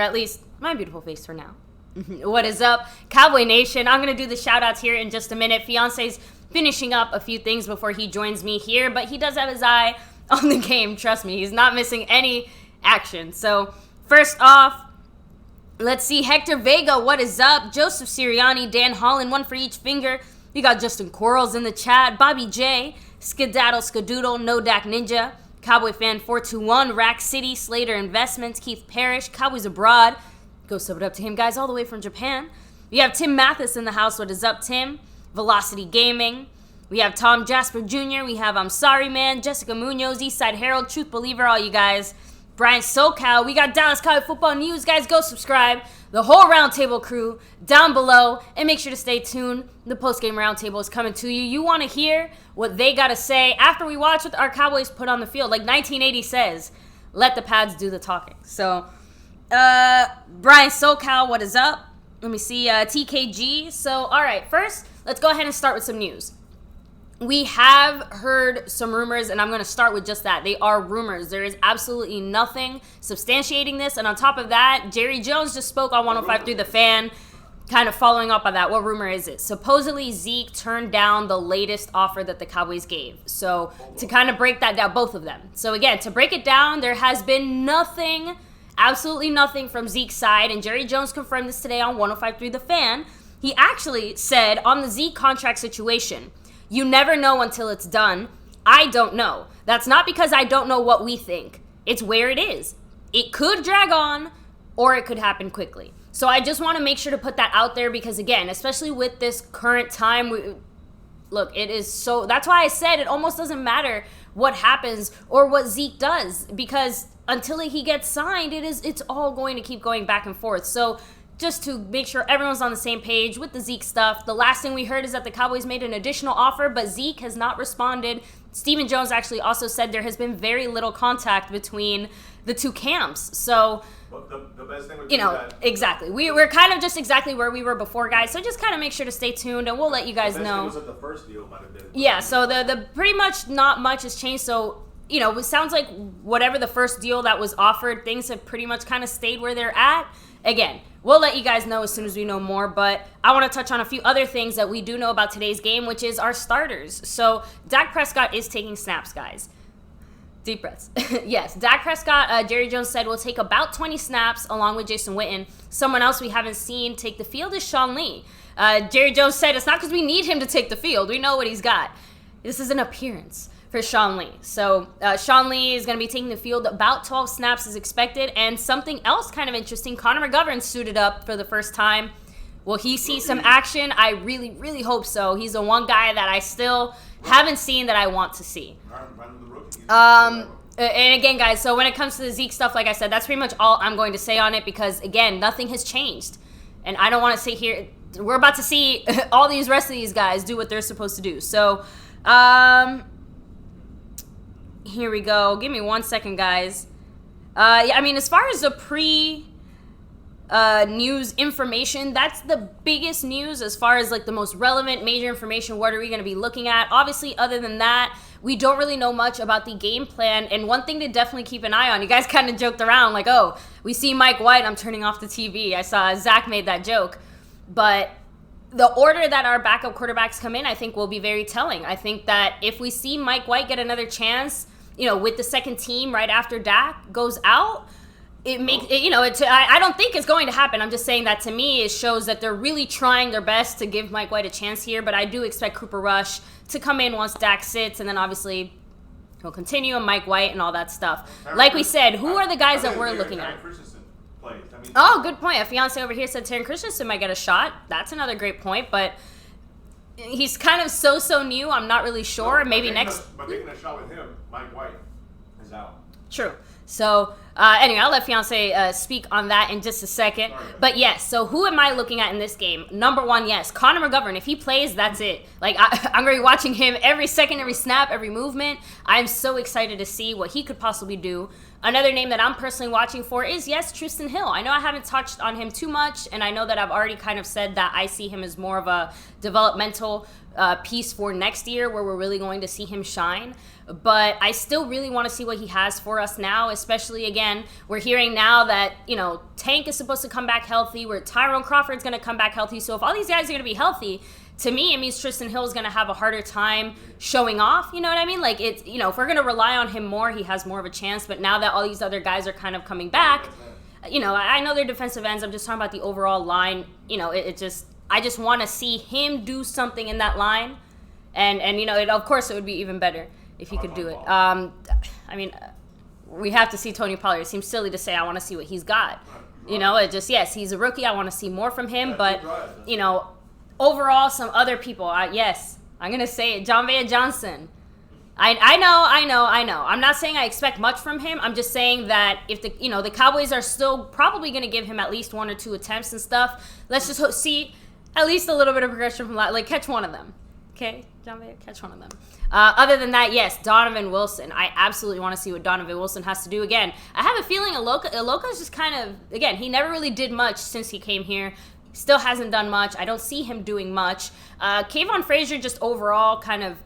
Or at least my beautiful face for now. What is up, Cowboy Nation? I'm going to do the shout-outs here in just a minute. Fiance's finishing up a few things before he joins me here, but he does have his eye on the game. Trust me, he's not missing any action. So, first off, let's see. Hector Vega, what is up? Joseph Sirianni, Dan Holland, one for each finger. We got Justin Quarles in the chat. Bobby J, Skedaddle Skadoodle, No Dak Ninja, Cowboy Fan 421, Rack City, Slater Investments, Keith Parrish, Cowboys Abroad. Go sub it up to him, guys, all the way from Japan. We have Tim Mathis in the house. What is up, Tim? Velocity Gaming. We have Tom Jasper Jr. We have I'm Sorry Man, Jessica Munoz, Eastside Herald, Truth Believer, all you guys. Brian SoCal. We got Dallas Cowboy Football News. Guys, go subscribe. The whole Roundtable crew down below. And make sure to stay tuned. The post-game Roundtable is coming to you. You want to hear what they got to say after we watch what our Cowboys put on the field. Like 1980 says, let the pads do the talking. So, Brian SoCal, what is up? Let me see. TKG. So, all right. First, let's go ahead and start with some news. We have heard some rumors, and I'm going to start with just that. They are rumors. There is absolutely nothing substantiating this. And on top of that, Jerry Jones just spoke on 105.3 The Fan, kind of following up on that. What rumor is it? Supposedly, Zeke turned down the latest offer that the Cowboys gave. So to kind of break that down, both of them. So again, to break it down, there has been nothing, absolutely nothing from Zeke's side. And Jerry Jones confirmed this today on 105.3 The Fan. He actually said on the Zeke contract situation, you never know until it's done. I don't know. That's not because I don't know what we think. It's where it is. It could drag on or it could happen quickly. So I just want to make sure to put that out there because, again, especially with this current time, look, it is so... That's why I said it almost doesn't matter what happens or what Zeke does because until he gets signed, it's all going to keep going back and forth. So just to make sure everyone's on the same page with the Zeke stuff. The last thing we heard is that the Cowboys made an additional offer, but Zeke has not responded. Stephen Jones actually also said there has been very little contact between the two camps. So, the best thing would be that, exactly. We're kind of just exactly where we were before, guys. So just kind of make sure to stay tuned, and we'll let you guys know. The best thing was that the first deal might have been. Yeah, so the pretty much not much has changed. So, it sounds like whatever the first deal that was offered, things have pretty much kind of stayed where they're at. Again, we'll let you guys know as soon as we know more, but I want to touch on a few other things that we do know about today's game, which is our starters. So, Dak Prescott is taking snaps, guys. Deep breaths. Yes, Dak Prescott, Jerry Jones said, will take about 20 snaps along with Jason Witten. Someone else we haven't seen take the field is Sean Lee. Jerry Jones said it's not because we need him to take the field. We know what he's got. This is an appearance for Sean Lee. So Sean Lee is going to be taking the field. About 12 snaps is expected. And something else kind of interesting, Connor McGovern suited up for the first time. Will he see some action? I really, really hope so. He's the one guy that I still haven't seen that I want to see. And again, guys, so when it comes to the Zeke stuff, like I said, that's pretty much all I'm going to say on it because, again, nothing has changed. And I don't want to sit here. We're about to see all these rest of these guys do what they're supposed to do. So, here we go. Give me 1 second, guys. Yeah, I mean, as far as the news information, that's the biggest news as far as like the most relevant major information. What are we going to be looking at? Obviously, other than that, we don't really know much about the game plan. And one thing to definitely keep an eye on, you guys kind of joked around like, oh, we see Mike White, I'm turning off the TV. I saw Zach made that joke. But the order that our backup quarterbacks come in, I think will be very telling. I think that if we see Mike White get another chance, with the second team right after Dak goes out, it makes it, I don't think it's going to happen. I'm just saying that to me, it shows that they're really trying their best to give Mike White a chance here. But I do expect Cooper Rush to come in once Dak sits, and then obviously he'll continue and Mike White and all that stuff. Like we said, who are the guys that we're looking at? Oh, good point. A fiance over here said Terran Christensen might get a shot. That's another great point, but he's kind of so new. I'm not really sure. Maybe next. But taking a shot with him, Mike White is out. True. So, anyway, I'll let fiance speak on that in just a second. Sorry. But yes, so who am I looking at in this game? Number one, yes, Connor McGovern. If he plays, that's it. Like, I'm going to be watching him every second, every snap, every movement. I'm so excited to see what he could possibly do Another name that I'm personally watching for is, yes, Tristan Hill. I know I haven't touched on him too much, and I know that I've already kind of said that I see him as more of a developmental piece for next year where we're really going to see him shine. But I still really want to see what he has for us now, especially, again, we're hearing now that, Tank is supposed to come back healthy, where Tyrone Crawford's going to come back healthy. So if all these guys are going to be healthy, to me, it means Tristan Hill is going to have a harder time showing off. You know what I mean? Like, it's, if we're going to rely on him more, he has more of a chance. But now that all these other guys are kind of coming back, I know they're defensive ends. I'm just talking about the overall line. I just want to see him do something in that line. And of course, it would be even better if he could do it. We have to see Tony Pollard. It seems silly to say I want to see what he's got. Yes, he's a rookie. I want to see more from him. But, overall, some other people. Yes, I'm going to say it. John Vea Johnson. I know. I'm not saying I expect much from him. I'm just saying that if the Cowboys are still probably going to give him at least 1 or 2 attempts and stuff, let's just see at least a little bit of progression from that. Like, catch one of them. Okay, John Vea, catch one of them. Other than that, yes, Donovan Wilson. I absolutely want to see what Donovan Wilson has to do. Again, I have a feeling Iloka's just kind of, again, he never really did much since he came here. Still hasn't done much. I don't see him doing much. Kayvon Frazier just overall kind of,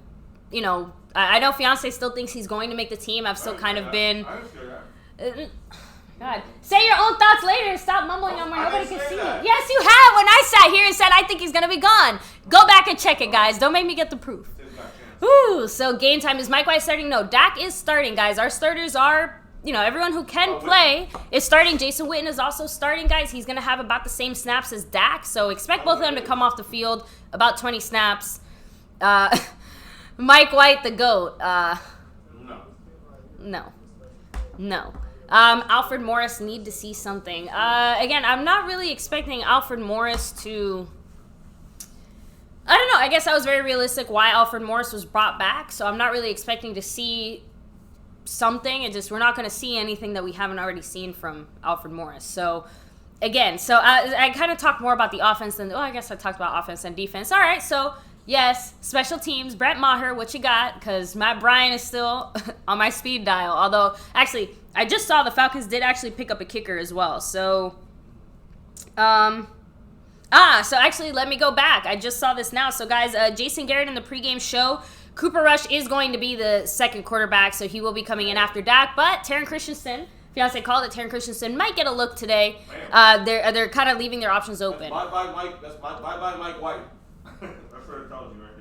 I know Fiance still thinks he's going to make the team. I've still kind of been... God. Say your own thoughts later. Stop mumbling on where nobody can see you. Yes, you have. When I sat here and said I think he's going to be gone. Go back and check it, guys. Don't make me get the proof. Ooh, so game time. Is Mike White starting? No, Dak is starting, guys. Our starters are... everyone who can play is starting. Jason Witten is also starting, guys. He's going to have about the same snaps as Dak, so expect both of them to come off the field, about 20 snaps. Mike White, the GOAT. No. Alfred Morris, need to see something. Again, I'm not really expecting Alfred Morris to... I don't know. I guess I was very realistic why Alfred Morris was brought back, so I'm not really expecting to see... something. We're not going to see anything that we haven't already seen from Alfred Morris. So again, I kind of talked more about the offense than, I guess I talked about offense and defense. All right, so yes, special teams, Brett Maher, what you got? Because Matt Bryan is still on my speed dial. Although, actually, I just saw the Falcons did actually pick up a kicker as well. So, so actually, let me go back. I just saw this now. So guys, Jason Garrett in the pregame show, Cooper Rush is going to be the second quarterback, so he will be coming in after Dak. But Taron Christensen, Fiance called it, Taron Christensen might get a look today. They're kind of leaving their options open. Bye-bye, Mike. That's bye-bye, Mike White. That's what I told you right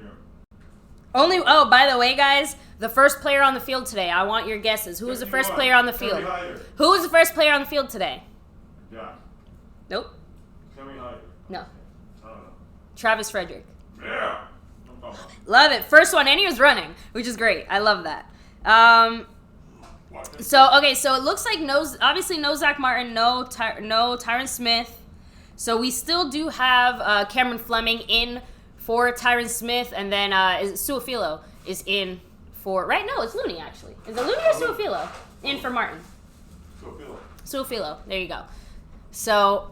there. By the way, guys, the first player on the field today. I want your guesses. Who was the first player on the field? Who was the first player on the field today? Yeah. Nope. Sammy Hyder. No. I don't know. Travis Frederick. Yeah. Love it. First one, and he was running, which is great. I love that. So it looks like obviously no Zach Martin, no Tyron Smith. So we still do have Cameron Fleming in for Tyron Smith, and then Suafilo is in for... Right? No, it's Looney, actually. Is it Looney or Suafilo? In for Martin. Suafilo. There you go. So...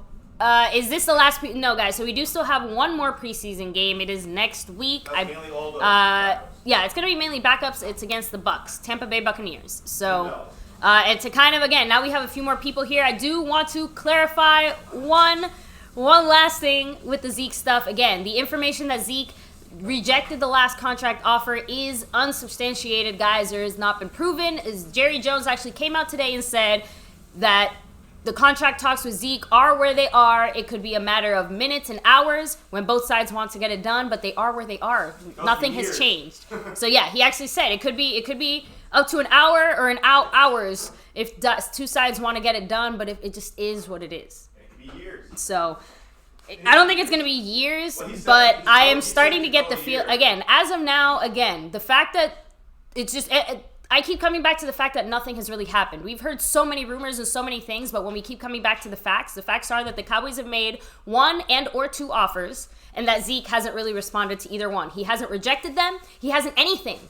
is this the last... No, guys. So we do still have one more preseason game. It is next week. It's going to be mainly backups. It's against the Bucks, Tampa Bay Buccaneers. So, and to kind of, again, now we have a few more people here. I do want to clarify one last thing with the Zeke stuff. Again, the information that Zeke rejected the last contract offer is unsubstantiated, guys. There has not been proven. Jerry Jones actually came out today and said that the contract talks with Zeke are where they are. It could be a matter of minutes and hours when both sides want to get it done, but they are where they are. Nothing has changed. So yeah, he actually said it could be up to an hour or hours if two sides want to get it done, but if it just is what it is. It could be years. So I don't think it's going to be years, but I am starting to get the feel again. As of now, the fact that it's just. I keep coming back to the fact that nothing has really happened. We've heard so many rumors and so many things, but when we keep coming back to the facts are that the Cowboys have made 1 and/or 2 offers, and that Zeke hasn't really responded to either one. He hasn't rejected them. He hasn't anything.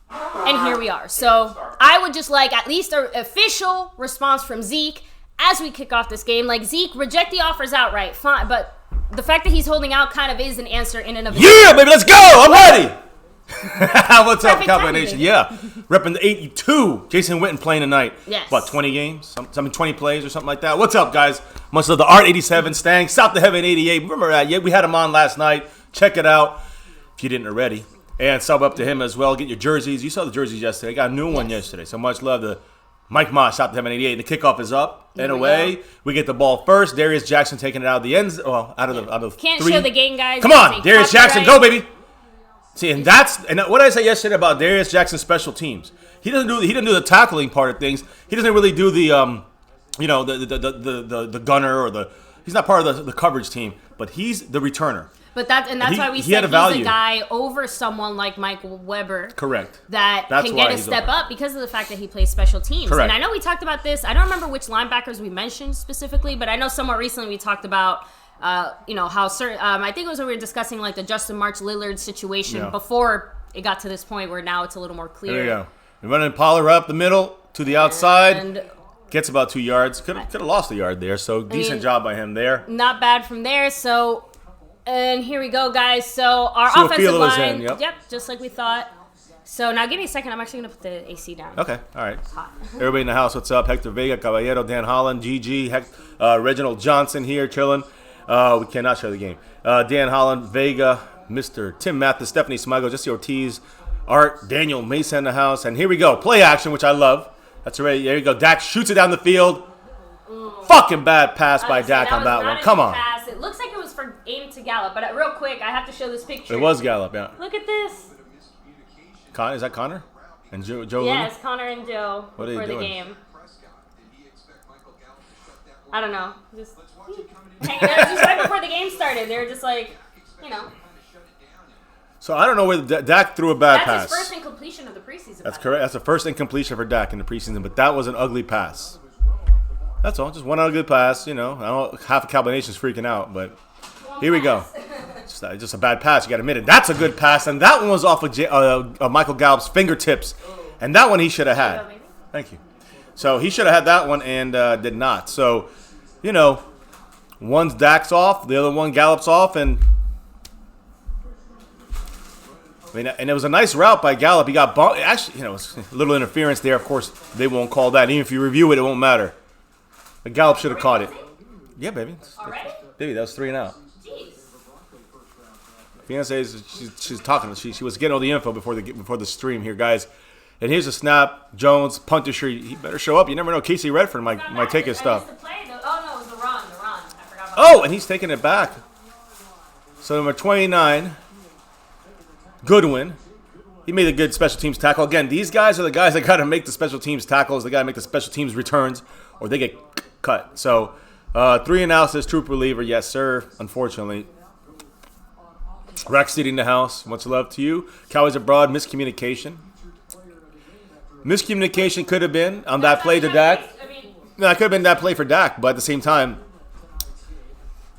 And here we are. So I would just like at least an official response from Zeke as we kick off this game. Like, Zeke, reject the offers outright. Fine, but the fact that he's holding out kind of is an answer in and of itself. Yeah, baby, let's go. I'm ready. What's up, Perfect Cowboy timing. Nation? Yeah, repping the 82. Jason Witten playing tonight. Yes. What, 20 games? 20 plays or something like that. What's up, guys? Much love the Art 87, Stang, South to Heaven 88. Remember that? Yeah, we had him on last night. Check it out if you didn't already. And sub up to him as well. Get your jerseys. You saw the jerseys yesterday. Got a new one yesterday. So much love to Mike Moss, South to Heaven 88. The kickoff is up and away. We get the ball first. Darius Jackson taking it out of the end. Well, out of Can't three. show the game, guys. Come on, Darius Jackson, go, baby. See, and what did I say yesterday about Darius Jackson's special teams? He didn't do the tackling part of things. He doesn't really do the the gunner or he's not part of the coverage team, but he's the returner. But that's why we said he's a guy over someone like Mike Weber. Correct. That's can get a step up because of the fact that he plays special teams. Correct. And I know we talked about this. I don't remember which linebackers we mentioned specifically, but I know somewhat recently we talked about how certain. I think it was when we were discussing like the Justin March Lillard situation before it got to this point where now it's a little more clear. There you go. You're running Pollard up the middle to the outside. And gets about 2 yards. Could have lost a yard there. So decent job by him there. Not bad from there. So. And here we go, guys. So our offensive line, yep, just like we thought. So now give me a second. I'm actually going to put the AC down. Okay, all right. Everybody in the house, what's up? Hector Vega, Caballero, Dan Holland, GG, Reginald Johnson here chilling. We cannot show the game. Dan Holland, Vega, Mr. Tim Mathis, Stephanie Smigo, Jesse Ortiz, Art, Daniel Mason in the house. And here we go. Play action, which I love. That's right. There you go. Dak shoots it down the field. Fucking bad pass by Dak on that one. Come on. It looks like it was for aim to Gallup, but real quick, I have to show this picture. It was Gallup, yeah. Look at this. Is that Connor? And Joe? Yeah, it's Connor and Joe for the game. I don't know. Just hanging out just right before the game started. They were just like, So I don't know whether Dak threw a bad pass. That's his first incompletion of the preseason. That's correct. That's the first incompletion for Dak in the preseason, but that was an ugly pass. That's all. Just one ugly pass. I know half of Cowboy Nation's freaking out, but here we go. Just a bad pass. You got to admit it. That's a good pass, and that one was off of Michael Gallup's fingertips, and that one he should have had. Thank you. So he should have had that one and did not. So, one's Dak's off, the other one Gallup's off, and it was a nice route by Gallup. He got bumped. Actually, it was a little interference there. Of course, they won't call that. Even if you review it, it won't matter. But Gallup should have caught it. Yeah, baby. Already? Baby, that was 3 and out. Jeez. Fiancé, she's talking. She was getting all the info before the stream here, guys. And here's a snap. Jones, punter, he better show up. You never know. Casey Redford might take his stuff. Oh, no, it was the run. I forgot about and he's taking it back. So number 29, Goodwin. He made a good special teams tackle. Again, these guys are the guys that got to make the special teams tackles. They got to make the special teams returns, or they get cut. So 3 and out says troop reliever. Yes, sir. Unfortunately. Rack City in the house. Much love to you. Cowboys abroad. Miscommunication. Miscommunication could have been on that play to Dak. No, it could have been that play for Dak, but at the same time.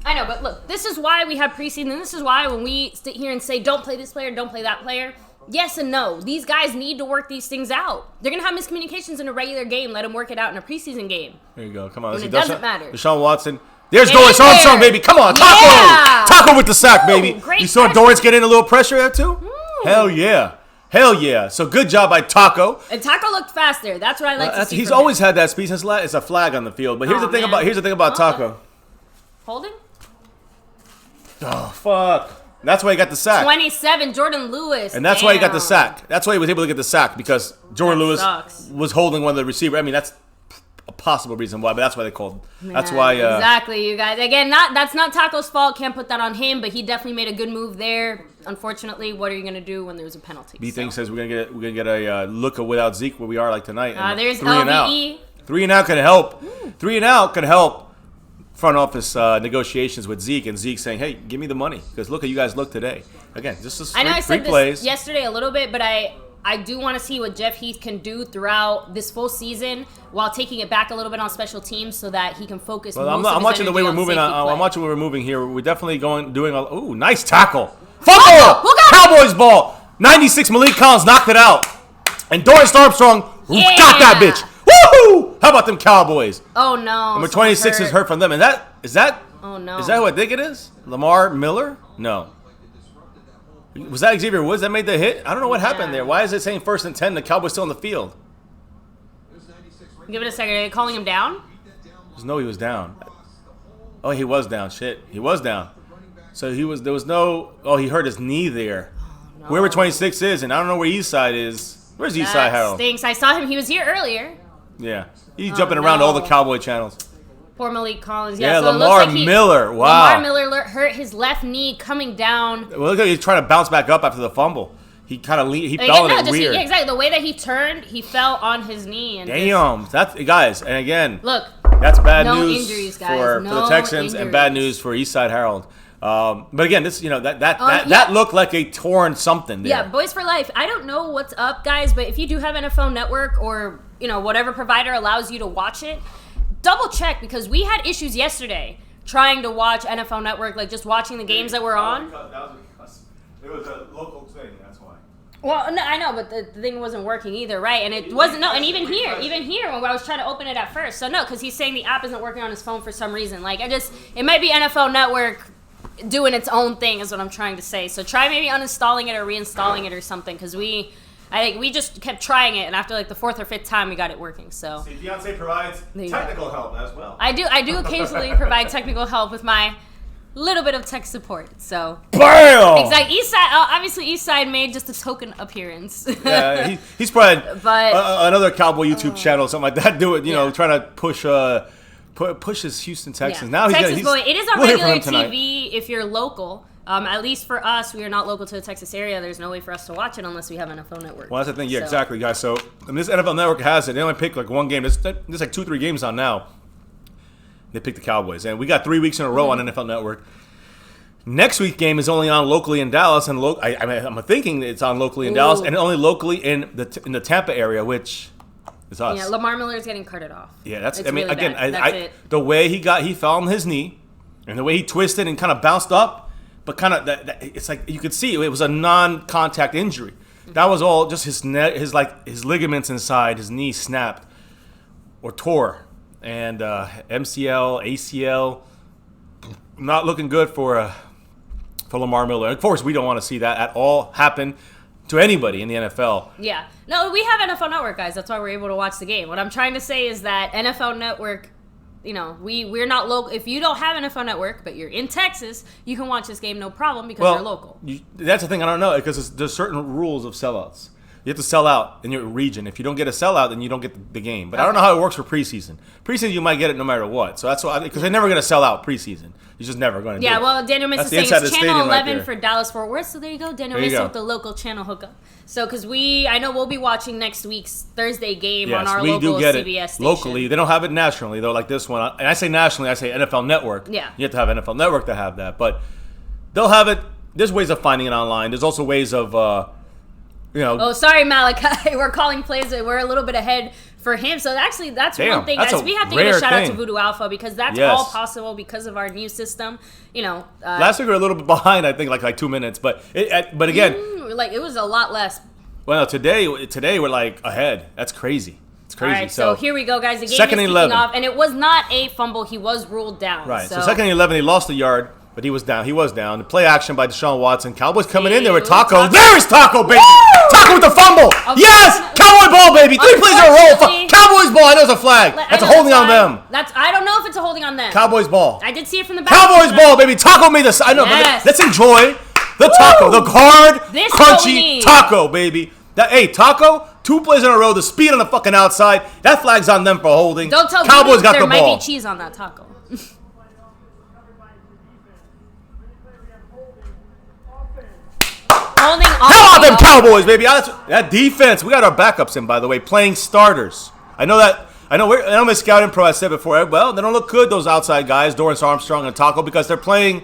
I know, but look, this is why we have preseason, and this is why when we sit here and say, don't play this player, don't play that player, yes and no. These guys need to work these things out. They're going to have miscommunications in a regular game. Let them work it out in a preseason game. There you go. Come on. It doesn't matter. Deshaun Watson. There's Dorrance Armstrong, baby. Come on. Taco. Yeah. Taco with the sack, baby. You saw pressure. Dorrance get in a little pressure there, too? Hell yeah. Hell yeah. So good job by Taco. And Taco looked fast there. That's what I like to see. He's always had that speed. It's a flag on the field. But here's the thing about Taco. Holding? Oh, fuck. That's why he got the sack. 27, Jordan Lewis. And that's why he got the sack. That's why he was able to get the sack, because Jordan Lewis was holding one of the receivers. I mean, that's a possible reason why, but that's why they called. That's why. Exactly, you guys. Again, that's not Taco's fault. Can't put that on him, but he definitely made a good move there. Unfortunately, what are you going to do when there's a penalty? B-Thing says we're gonna get a look of without Zeke where we are like tonight. There's 3 and out. LVE. 3 and out could help. 3 and out could help. Front office negotiations with Zeke, and Zeke saying, "Hey, give me the money because look how you guys look today." Again, this is I know I said plays. this yesterday a little bit, but I do want to see what Jeff Heath can do throughout this full season while taking it back a little bit on special teams so that he can focus. Well, I'm watching the way we're moving. I'm watching where we're moving here. We're definitely doing. Ooh, nice tackle. Fumble. Cowboys ball. 96. Malik Collins knocked it out, and Dorrance Armstrong got that bitch. Woohoo! How about them Cowboys? Oh no. Number 26 is hurt from them, and is that? Oh no. Is that who I think it is? Lamar Miller? No. Was that Xavier Woods that made the hit? I don't know what happened there. Why is it saying 1st and 10? The Cowboys still on the field. Give it a second. Are they calling him down? No, he was down. Oh, he was down. Shit, he was down. So there was no. Oh, he hurt his knee there. No. Wherever 26 is, and I don't know where Eastside is. Where's Eastside, Harold? Stinks. I saw him. He was here earlier. Yeah, he's jumping around all the Cowboy channels. Poor Malik Collins. Yeah, so Lamar Miller. Wow. Lamar Miller hurt his left knee coming down. Well, look, he's trying to bounce back up after the fumble. He kind of he fell in it weird. Yeah, exactly. The way that he turned, he fell on his knee. And damn, that's guys. And again, look, that's bad no news injuries, guys. for the Texans and bad news for Eastside Harold. But again, this that looked like a torn something there. Yeah, Boys for Life. I don't know what's up, guys, but if you do have NFL Network or whatever provider allows you to watch it, double check because we had issues yesterday trying to watch NFL Network, like just watching the games that were on. That was because it was a local thing. That's why. Well, no, I know, but the thing wasn't working either, right? And it wasn't, no, and even here when I was trying to open it at first. So, no, because he's saying the app isn't working on his phone for some reason. Like, it might be NFL Network doing its own thing is what I'm trying to say. So, try maybe uninstalling it or reinstalling it or something, because I think we just kept trying it, and after like the 4th or 5th time, we got it working. So, see, Beyonce provides technical help as well. I do occasionally provide technical help with my little bit of tech support. So, bam! Exactly. Eastside, obviously, Eastside made just a token appearance. Yeah, he's probably another Cowboy YouTube channel, something like that. Do it, trying to push his Houston Texans. Yeah. Now Texas he's boy. It is on regular TV if you're local. At least for us, we are not local to the Texas area. There's no way for us to watch it unless we have NFL Network. Well, that's the thing. Yeah, exactly, guys. So, this NFL Network has it. They only pick like one game. There's like 2-3 games on now. They picked the Cowboys. And we got 3 weeks in a row on NFL Network. Next week's game is only on locally in Dallas. And I'm thinking it's on locally in Dallas and only locally in the Tampa area, which is us. Yeah, Lamar Miller is getting carted off. Yeah, that's. It's I mean, really again, bad. The way he fell on his knee and the way he twisted and kind of bounced up. But kind of, it's like you could see it was a non-contact injury. That was all just his ligaments inside his knee snapped or tore, and MCL, ACL, not looking good for Lamar Miller. Of course, we don't want to see that at all happen to anybody in the NFL. Yeah, no, we have NFL Network, guys. That's why we're able to watch the game. What I'm trying to say is that NFL Network. We're not local. If you don't have NFL Network, but you're in Texas, you can watch this game no problem because you're local. That's the thing I don't know because there's certain rules of sellouts. You have to sell out in your region. If you don't get a sellout, then you don't get the game. But I don't know how it works for preseason. Preseason, you might get it no matter what. So that's why, because they're never going to sell out preseason. You're just never going to do it. Yeah, well, Daniel Mason is saying it's Channel 11 for Dallas-Fort Worth. So there you go. Daniel Mason with the local channel hookup. So, because I know we'll be watching next week's Thursday game on our local CBS station. Locally. They don't have it nationally, though, like this one. And I say nationally, I say NFL Network. Yeah. You have to have NFL Network to have that. But they'll have it. There's ways of finding it online. There's also ways of... Oh, sorry, Malachi. We're calling plays. We're a little bit ahead for him. So actually, that's one thing, guys. We have to give a shout out to Voodoo Alpha because that's all possible because of our new system. Last week we were a little bit behind. I think like 2 minutes, but again, it was a lot less. Well, no, today we're like ahead. That's crazy. It's crazy. All right, so here we go, guys. The game second is and kicking 11. off, and it was not a fumble. He was ruled down. Right. So second and 11, he lost a yard. But he was down. The play action by Deshaun Watson. Cowboys coming in there with Taco. There is Taco, baby. Woo! Taco with the fumble. Okay. Yes! Cowboy ball, baby. 3 plays in a row. Cowboys ball. I know it's a flag. That's a holding on them. I don't know if it's a holding on them. Cowboys ball. I did see it from the back. Cowboys ball, baby. Taco made this. I know. Yes. But let's enjoy the taco. The hard, crunchy taco, baby. Taco, 2 plays in a row. The speed on the fucking outside. That flag's on them for holding. Don't tell Cowboys got the ball. There might be cheese on that taco. How about them Cowboys, baby? That defense. We got our backups in, by the way, playing starters. I know my scouting pro. I said before. Well, they don't look good. Those outside guys, Dorrance Armstrong and Taco, because they're playing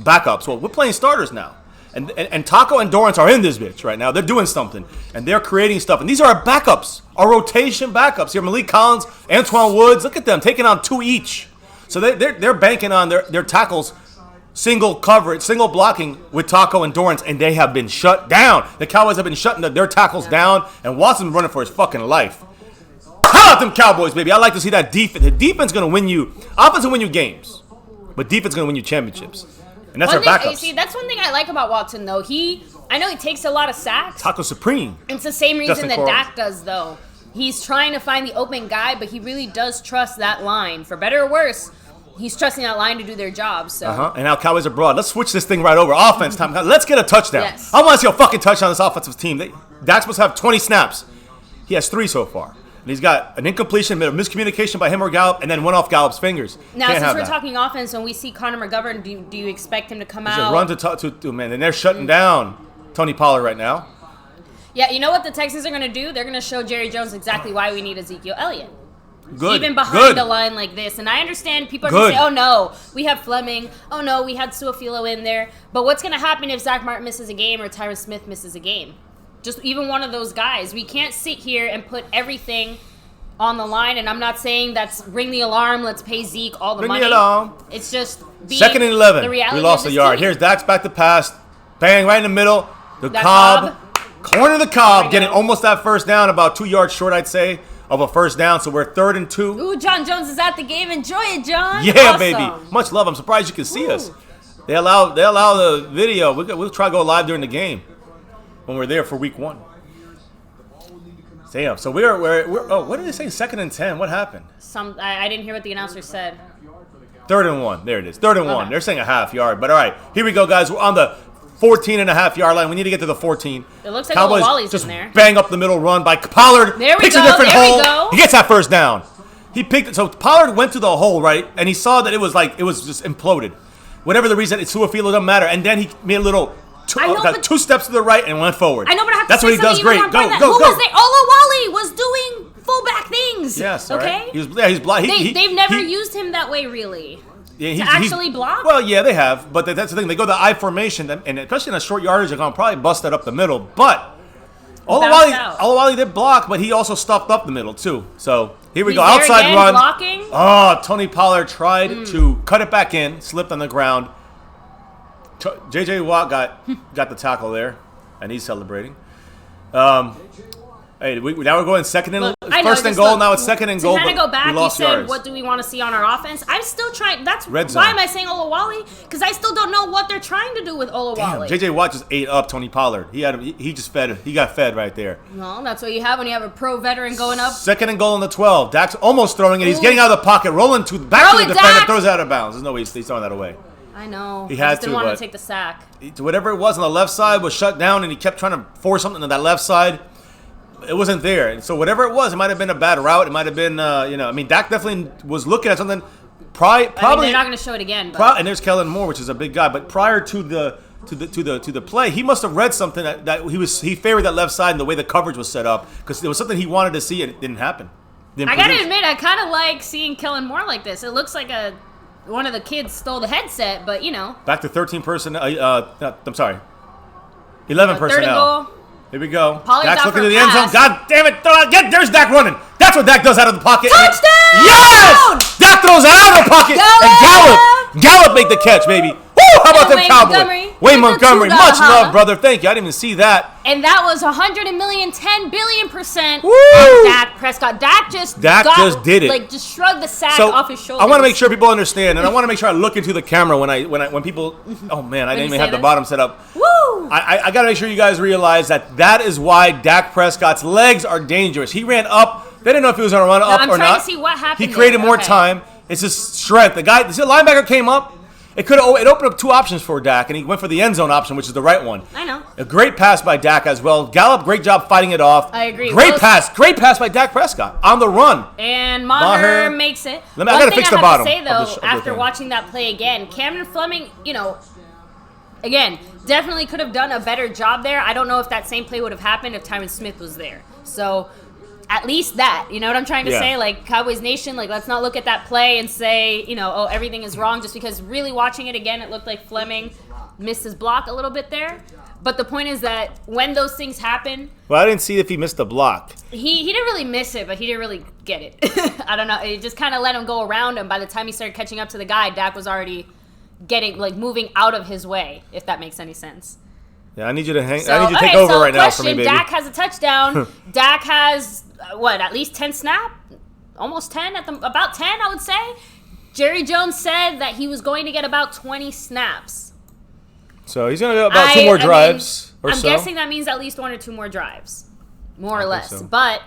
backups. Well, we're playing starters now, and Taco and Dorrance are in this bitch right now. They're doing something, and they're creating stuff. And these are our backups, our rotation backups. Here, Malik Collins, Antoine Woods. Look at them taking on 2 each. So they're banking on their tackles. Single coverage, single blocking with Taco and Dorrance, and they have been shut down. The Cowboys have been shutting their tackles down, and Watson's running for his fucking life. How about them Cowboys, baby? I like to see that defense. The defense is going to win you. Offense will win you games, but defense is going to win you championships. And that's our backups. See, that's one thing I like about Watson, though. I know he takes a lot of sacks. Taco Supreme. It's the same reason Justin that Coral. Dak does, though. He's trying to find the open guy, but he really does trust that line. For better or worse, he's trusting that line to do their job. So. And now Cowboys are broad. Let's switch this thing right over. Offense time. Let's get a touchdown. Yes. I want to see a fucking touchdown on this offensive team. Dak's supposed to have 20 snaps. He has 3 so far. And he's got an incompletion, a miscommunication by him or Gallup, and then one off Gallup's fingers. Now, Can't since have we're that. talking offense, when we see Connor McGovern, do you expect him to come It's out? a run to man, and they're shutting down Tony Pollard right now. Yeah, you know what the Texans are going to do? They're going to show Jerry Jones exactly why we need Ezekiel Elliott. Good. Even behind a line like this. And I understand people are going to say, oh, no, we have Fleming. Oh, no, we had Suafilo in there. But what's going to happen if Zach Martin misses a game or Tyron Smith misses a game? Just even one of those guys. We can't sit here and put everything on the line. And I'm not saying that's ring the alarm, let's pay Zeke all the Ring money. the alarm. It's just being 2nd and 11. the reality We lost of a this yard. team. Here's Dak's back to pass. Bang, right in the middle. The That Cobb. Corner of the Cobb. There we Getting go. almost that first down. About 2 yards short, I'd say, of a first down. So we're 3rd and 2. Ooh, John Jones is at the game. Enjoy it, John. Yeah, Awesome. baby. Much love. I'm surprised you can see us. Ooh. They allow the video. We'll try to go live during the game when we're there for week 1. Damn. So we're what did they say? 2nd and 10. What happened? I didn't hear what the announcer said. 3rd and 1. There it is. 3rd and 1. Okay. They're saying a half yard. But all right, here we go, guys. We're on the 14.5 yard line. We need to get to the 14. It looks like Cowboys Wally's just in there. bang up the middle run by Pollard. There we Picks go, a different there we hole. go. He gets that first down. He picked it. So Pollard went to the hole, right? And he saw that it was just imploded. Whatever the reason, it's Suafilo, doesn't matter. And then he made a little got 2 steps to the right and went forward. I know, but I have That's to what say he does something great. even more Go, important. go, Who go. was there? Olo Wally was doing fullback things. Yes, all okay. right. He's blind. They've never used him that way, really. Yeah, to actually block? Well, yeah, they have, but that's the thing. They go the I formation, and especially in a short yardage, they're going to probably bust that up the middle. But Olawale did block, but he also stuffed up the middle too. So here we He's go, there outside again, run. blocking. Oh, Tony Pollard tried to cut it back in, slipped on the ground. J.J. Watt got the tackle there, and he's celebrating. Hey, now we're going second and Look, first and goal. Now it's second and goal. To kind of go back, we you lost said, yards. what do we want to see on our offense? I'm still trying. That's Red why zone. am I saying Olawale? Because I still don't know what they're trying to do with Olawale. J.J. Watt just ate up Tony Pollard. He just fed. He got fed right there. Well, that's what you have when you have a pro veteran going up. Second and goal on the 12. Dak's almost throwing it. He's Ooh. getting out of the pocket, rolling back Throw to the it, defender, Dak! throws it out of bounds. There's no way he's throwing that away. I know. He I had just didn't to, want but- to take the sack. Whatever it was on the left side was shut down, and he kept trying to force something to that left side. It wasn't there. And so whatever it was, it might have been a bad route. It might have been, Dak definitely was looking at something. Probably. They're not going to show it again. But. And there's Kellen Moore, which is a big guy. But prior to the play, he must have read something that he favored that left side and the way the coverage was set up because there was something he wanted to see and it didn't happen. I got to admit, I kind of like seeing Kellen Moore like this. It looks like one of the kids stole the headset, but Back to 13 personnel. I'm sorry. 11 personnel. Third and goal. Here we go. Polly's Dak's out looking for to the a end zone. pass. God damn it. There's Dak running. That's what Dak does out of the pocket. Touchdown! Yes! Dak throws it out of the pocket. And Gallup make the catch, baby. Woo! How about them Wayne Cowboys? Montgomery. Wayne With the Montgomery. two-dot, Much huh? love, brother. Thank you. I didn't even see that. And that was 100 million, 10 billion% Woo! on Dak Prescott. Dak just did it. Like, just shrugged the sack So off his shoulders. I want to make sure people understand, and I want to make sure I look into the camera when people. Oh man, I didn't even have the bottom set up. Woo! I got to make sure you guys realize that is why Dak Prescott's legs are dangerous. He ran up. They didn't know if he was going to run up I'm or trying not. to see what happened He created there. more Okay. time. It's his strength. The linebacker came up. It opened up 2 options for Dak, and he went for the end zone option, which is the right one. I know. A great pass by Dak as well. Gallup, great job fighting it off. I agree. Great pass by Dak Prescott on the run. And Maher Maher makes it. I gotta fix the bottom I have to say, of though, the after thing. watching that play again, Cameron Fleming, again, definitely could have done a better job there. I don't know if that same play would have happened if Tyron Smith was there. So, at least that. You know what I'm trying to Yeah. say? Like, Cowboys Nation, let's not look at that play and say, everything is wrong, just because really watching it again, it looked like Fleming missed his block a little bit there. But the point is that when those things happen, Well, I didn't see if he missed the block. he didn't really miss it, but he didn't really get it. I don't know. It just kind of let him go around him. By the time he started catching up to the guy, Dak was already moving out of his way, if that makes any sense. Yeah, I need you to take okay, over so right now for me, baby. Dak has a touchdown. Dak has, at least 10 snap? Almost 10? About 10, I would say. Jerry Jones said that he was going to get about 20 snaps So he's going to go about 2 more drives or I'm so. guessing that means at least 1 or 2 more drives, more or less. so. But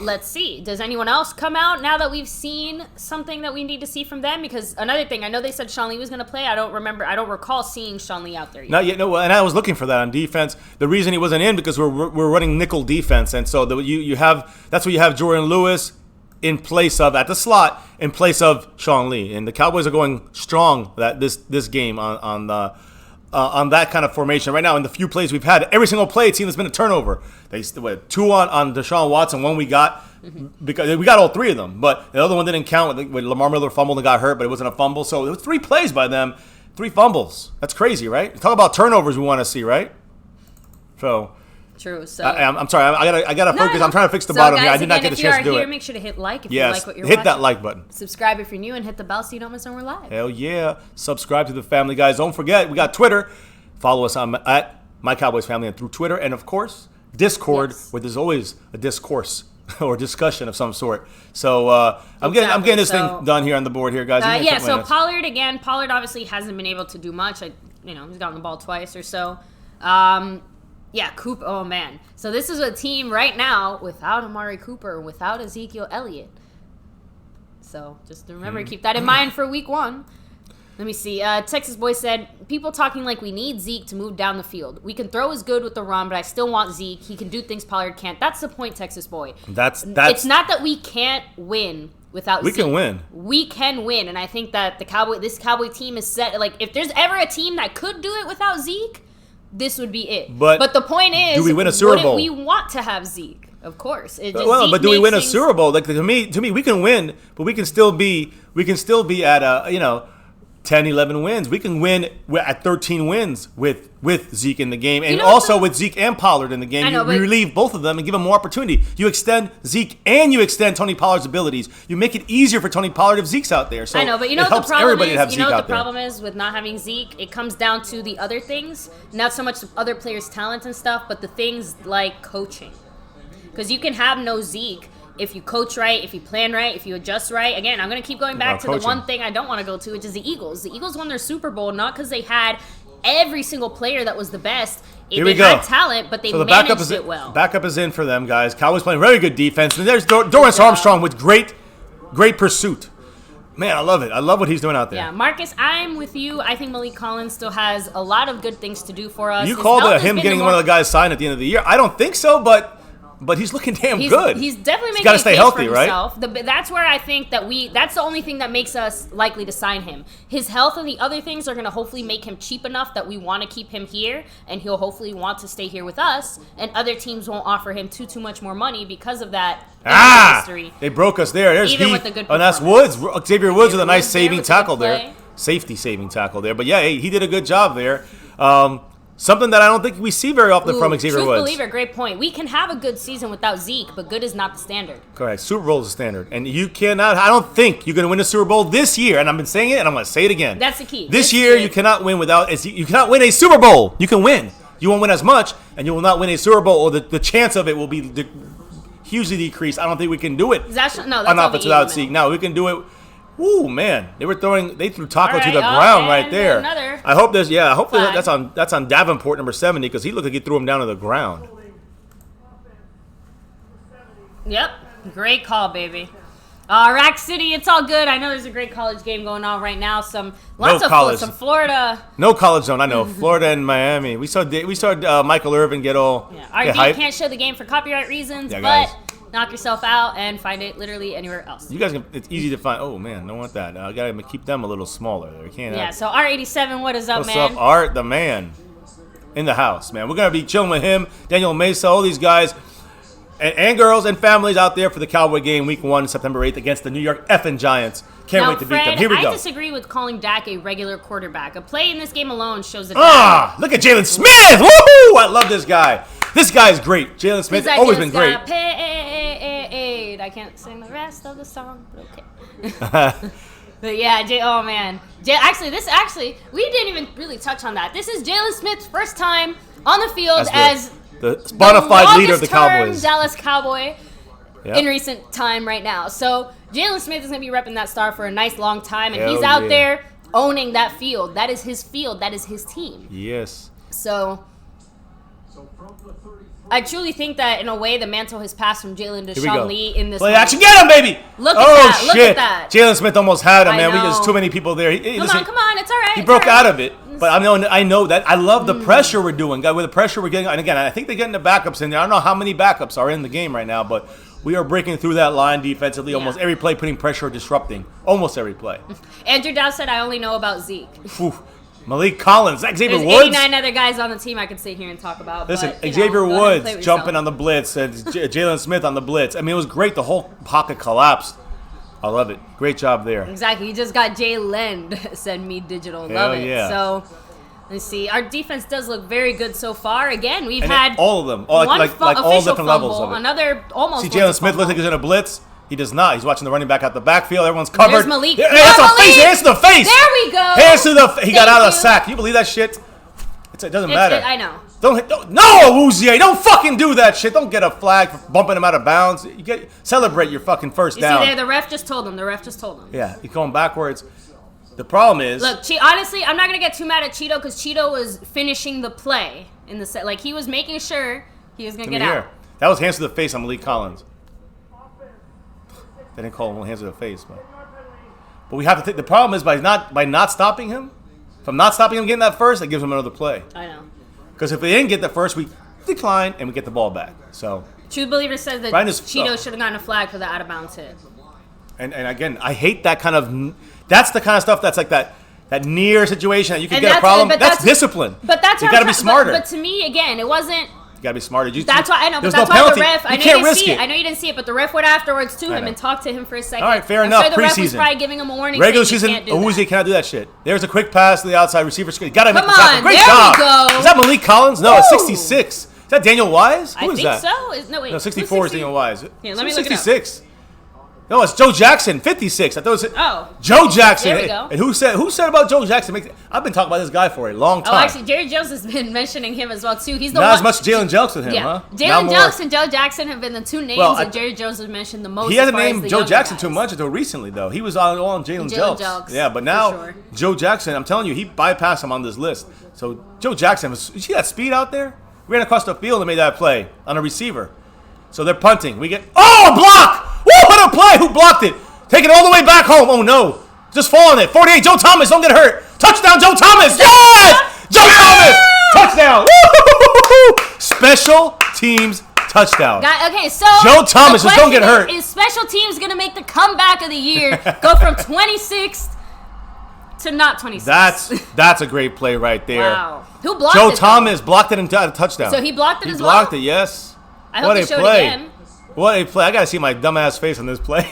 let's see. Does anyone else come out now that we've seen something that we need to see from them? Because another thing, I know they said Sean Lee was going to play. I don't recall seeing Sean Lee out there yet. Not yet. No, and I was looking for that on defense. The reason he wasn't in because we're running nickel defense, and so that's where you have Jordan Lewis in place of at the slot in place of Sean Lee, and the Cowboys are going strong this game on that kind of formation right now. In the few plays we've had, every single play it seems has been a turnover. They 2 on Deshaun Watson, 1 we got because we got all 3 of them, but the other one didn't count when Lamar Miller fumbled and got hurt, but it wasn't a fumble. So it was 3 plays by them, 3 fumbles. That's crazy, right? Talk about turnovers we want to see, right? So. True. So I'm sorry. I gotta focus. I'm trying to fix the bottom here. I did not get a chance to do it. Make sure to hit like if you like what you're hit watching. that like button. Subscribe if you're new, and hit the bell so you don't miss when we're live. Hell yeah! Subscribe to the family, guys. Don't forget we got Twitter. Follow us at mycowboysfamily and through Twitter, and of course Discord, where there's always a discourse or discussion of some sort. So I'm getting this thing done here on the board here, guys. So Pollard again. Pollard obviously hasn't been able to do much. He's gotten the ball twice or so. Yeah, Cooper. Oh, man. So this is a team right now without Amari Cooper, without Ezekiel Elliott. So just remember, keep that in mind for week 1. Let me see. Texas Boy said, people talking like we need Zeke to move down the field. We can throw as good with the run, but I still want Zeke. He can do things Pollard can't. That's the point, Texas Boy. That's It's not that we can't win without Zeke. We can win. We can win, and I think that this Cowboy team is set. Like, if there's ever a team that could do it without Zeke, this would be it. But the point is, do we win a Super Bowl? We want to have Zeke, of course. But do we win a Super Bowl? Like to me, we can win, but we can still be at 10, 11 wins. We can win at 13 wins with Zeke in the game, and also with Zeke and Pollard in the game. We relieve both of them and give them more opportunity. You extend Zeke and you extend Tony Pollard's abilities. You make it easier for Tony Pollard if Zeke's out there. So I know, but it helps everybody to have Zeke out there. You know what the problem is with not having Zeke? It comes down to the other things, not so much other players' talents and stuff, but the things like coaching. Because you can have no Zeke if you coach right, if you plan right, if you adjust right. Again, I'm going to keep going back to the one thing I don't want to go to, which is the Eagles. The Eagles won their Super Bowl not because they had every single player that was the best. They had talent, but they managed it well. Backup is in for them, guys. Cowboys playing very good defense. And there's Dorrance Armstrong with great pursuit. Man, I love it. I love what he's doing out there. Yeah, Marcus, I'm with you. I think Malik Collins still has a lot of good things to do for us. You called him getting one of the guys signed at the end of the year. I don't think so, but he's looking damn good. He's definitely making a case stay healthy, for himself. Right? That's where I think that that's the only thing that makes us likely to sign him. His health and the other things are going to hopefully make him cheap enough that we want to keep him here, and he'll hopefully want to stay here with us, and other teams won't offer him too much more money because of that history. They broke us there. There's Even with the good that's Woods. Xavier Woods with a nice saving tackle there. Safety saving tackle there. But yeah, he did a good job there. Something that I don't think we see very often from Xavier Woods. Believer, great point. We can have a good season without Zeke, but good is not the standard. Correct. Super Bowl is the standard. And you cannot, I don't think you're going to win a Super Bowl this year. And I've been saying it, and I'm going to say it again. That's the key. This year, you cannot win you cannot win a Super Bowl. You can win. You won't win as much, and you will not win a Super Bowl, or the chance of it will be hugely decreased. I don't think we can do it that's on offense without Zeke. No, we can do it. Ooh, man. They threw Taco to the ground right there. Another. I hope hopefully that's on Davenport number 70, because he looked like he threw him down to the ground. Yep. Great call, baby. Rack City, it's all good. I know there's a great college game going on right now. Some Florida. No college zone. I know. Florida and Miami. We saw Michael Irvin get all. Yeah. RD can't show the game for copyright reasons, but knock yourself out and find it literally anywhere else. You guys it's easy to find. Oh man, don't want that. I gotta keep them a little smaller. They can't. Yeah. So R87, what is up, man? What's up, Art the man? In the house, man. We're gonna be chilling with him, Daniel Mesa, all these guys. And girls and families out there for the Cowboy game week 1, September 8th against the New York effing Giants. Can't wait to beat them. Here we go. I disagree with calling Dak a regular quarterback. A play in this game alone shows that. Look at Jalen Smith. Woohoo! I love this guy. This guy is great. Jalen Smith has always been great. I can't sing the rest of the song, but okay. But yeah, oh man. Actually, we didn't even really touch on that. This is Jalen Smith's first time on the field as the bona fide leader of the Cowboys. Dallas Cowboy in recent time right now. So Jalen Smith is going to be repping that star for a nice long time, and he's out there owning that field. That is his field. That is his team. Yes. So I truly think that in a way the mantle has passed from Jalen to Sean Lee in this play moment. action. Get him, baby! Look at that. Shit. Look at that. Jalen Smith almost had him, I man. know. There's too many people there. Come on. It's all right. He broke out of it. But I know that. I love the pressure we're doing. With the pressure we're getting, and again, I think they're getting the backups in there. I don't know how many backups are in the game right now, but we are breaking through that line defensively. Almost every play, putting pressure, disrupting. Almost every play. Andrew Dow said, I only know about Zeke. Malik Collins, Xavier There's Woods. 89 other guys on the team I could sit here and talk about. Listen, but, Xavier go ahead and play Woods with jumping yourself. on the blitz and Jalen Smith on the blitz. I mean, it was great. The whole pocket collapsed. I love it. Great job there. Exactly. You just got Jay Lend send me digital. Hell Love it. yeah. So let's see. Our defense does look very good so far. Again, we've And had all of them, like all official different levels fumble, of it. another almost. See, Jalen Smith looks like he's in a blitz. He does not. He's watching the running back out the backfield. Everyone's covered. There's Malik. Hey, that's a face. Hands to the face. There we go. Hands to the. He got Thank out of the you. sack. Can you believe that shit? It doesn't matter. I know. Don't no, Uzier. Don't fucking do that shit. Don't get a flag for bumping him out of bounds. You celebrate your fucking first down. See there, the ref just told him. Yeah, he's going backwards. The problem is, Look, honestly, I'm not gonna get too mad at Cheeto because Cheeto was finishing the play in the set. Like he was making sure he was gonna get out. That was hands to the face on Malik Collins. They didn't call him hands to the face, but we have to take. The problem is by not stopping him, from not stopping him getting that first, it gives him another play. I know. Because if they didn't get the first, we decline and we get the ball back. So True Believer says that Cheeto should have gotten a flag for the out of bounds hit. And again, I hate that kind of. That's the kind of stuff that's like that near situation that you can get a problem. That's discipline. But that's you got to be smarter. But to me, again, it wasn't. You got to be smarter. That's why I know. But that's why the ref. I know you didn't see it. I know you didn't see it, but the ref went afterwards to him and talked to him for a second. All right, fair enough. Sure the ref was Preseason. probably giving him a warning. Regular season, Uzi cannot do that shit. There's a quick pass to the outside receiver. Got to make the Come tackle. on, Great there job. we go. Is that Malik Collins? No, Woo. it's 66. Is that Daniel Wise? Who I is think that? so. No, wait. No, 64 is Daniel Wise. Yeah, let me look it up. 66. No, it's Joe Jackson, 56. I thought it was Joe Jackson. There we go. And who said about Joe Jackson? I've been talking about this guy for a long time. Oh, actually, Jerry Jones has been mentioning him as well too. He's the Not one. as much Jalen Jelks with him, huh? Jalen Jelks and Joe Jackson have been the two names that Jerry Jones has mentioned the most. He hasn't named Joe Jackson too much until recently, though. He was all on Jalen Jelks. Yeah, but now Joe Jackson, I'm telling you, he bypassed him on this list. So Joe Jackson, you see that speed out there? Ran across the field and made that play on a receiver. So they're punting. We get a block! Woo! What a play! Who blocked it? Take it all the way back home. Oh no! Just fall on it. 48. Joe Thomas, don't get hurt. Touchdown, Joe Thomas! Yes! Joe Thomas! Touchdown! Woo! Special teams touchdown. Okay, so Joe Thomas, just don't get hurt. Is special teams gonna make the comeback of the year? Go from 26th to not 26th. That's a great play right there. Wow. Who blocked Joe it? Thomas blocked it and got a touchdown. So he blocked it as well? He blocked it, yes. I hope they showed it again. What a play. I got to see my dumbass face on this play.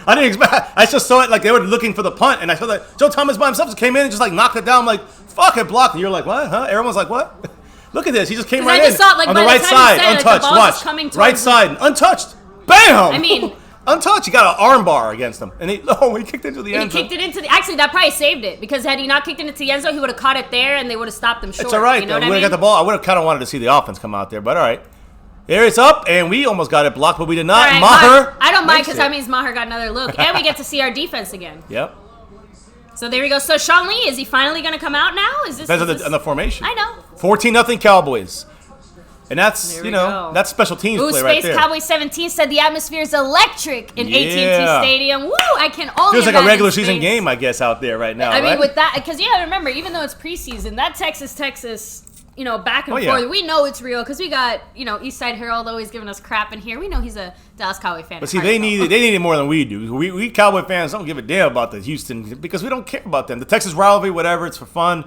I didn't expect. I just saw it like they were looking for the punt, and I saw that Joe Thomas by himself just came in and just like knocked it down. I'm like, fuck, it blocked. And you're like, what? Huh? Everyone's like, what? Look at this. He just came right in. Saw it, like, on by the right time side, said, untouched. the ball Watch. was coming Right side, untouched. Bam! I mean, untouched. He got an arm bar against him, and he kicked into the end zone. He kicked it into the. Actually, that probably saved it because had he not kicked it into the end zone, he would have caught it there, and they would have stopped him short. It's all right. You know We what would have got the ball. I would have kind of wanted to see the offense come out there, but all right. There it's up, and we almost got it blocked, but we did not. Right, Maher. I don't mind because that means Maher got another look, and we get to see our defense again. Yep. So there we go. So Sean Lee, is he finally going to come out now? Depends on the formation. I know. 14-0 Cowboys. And that's, that's special teams play right there. Space Cowboys 17 said the atmosphere is electric in AT&T Stadium. Woo! I can only Feels like a regular season game, I guess, out there right now. I mean, with that, because remember, even though it's preseason, that Texas, back and forth, we know it's real because we got, East Side Herald always giving us crap in here. We know he's a Dallas Cowboy fan. But see, they need it more than we do. We Cowboy fans don't give a damn about the Houston because we don't care about them. The Texas rivalry, whatever, it's for fun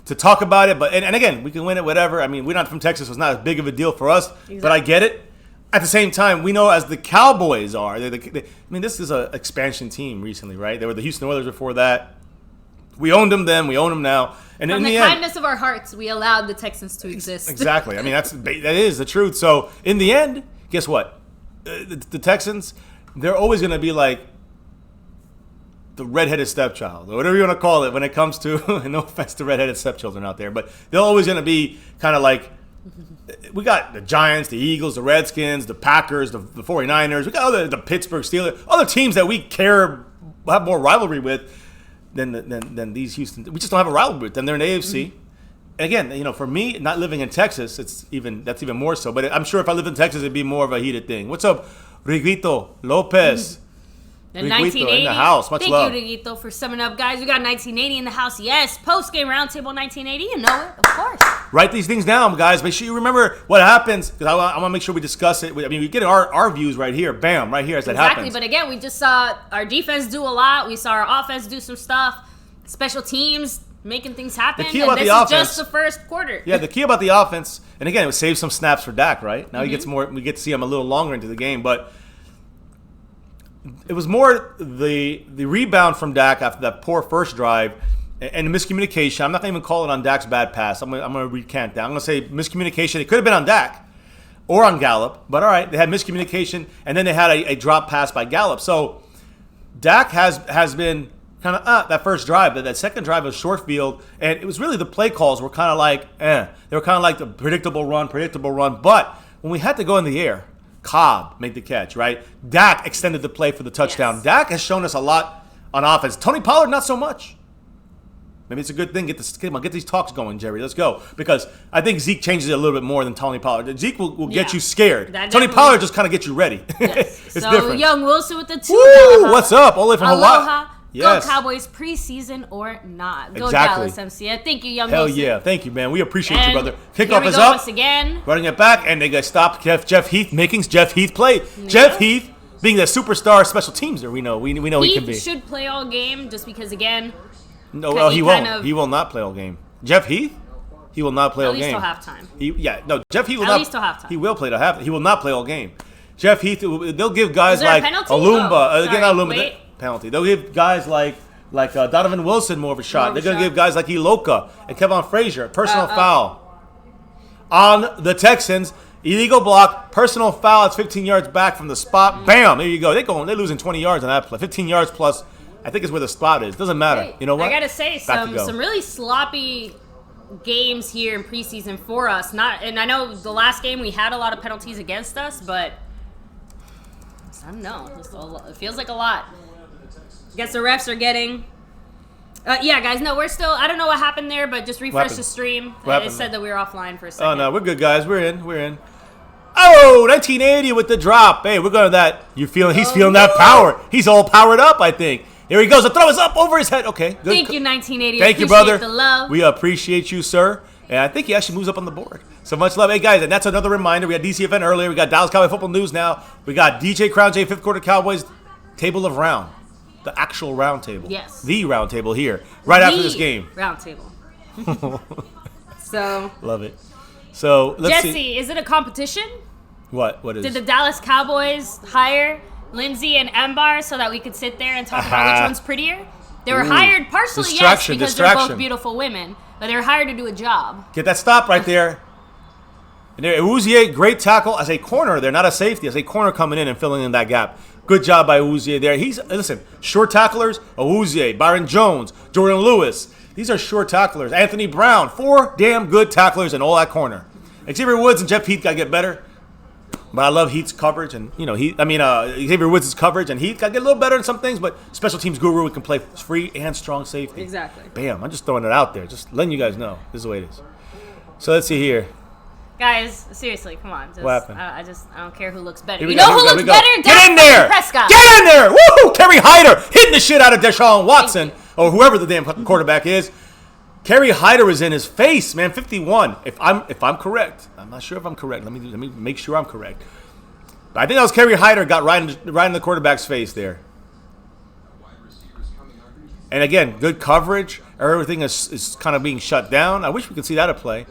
to talk about it. But and again, we can win it, whatever. I mean, we're not from Texas, so it's not as big of a deal for us. Exactly. But I get it. At the same time, we know as the Cowboys are, this is an expansion team recently, right? They were the Houston Oilers before that. We owned them then, we own them now. And From in the end, kindness of our hearts, we allowed the Texans to exist. Exactly. I mean, that is the truth. So in the end, guess what? The Texans, they're always going to be like the redheaded stepchild, or whatever you want to call it when it comes to, no offense to redheaded stepchildren out there, but they're always going to be kind of like, we got the Giants, the Eagles, the Redskins, the Packers, the 49ers. We got the Pittsburgh Steelers, other teams that we have more rivalry with. than these Houston. We just don't have a rivalry with them. They're in the AFC. And again, for me, not living in Texas, that's even more so. But I'm sure if I lived in Texas, it'd be more of a heated thing. What's up, Riguito Lopez? The Riguito 1980 in the house. Much love. Thank you, Riguito, for summing up, guys. We got 1980 in the house. Yes, post-game roundtable 1980. You know it, of course. Write these things down, guys. Make sure you remember what happens, because I want to make sure we discuss it. I mean, we get our views right here. Bam, right here as that happens. Exactly, but again, we just saw our defense do a lot. We saw our offense do some stuff. Special teams making things happen. The key about and the this offense, is just the first quarter. Yeah, the key about the offense, and again, it would save some snaps for Dak, right? Now he gets more. We get to see him a little longer into the game, but it was more the rebound from Dak after that poor first drive and the miscommunication. I'm not going to even call it on Dak's bad pass. I'm going to recant that. I'm going to say miscommunication. It could have been on Dak or on Gallup, but all right, they had miscommunication, and then they had a drop pass by Gallup. So Dak has been kind of that first drive, but that second drive was short field, and it was really the play calls were kind of like They were kind of like the predictable run. But when we had to go in the air, Cobb made the catch, right? Dak extended the play for the touchdown. Yes. Dak has shown us a lot on offense. Tony Pollard, not so much. Maybe it's a good thing. Get these talks going, Jerry. Let's go. Because I think Zeke changes it a little bit more than Tony Pollard. Zeke will get you scared. Tony Pollard just kind of gets you ready. Yes. It's so different. Young Wilson with the 2. Woo! What's up? Ole from Hawaii. Aloha. Yes. Go Cowboys, preseason or not. Go Exactly. Dallas, MCA. Thank you, Young Hell Wilson. yeah. Thank you, man. We appreciate And you, brother. here Kickoff we is go up. once again. Running it back, and they got stopped. Jeff Heath making Jeff Heath play. Yeah. Jeff Heath being the superstar special teamser we know he can be. He should play all game just because, again. No, well, he won't. He will not play all game. Jeff Heath? He will not play all game. At least till halftime. Jeff Heath will not. At least till halftime. He will play till halftime. He will not play all game. Jeff Heath, they'll give guys Was there like a penalty? Alumba. Sorry, Not Alumba. wait. Penalty. They'll give guys like Donovan Wilson more of a shot. They're going to give guys like Iloka and Kevon Frazier personal foul on the Texans. Illegal block, personal foul. It's 15 yards back from the spot. Bam! There you go. They're losing 20 yards on that play. 15 yards plus, I think, is where the spot is. Doesn't matter. Hey, you know what? I gotta say, some really sloppy games here in preseason for us. And I know the last game we had a lot of penalties against us, but I don't know. It feels like a lot. Guess the refs are getting. Yeah, guys. No, we're still. I don't know what happened there, but just refresh the stream. It said that we were offline for a second. Oh no, we're good, guys. We're in. Oh, 1980 with the drop. Hey, we're going to that. He's feeling that power. He's all powered up, I think. Here he goes. The throw is up over his head. Okay, good. Thank you, 1980. Thank you, brother. The love. We appreciate you, sir. And I think he actually moves up on the board. So much love. Hey, guys, and that's another reminder. We had DCFN earlier. We got Dallas Cowboy Football News now. We got DJ Crown J, 5th Quarter Cowboys, Table of Round. The actual round table. Yes. The round table here, right after this game. Round table. So. Love it. So, let's see. Jesse, is it a competition? What is Did the Dallas Cowboys hire Lindsay and Embar so that we could sit there and talk about which one's prettier? They were hired partially, yes, because they're both beautiful women, but they were hired to do a job. Get that stop right there. And there, Uzier, great tackle as a corner. They're not a safety, as a corner coming in and filling in that gap. Good job by Uzier there. Listen, short tacklers, Uzier, Byron Jones, Jordan Lewis. These are short tacklers. Anthony Brown, 4 damn good tacklers in all that corner. Xavier Woods and Jeff Heath got to get better. But I love Heath's coverage, and Xavier Woods' coverage, and Heath got to get a little better in some things. But special teams guru can play free and strong safety. Exactly. Bam! I'm just throwing it out there, just letting you guys know this is the way it is. So let's see here, guys. Seriously, come on. What happened? I don't care who looks better. Here You know who looks better? Get in there! Prescott. Get in there! Woo! Kerry Hyder hitting the shit out of Deshaun Watson or whoever the damn quarterback is. Kerry Hyder is in his face, man. 51. If I'm correct, I'm not sure if I'm correct. Let me make sure I'm correct. But I think that was Kerry Hyder got right in the quarterback's face there. And again, good coverage. Everything is kind of being shut down. I wish we could see that at play.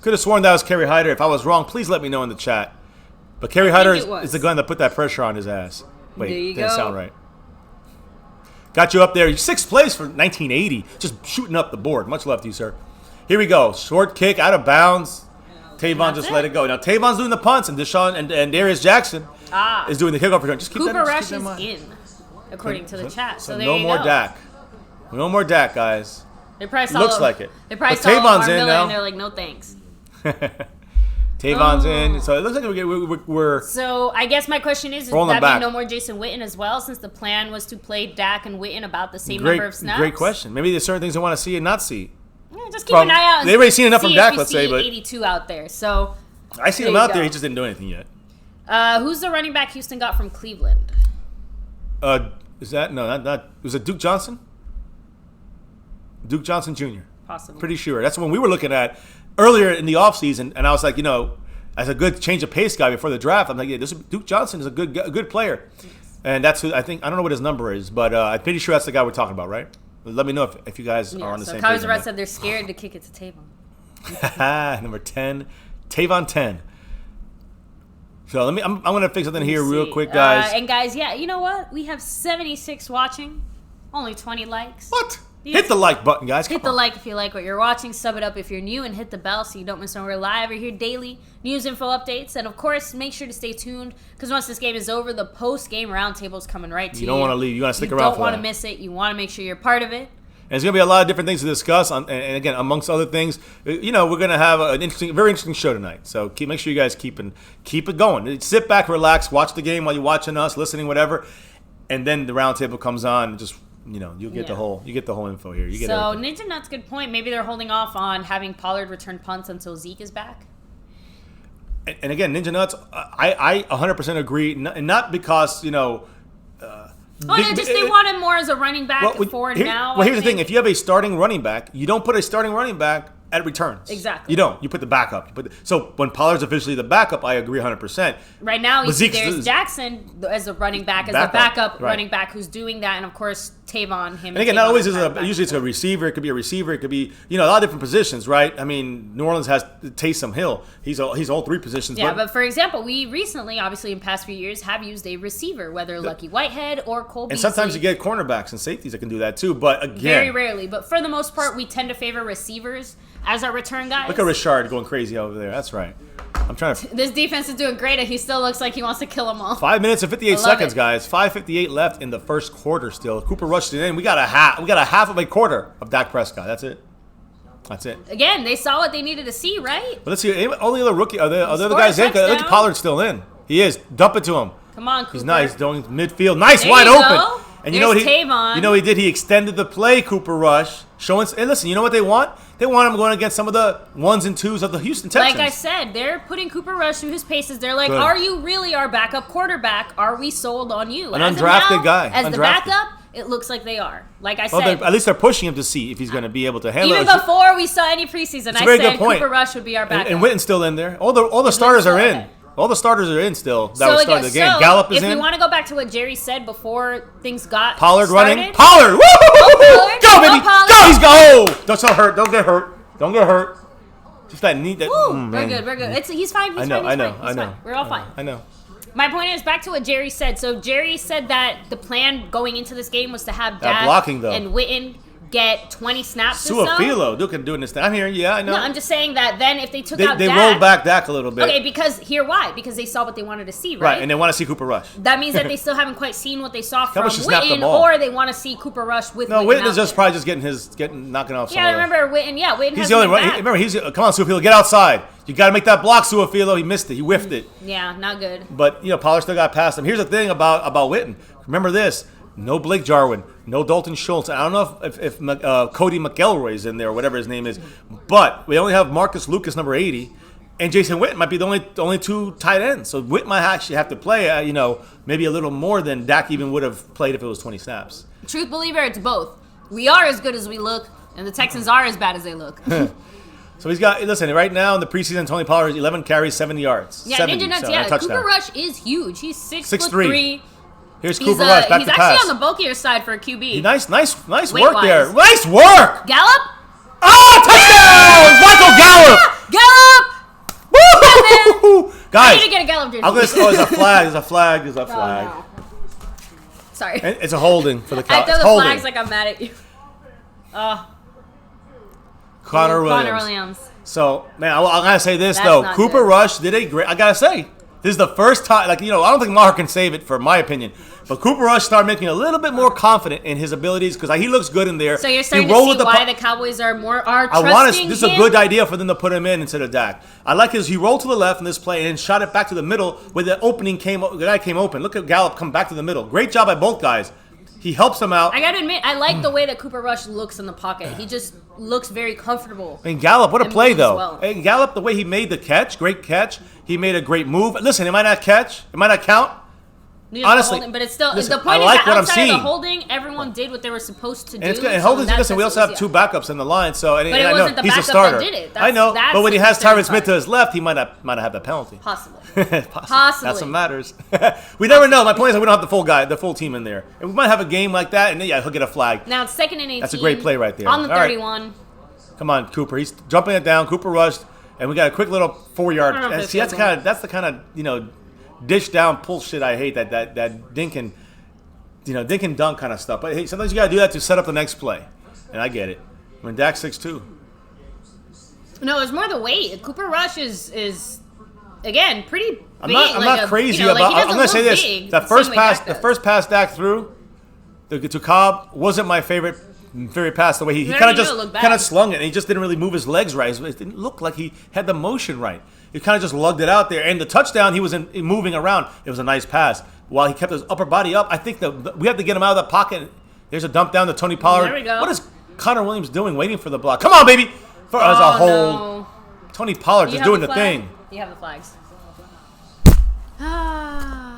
Could have sworn that was Kerry Hyder. If I was wrong, please let me know in the chat. But Kerry Hyder is the gun that put that pressure on his ass. Wait, there you didn't go. sound right. Got you up there. 6 plays for 1980. Just shooting up the board. Much love to you, sir. Here we go. Short kick out of bounds. Tavon just let it go. Now Tavon's doing the punts, and Deshaun and Darius Jackson is doing the kickoff return. Just keep Cooper that, Rush keep that is in mind. in, according to the chat. So there no you more go. Dak. No more Dak, guys. They priced Looks like it. They priced But all Tavon's of our in Miller, now. and they're like, no thanks. Tavon's in. So it looks like we're So I guess my question is rolling that back. mean no more Jason Witten as well, since the plan was to play Dak and Witten about the same great, number of snaps? great question. Maybe there's certain things I want to see and not see. Yeah, just keep an eye out. They've already seen enough from see Dak, if let's see say, but 82 out there. So I see there him you out go. there. He just didn't do anything yet. Who's the running back Houston got from Cleveland? Is that not? Was it Duke Johnson? Duke Johnson Jr. Possibly. Pretty sure. That's when we were looking at earlier in the offseason, and I was like, as a good change of pace guy before the draft, I'm like, yeah, Duke Johnson is a good player. Yes. And that's who I think. I don't know what his number is, but I'm pretty sure that's the guy we're talking about, right? Let me know if you guys are on the same page. Cowboys Red said they're scared to kick it to Tavon. Number 10, Tavon 10. So I'm going to fix something here real quick, guys. And guys, yeah, you know what? We have 76 watching, only 20 likes. What? Hit the like button, guys. Hit the like if you like what you're watching. Sub it up if you're new, and hit the bell so you don't miss when we're live. We're here daily news, info, updates, and of course, make sure to stay tuned because once this game is over, the post-game roundtable is coming right to you. You don't want to leave. You want to stick around for that. You don't want to miss it. You want to make sure you're part of it. And there's going to be a lot of different things to discuss, and again, amongst other things, we're going to have very interesting show tonight. So make sure you guys keep it going. Sit back, relax, watch the game while you're watching us, listening, whatever, and then the roundtable comes on. And just you get the whole info here. You get so everything. Ninja Nut's good point. Maybe they're holding off on having Pollard return punts until Zeke is back. And again, Ninja Nuts, I 100% agree, and not because they want him more as a running back now. Well, here's the thing: if you have a starting running back, you don't put a starting running back at returns. Exactly. You don't. You put the backup. So when Pollard's officially the backup, I agree 100%. Right now, there's Jackson as a running back, as the backup running back who's doing that, and of course Tavon. And again, not always usually it's a receiver. It could be a receiver. It could be a lot of different positions, right? I mean, New Orleans has Taysom Hill. He's all three positions. Yeah, but for example, we recently, obviously in past few years, have used a receiver, whether Lucky Whitehead or Cole Beasley. And sometimes you get cornerbacks and safeties that can do that too. But again, very rarely. But for the most part, we tend to favor receivers as our return guys. Look at Richard going crazy over there. That's right. I'm trying to. This defense is doing great, and he still looks like he wants to kill them all. 5 minutes and 58 seconds, guys. 5:58 left in the first quarter. Still, Cooper rushed it in. We got a half of a quarter of Dak Prescott. That's it. Again, they saw what they needed to see, right? But let's see. Only other rookie. Are the other guys in? Look at Pollard's still in. He is. Dump it to him. Come on, Cooper. He's nice. Doing midfield. Nice, there wide open. Go. And you know what he did? He extended the play, Cooper Rush. And listen, you know what they want? They want him going against some of the 1s and 2s of the Houston Texans. Like I said, they're putting Cooper Rush through his paces. They're like, Are you really our backup quarterback? Are we sold on you? An undrafted guy. As the backup, it looks like they are. Like I said. At least they're pushing him to see if he's going to be able to handle it. Even before we saw any preseason, I said Cooper Rush would be our backup. And Witten's still in there. All the starters are in. All the starters are in still. That was starting the game. Gallup is in. If we want to go back to what Jerry said before things got Pollard started, running. Pollard! Woo! Go, baby! Go! He's go! Don't hurt. Don't get hurt. Just that neat. We're good. He's fine. I know. We're all fine. I know. My point is back to what Jerry said. So Jerry said that the plan going into this game was to have Dak blocking, though. and Witten get 20 snaps. Suafilo, Duke can do this thing. I'm here. Yeah, I know. No, I'm just saying that then if they took out Dak. They rolled back Dak a little bit. Okay, because why? Because they saw what they wanted to see, right? Right, and they want to see Cooper Rush. That means that they still haven't quite seen what they saw from Witten, or they want to see Cooper Rush with Witten. No, Witten is just probably just knocking off. Yeah, I remember Witten. Yeah, Witten. He's the only one. Remember, come on, Suafilo, get outside. You got to make that block, Suafilo. He missed it. He whiffed it. Yeah, not good. But Pollard still got past him. Here's the thing about Witten. Remember this. No Blake Jarwin, no Dalton Schultz. I don't know if Cody McElroy's in there or whatever his name is, but we only have Marcus Lucas, number 80, and Jason Witten might be the only two tight ends. So Witten might actually have to play, maybe a little more than Dak even would have played if it was 20 snaps. Truth believer, it's both. We are as good as we look, and the Texans are as bad as they look. So listen, right now in the preseason, Tony Pollard 11 carries, 70 yards. Yeah, 70, Ninja Nuts, Cooper Rush is huge. He's 6'3". Here's Cooper Rush, back he's to pass. He's actually on the bulkier side for a QB. Nice work there. Nice work! Gallup? Oh, touchdown! Michael Gallup! Woo! Guys, I need to get a Gallup jersey. There's a flag. Oh, no. Sorry. It's a holding for the Cowboys. I throw the flags like I'm mad at you. Connor Williams. So, man, I gotta say this though. Cooper Rush did a great. I gotta say, This is the first time, I don't think Maher can save it, for my opinion. But Cooper Rush started making a little bit more confident in his abilities because he looks good in there. So you're starting to see why the Cowboys are trusting This is a good idea for them to put him in instead of Dak. I like he rolled to the left in this play and then shot it back to the middle where the guy came open. Look at Gallup come back to the middle. Great job by both guys. He helps him out. I got to admit, I like the way that Cooper Rush looks in the pocket. He just looks very comfortable. And Gallup, what a play, though. Well. And Gallup, the way he made the catch, great catch. He made a great move. Listen, it might not catch. It might not count. Honestly, but it's still listen, the point I like is that what I'm outside seeing. of the holding, everyone did what they were supposed to do. And holding, listen, we also have two backups in the line, so but it wasn't the he's a backup starter. that did it. I know, but when he has Tyron Smith to his left, he might not have that penalty. Possibly. Possibly. That's what matters. We never know. My point is that we don't have the full team in there. And we might have a game like that, and then he'll get a flag. Now it's 2nd and 18. That's a great play right there. On the 31. Right. Come on, Cooper. He's jumping it down. Cooper rushed, and we got a quick little 4-yard. See, that's the kind of dish down pull shit I hate. That dink and dunk kind of stuff. But hey, sometimes you gotta do that to set up the next play, and I get it. When Dak's 6'2". No, it's more the weight. Cooper Rush is again pretty big. I'm not crazy about. I'm gonna say this: the first pass Dak threw to Cobb wasn't my favorite pass. The way he kind of slung it, and he just didn't really move his legs right. It didn't look like he had the motion right. He kind of just lugged it out there, and the touchdown he was moving around. It was a nice pass while he kept his upper body up. I think we have to get him out of the pocket. There's a dump down to Tony Pollard. There we go. What is Connor Williams doing, waiting for the block? Come on, baby! As a whole, no. Tony Pollard just doing the thing. You have the flags.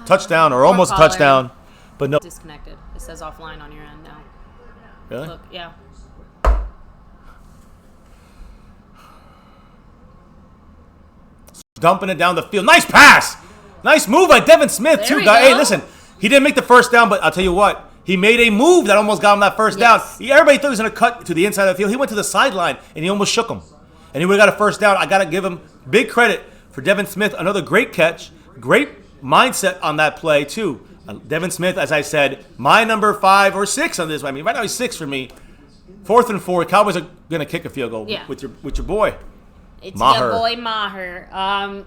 Touchdown or almost a touchdown, but no. Disconnected. It says offline on your end now. Really? Look, yeah. Dumping it down the field. Nice pass. Nice move by Devin Smith, too. Hey, listen, he didn't make the first down, but I'll tell you what. He made a move that almost got him that first down. Everybody thought he was going to cut to the inside of the field. He went to the sideline, and he almost shook him. And he would have got a first down. I got to give him big credit for Devin Smith. Another great catch. Great mindset on that play, too. Devin Smith, as I said, my number 5 or 6 on this. I mean, right now he's 6 for me. 4th and 4. Cowboys are going to kick a field goal with your boy. It's Maher. your boy Maher.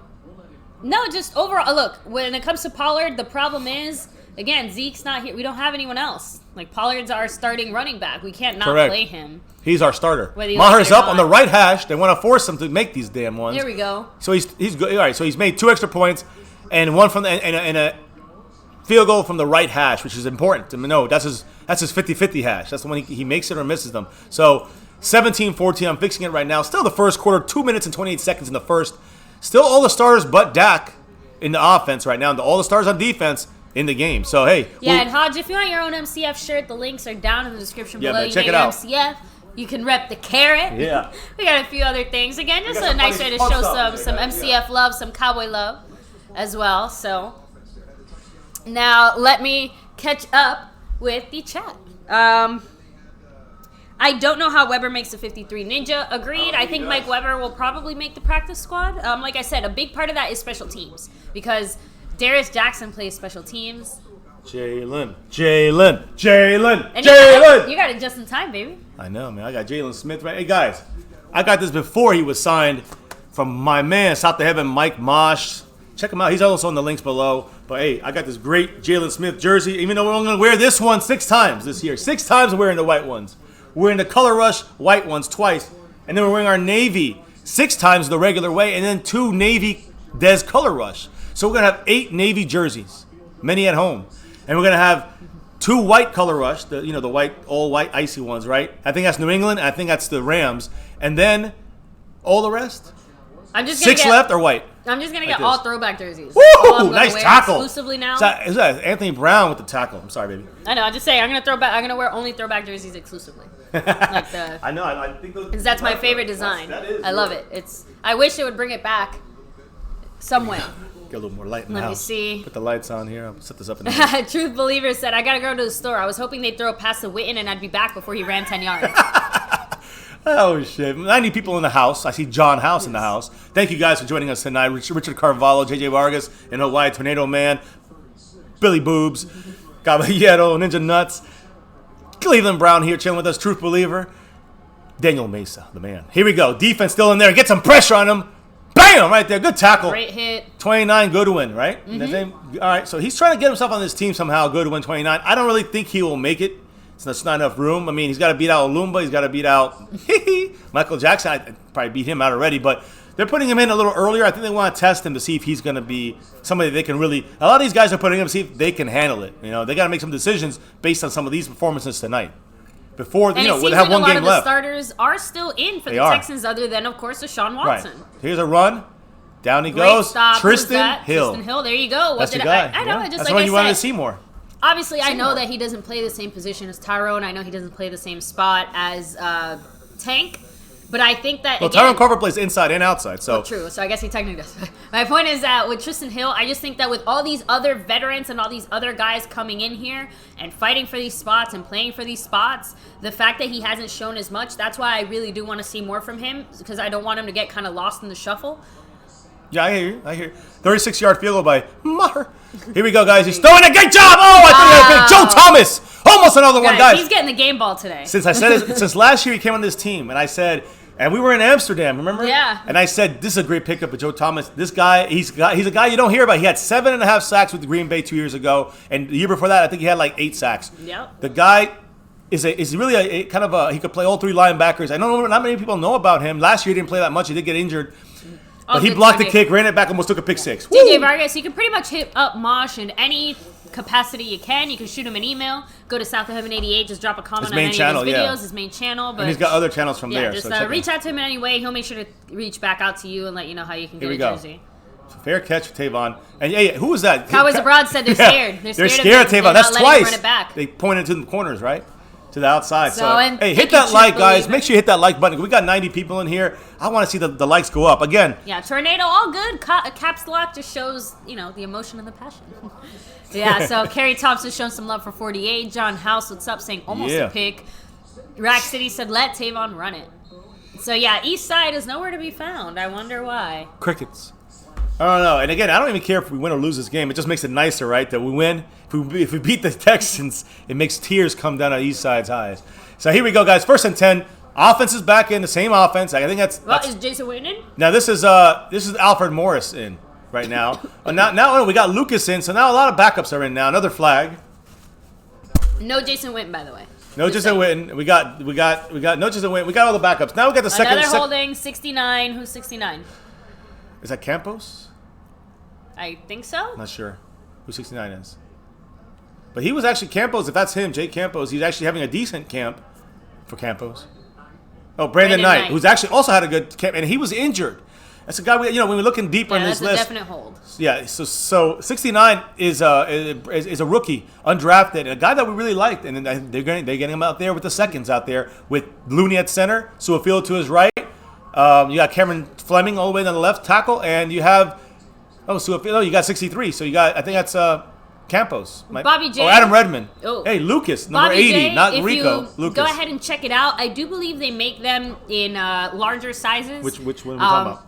No, just overall, look, when it comes to Pollard, the problem is, again, Zeke's not here. We don't have anyone else. Like, Pollard's our starting running back. We can't not play him. He's our starter. Maher's up on the right hash. They want to force him to make these damn ones. Here we go. So he's good. All right, so he's made 2 extra points and one from and a field goal from the right hash, which is important to know. That's his 50-50 hash. That's the one he makes it or misses them. So 17-14. I'm fixing it right now. Still the first quarter, 2 minutes and 28 seconds in the first. Still all the starters but Dak in the offense right now. And all the stars on defense in the game. So, hey. Yeah, and Hodge, if you want your own MCF shirt, the links are down in the description below. Man, check it out. MCF. You can rep the carrot. Yeah. We got a few other things. Again, just a nice way to show some MCF love, some Cowboy love as well. So, now let me catch up with the chat. I don't know how Weber makes the 53. Ninja, agreed. I think Mike Weber will probably make the practice squad. Like I said, a big part of that is special teams because Darius Jackson plays special teams. Jalen. You got it just in time, baby. I know, man. I got Jalen Smith right. Hey, guys, I got this before he was signed from my man, South to Heaven, Mike Mosh. Check him out. He's also on the links below. But, hey, I got this great Jalen Smith jersey, even though we're only going to wear this one 6 times this year. 6 times we're wearing the white ones. We're wearing the Color Rush white ones twice. And then we're wearing our Navy 6 times the regular way. And then 2 Navy Des Color Rush. So we're going to have 8 Navy jerseys, many at home. And we're going to have 2 white Color Rush, the white, all white icy ones, right? I think that's New England. I think that's the Rams. And then all the rest? I'm just gonna 6 left or white? I'm just going to get all throwback jerseys. Woo! Nice tackle. Exclusively now. Is that Anthony Brown with the tackle? I'm sorry, baby. I know. I'm just saying. I'm going to wear only throwback jerseys exclusively. I know. I think those. Because that's my favorite design. I love it. I wish it would bring it back some way. Get a little more light in the house. Let me see. Put the lights on here. I'll set this up in the Truth Believer said, I got to go to the store. I was hoping they'd throw a pass to Witten and I'd be back before he ran 10 yards. Oh, shit. I need people in the house. I see John House in the house. Thank you guys for joining us tonight. Richard Carvalho, JJ Vargas, in Hawaii, Tornado Man, Billy Boobs, Caballero, Ninja Nuts, Cleveland Brown here chilling with us, Truth Believer, Daniel Mesa, the man. Here we go. Defense still in there. Get some pressure on him. Bang! Bam! Right there. Good tackle. Great hit. 29, Goodwin, right? All right, so he's trying to get himself on this team somehow, Goodwin, 29. I don't really think he will make it. So that's not enough room. I mean, he's got to beat out Olumba. He's got to beat out Michael Jackson. I'd probably beat him out already, but they're putting him in a little earlier. I think they want to test him to see if he's going to be somebody they can really – a lot of these guys are putting him to see if they can handle it. You know, they got to make some decisions based on some of these performances tonight. Before, and they have one game left. a lot of the starters are still in for the Texans other than, of course, Deshaun Watson. Right. Here's a run. Down he Great goes. stop. Tristan Hill. Tristan Hill, there you go. That's the guy. I know, just that's like what I you said. wanted to see more. Obviously, I know that he doesn't play the same position as Tyrone. I know he doesn't play the same spot as Tank. But I think that, well, Tyrone Carver plays inside and outside. So true. So I guess he technically does. My point is that with Tristan Hill, I just think that with all these other veterans and all these other guys coming in here and fighting for these spots and playing for these spots, the fact that he hasn't shown as much, that's why I really do want to see more from him, because I don't want him to get kind of lost in the shuffle. Yeah, I hear you. 36-yard field goal by Maher. Here we go, guys. He's throwing a great job. Oh, I thought he had a pick. Joe Thomas. Almost another one, guys. He's getting the game ball today. Since last year he came on this team, and I said, and we were in Amsterdam, remember? Yeah. And I said, this is a great pickup of Joe Thomas. This guy, he's a guy you don't hear about. He had 7.5 sacks with Green Bay 2 years ago, and the year before that, I think he had like 8 sacks. Yep. The guy is really a kind of a, he could play all 3 linebackers. I don't know, not many people know about him. Last year he didn't play that much. He did get injured. But he blocked the kick, ran it back, almost took a pick 6. DJ Vargas, you can pretty much hit up Mosh in any capacity you can. You can shoot him an email. Go to South of Heaven 88. Just drop a comment on any of his videos. His main channel. But and he's got other channels from there. Just so reach out to him in any way. He'll make sure to reach back out to you and let you know how you can get a jersey. Fair catch for Tavon. And hey, who was that? Cowboys Abroad said they're scared. They're scared of Tavon. That's twice. Run it back. They pointed to the corners, right? To the outside. So hey, hit that like, guys. Make sure you hit that like button. We got 90 people in here. I want to see the likes go up. Again. Yeah, Tornado, all good. Caps lock just shows, the emotion and the passion. Yeah, so Kerry Thompson showing some love for 48. John House, what's up, saying almost a pick. Rack City said, let Tavon run it. So, yeah, East Side is nowhere to be found. I wonder why. Crickets. I don't know. And again, I don't even care if we win or lose this game. It just makes it nicer, right, that we win. If we beat the Texans, it makes tears come down on East Side's eyes. So here we go, guys. 1st and 10. Offense is back in, the same offense. I think that's is Jason Witten in? Now this is Alfred Morris in right now. Now we got Lucas in, so now a lot of backups are in now. Another flag. No Jason Witten, by the way. No Jason Witten. We got no Jason Witten. We got all the backups. Now we got the second. Another holding, 69. Who's 69? Is that Campos? I think so. Not sure who 69 is. But he was actually Campos. If that's him, Jake Campos, he's actually having a decent camp for Campos. Oh, Brandon Knight, who's actually also had a good camp, and he was injured. That's a guy when we're looking deeper in this list. That's a definite hold. Yeah, so 69 is a rookie, undrafted, a guy that we really liked, and they're getting him out there with the seconds out there with Looney at center, Suafield to his right. You got Cameron Fleming all the way on the left tackle, and you have you got 63. So you got, I think that's Campos. Bobby J. Oh, Adam Redmond. Oh. Hey, Lucas, number Bobby 80, J, not if Rico. You Lucas. Go ahead and check it out. I do believe they make them in larger sizes. Which one are we talking about?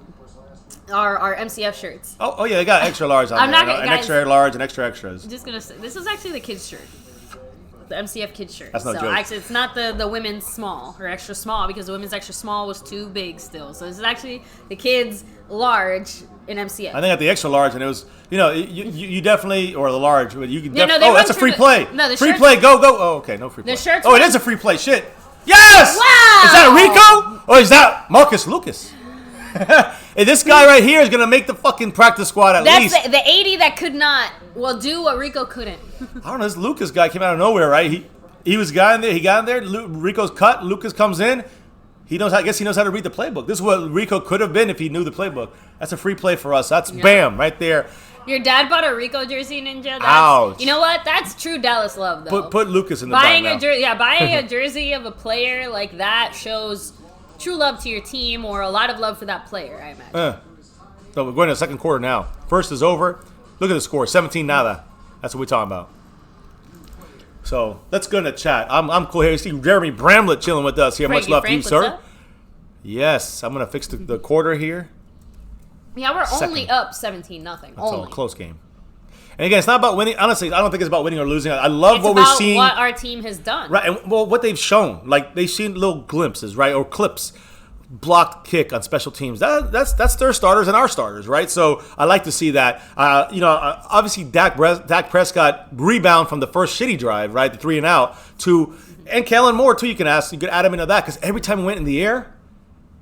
Our MCF shirts. Oh yeah, they got extra large on there. Not gonna, and guys, extra large and extra extras. I'm just gonna say this is actually the kids shirt. The MCF kids shirt. That's no joke. Actually, it's not the women's small or extra small, because the women's extra small was too big still. So this is actually the kids large in MCF. I think at the extra large, and it was, you definitely, or the large, but you can definitely. No, that's a free play. No, the free shirts, play. Go. Oh, okay, no free play. The shirts. Oh, it is a free play. Shit. Yes. Wow. Is that Rico or is that Marcus Lucas? And this guy right here is gonna make the fucking practice squad at least. That's the 80 that could not do what Rico couldn't. I don't know. This Lucas guy came out of nowhere, right? He was guy in there. He got in there. Rico's cut. Lucas comes in. I guess he knows how to read the playbook. This is what Rico could have been if he knew the playbook. That's a free play for us. That's bam right there. Your dad bought a Rico jersey, Ninja. Ouch. You know what? That's true Dallas love, though. Put Lucas in the buying back now. Buying a jersey of a player like that shows true love to your team, or a lot of love for that player, I imagine. So we're going to the second quarter now. First is over. Look at the score, 17 nada. That's what we're talking about. So let's go into chat. I'm cool here. You see Jeremy Bramlett chilling with us here. Much love to you, sir. Up? Yes, I'm gonna fix the quarter here. Yeah, we're only up 17-0. That's all a close game. And again, it's not about winning. Honestly, I don't think it's about winning or losing. I love what we're seeing. What our team has done. Right, and what they've shown. Like, they've seen little glimpses, right, or clips. blocked kick on special teams. That's their starters and our starters, right? So I like to see that. Obviously Dak Prescott rebound from the first shitty drive, right, the 3 and out and Kellen Moore too. You could add him into that because every time he went in the air,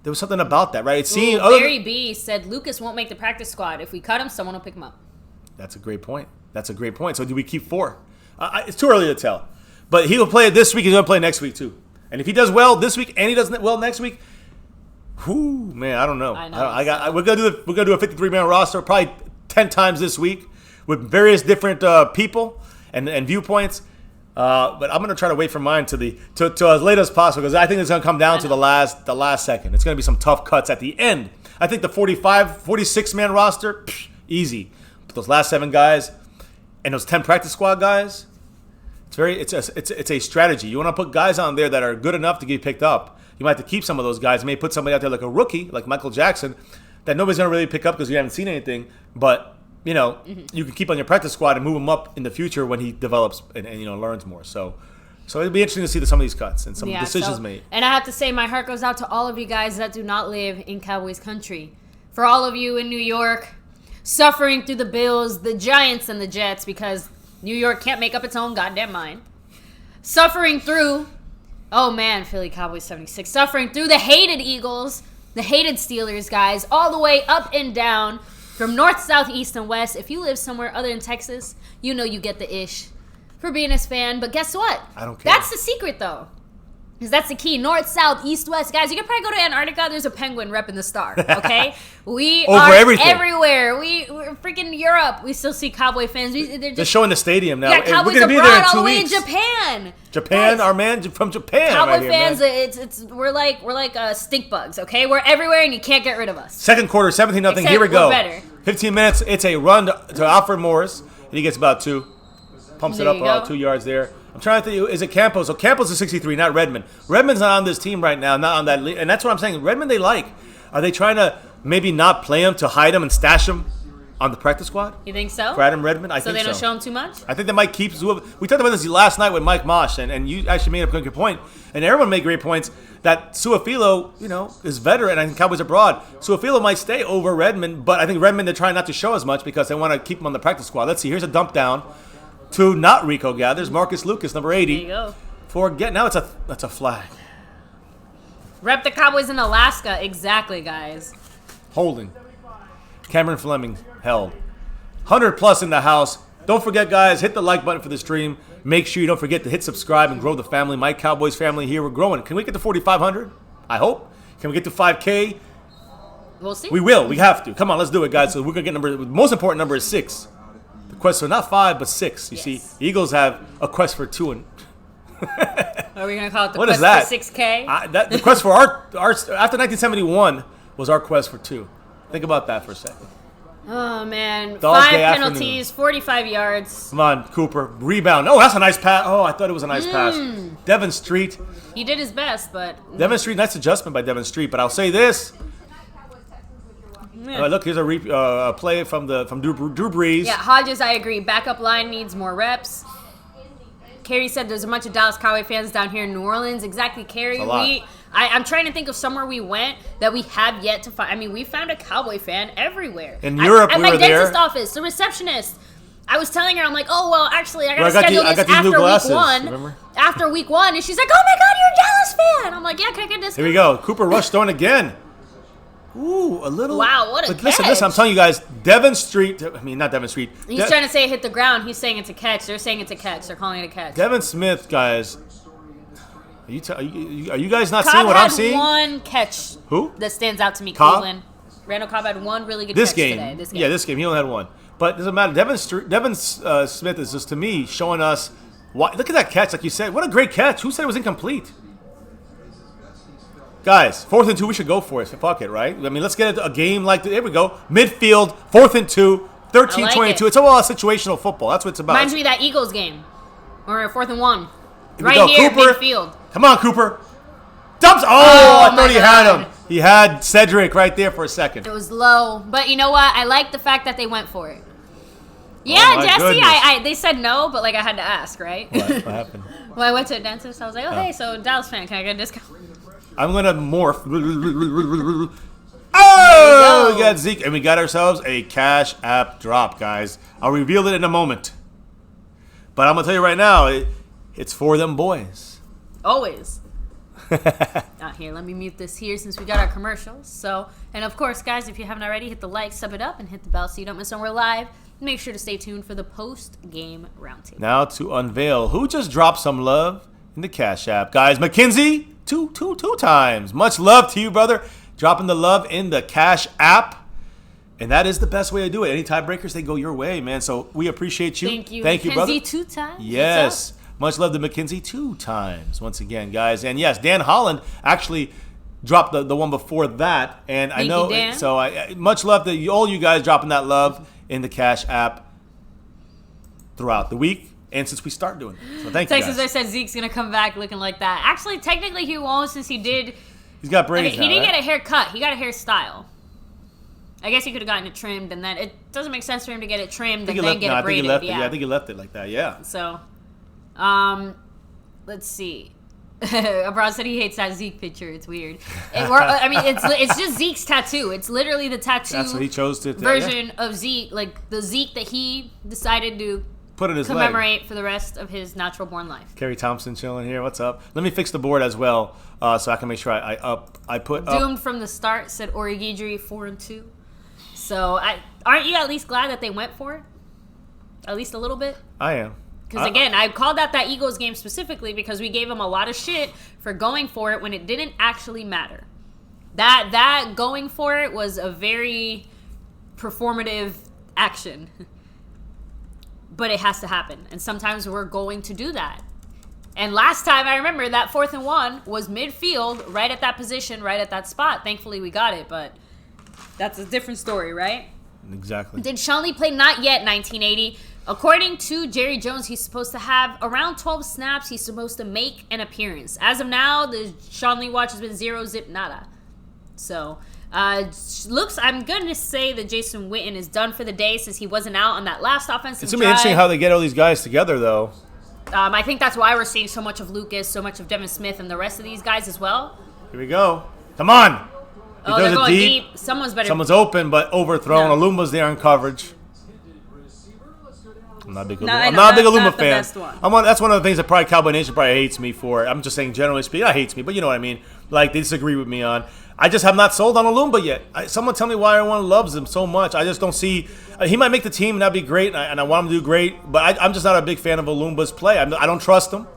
there was something about that, right? It seemed. Larry B said Lucas won't make the practice squad. If we cut him, someone will pick him up. That's a great point. So do we keep 4? It's too early to tell. But he will play it this week. He's going to play next week too. And if he does well this week and he does well next week, whew, man, I don't know. I know. We're gonna do a 53-man roster probably 10 times this week with various different people and viewpoints. But I'm gonna try to wait for mine to as late as possible because I think it's gonna come down to the last second. It's gonna be some tough cuts at the end. I think the 46-man roster, easy. But those last 7 guys and those 10 practice squad guys, it's a strategy. You want to put guys on there that are good enough to get picked up. You might have to keep some of those guys. You may put somebody out there like a rookie, like Michael Jackson, that nobody's gonna really pick up because you haven't seen anything. But you can keep on your practice squad and move him up in the future when he develops and learns more. So it'll be interesting to see some of these cuts and some decisions made. And I have to say, my heart goes out to all of you guys that do not live in Cowboys country. For all of you in New York, suffering through the Bills, the Giants, and the Jets because New York can't make up its own goddamn mind. Suffering through, Philly Cowboys 76. Suffering through the hated Eagles, the hated Steelers, guys, all the way up and down from north, south, east, and west. If you live somewhere other than Texas, you know you get the ish for being a fan. But guess what? I don't care. That's the secret, though. Because that's the key. North, south, east, west. Guys, you can probably go to Antarctica. There's a penguin repping the star, okay? We are everything. Everywhere. We're freaking Europe. We still see Cowboy fans. They're showing the stadium now. Yeah, Cowboys we're going to be abroad there in 2 all the way weeks. in Japan. Guys, our man from Japan. Cowboy right here, fans, man. we're like stink bugs, okay? We're everywhere and you can't get rid of us. Second quarter, 17-0. Here we go. 15 minutes. It's a run to Alfred Morris. And he gets about 2. Pumps it up about 2 yards there. I'm trying to think, is it Campos? So Campos is 63, not Redmond. Redmond's not on this team right now, not on that league. And that's what I'm saying. Redmond they like. Are they trying to maybe not play him to hide him and stash him on the practice squad? You think so? For Adam Redmond? I think so. So they don't show him too much? I think they might keep Zua. We talked about this last night with Mike Mosh, and you actually made a good point. And everyone made great points that Suafilo, is veteran. I think Cowboys abroad. Suafilo might stay over Redmond, but I think Redmond they're trying not to show as much because they want to keep him on the practice squad. Let's see. Here's a dump down to not Rico Gathers. Marcus Lucas, number 80. There you go. Now that's a flag. Rep the Cowboys in Alaska. Exactly, guys. Holding. Cameron Fleming held. 100 plus in the house. Don't forget, guys, hit the like button for the stream. Make sure you don't forget to hit subscribe and grow the family. My Cowboys family here. We're growing. Can we get to 4,500? I hope. Can we get to 5K? We'll see. We will. We have to. Come on, let's do it, guys. So we're going to get the most important number is 6. The quest for not 5, but 6. You see, Eagles have a quest for 2. And Are we going to call it the what quest is that? for 6K? The quest for our after 1971 was our quest for 2. Think about that for a second. Oh, man. Dog's 5 Day penalties, afternoon. 45 yards. Come on, Cooper. Rebound. Oh, that's a nice pass. Oh, I thought it was a nice pass. Devin Street. He did his best, but... Devin Street, nice adjustment by Devin Street. But I'll say this. Look, here's a play from Drew Brees. Yeah, Hodges, I agree. Backup line needs more reps. Carrie said there's a bunch of Dallas Cowboy fans down here in New Orleans. Exactly, Carrie. A lot. I'm trying to think of somewhere we went that we have yet to find. I mean, we found a Cowboy fan everywhere. In Europe, at we were there. At my dentist office, the receptionist. I was telling her, I'm like, oh, well, actually, I got to schedule this after week glasses, 1. remember? After week 1. And she's like, oh, my God, you're a Dallas fan. I'm like, yeah, can I get this? Here we go. Cooper Rush throwing again. Ooh, a little. Wow, what a but listen, catch. I'm telling you guys, Devin Street. I mean, not Devin Street. He's trying to say it hit the ground. He's saying it's a catch. They're saying it's a catch. They're calling it a catch. Devin Smith, guys. Are you guys not seeing what I'm seeing? Cobb had one catch. Who? That stands out to me, Cobb? Cleveland. Randall Cobb had one really good This catch game. today. This game. Yeah, this game. He only had one. But it doesn't matter. Devin Smith is just, to me, showing us why. Look at that catch, like you said. What a great catch. Who said it was incomplete? Guys, 4th and 2, we should go for it. Fuck it, right? I mean, let's get a game like this. Here we go. Midfield, 4th and 2, 13-22. It's all situational football. That's what it's about. Reminds me of that Eagles game. Or 4th and 1. Here Right here, Cooper. midfield. Come on, Cooper. Dumps. Oh, I thought he had God. him. He had Cedric right there for a second. It was low. But you know what? I like the fact that they went for it. Yeah, my Jesse, goodness. they said no, but like I had to ask, right? What happened? When I went to a dentist, I was like, oh, hey, so Dallas fan, can I get a discount? I'm going to morph. Oh, we got Zeke, and we got ourselves a Cash App drop, guys. I'll reveal it in a moment. But I'm going to tell you right now, it's for them boys. Always. Here, let me mute this here since we got our commercials. So, and of course, guys, if you haven't already, hit the like, sub it up, and hit the bell so you don't miss when we're live. Make sure to stay tuned for the post-game roundtable. Now to unveil who just dropped some love in the Cash App. Guys, McKenzie, two times. Much love to you, brother. Dropping the love in the Cash App. And that is the best way to do it. Any tiebreakers, they go your way, man. So we appreciate you. Thank you, Thank you, brother. McKenzie, 2 times. Yes. Much love to McKenzie 2 times. Once again, guys. And yes, Dan Holland actually dropped the one before that. And Thank I know, you, Dan. so much love to all you guys dropping that love in the Cash App throughout the week. And since we start doing it. So thank you, Texans, I guys. said Zeke's going to come back looking like that. Actually, technically, he won't since he did. He's got braids He now, didn't right? get a haircut. He got a hairstyle. I guess he could have gotten it trimmed, and then it doesn't make sense for him to get it trimmed and then get it braided. I think he left it like that, yeah. So, let's see. Abroad said he hates that Zeke picture. It's weird. It's just Zeke's tattoo. It's literally the tattoo. That's what he chose to version of Zeke, like the Zeke that he decided to put in his commemorate leg for the rest of his natural born life. Kerry Thompson chilling here. What's up? Let me fix the board as well, so I can make sure I put up. Doomed from the start, said Origidri 4-2. So aren't you at least glad that they went for it? At least a little bit? I am. Because again, I called out that Eagles game specifically because we gave them a lot of shit for going for it when it didn't actually matter. That going for it was a very performative action. But it has to happen. And sometimes we're going to do that. And last time, I remember that 4th and 1 was midfield, right at that position, right at that spot. Thankfully, we got it. But that's a different story, right? Exactly. Did Sean Lee play? Not yet, 1980. According to Jerry Jones, he's supposed to have around 12 snaps. He's supposed to make an appearance. As of now, the Sean Lee watch has been 0 zip nada. So, I'm going to say that Jason Witten is done for the day since he wasn't out on that last offensive It's going to be interesting how they get all these guys together, though. I think that's why we're seeing so much of Lucas, so much of Devin Smith, and the rest of these guys as well. Here we go. Come on. Oh, they're going deep. Someone's open, but overthrown. No. Alumba's there in coverage. I'm not a big Alumba, not Alumba the fan. best one. That's one of the things that probably Cowboy Nation probably hates me for. I'm just saying, generally speaking, not hates me, but you know what I mean. Like, they disagree with me on. I just have not sold on Alumba yet. Someone tell me why everyone loves him so much. I just don't see. He might make the team, and that'd be great, and I want him to do great, but I'm just not a big fan of Alumba's play. I don't trust him.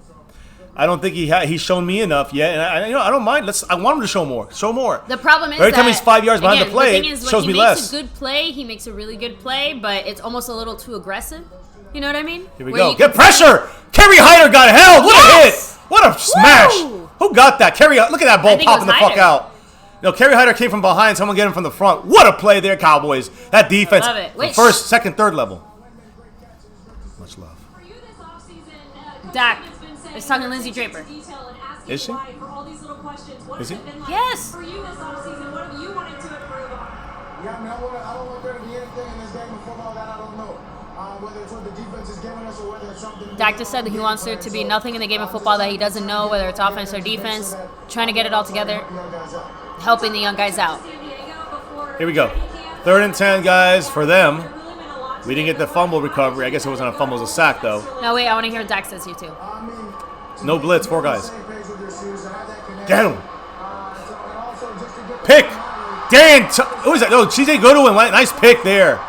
I don't think he's shown me enough yet, and I don't mind. I want him to show more. Show more. The problem is every time he's 5 yards behind the play, it shows me less. He makes a good play. He makes a really good play, but it's almost a little too aggressive. You know what I mean? Here we go. Get pressure. Kerry Hyder got held. What a hit. What a smash. Woo! Who got that? Look at that ball popping the fuck out. No, Kerry Hyder came from behind. Someone get him from the front. What a play there, Cowboys. That defense. Love it. From first, second, third level. Much love. Dak is talking to Lindsey Draper. Is she? Is he? Yes. For you this offseason, what have you wanted to improve on? Yeah, I don't want there to be anything in this game of football that I don't know. Whether it's what the defense is giving us or whether it's something. Dak just said that he wants there to be nothing in the game of football that he doesn't know, whether it's offense or defense. Trying to get it all together, helping the young guys out. Here we go. 3rd and 10, guys, for them. We didn't get the fumble recovery. I guess it wasn't a fumble, it was a sack, though. No, wait, I want to hear what Dak says here, too. No blitz, 4 guys. Get him. Pick. Dan. Who is that? Oh, CJ Goodwin. Nice pick there.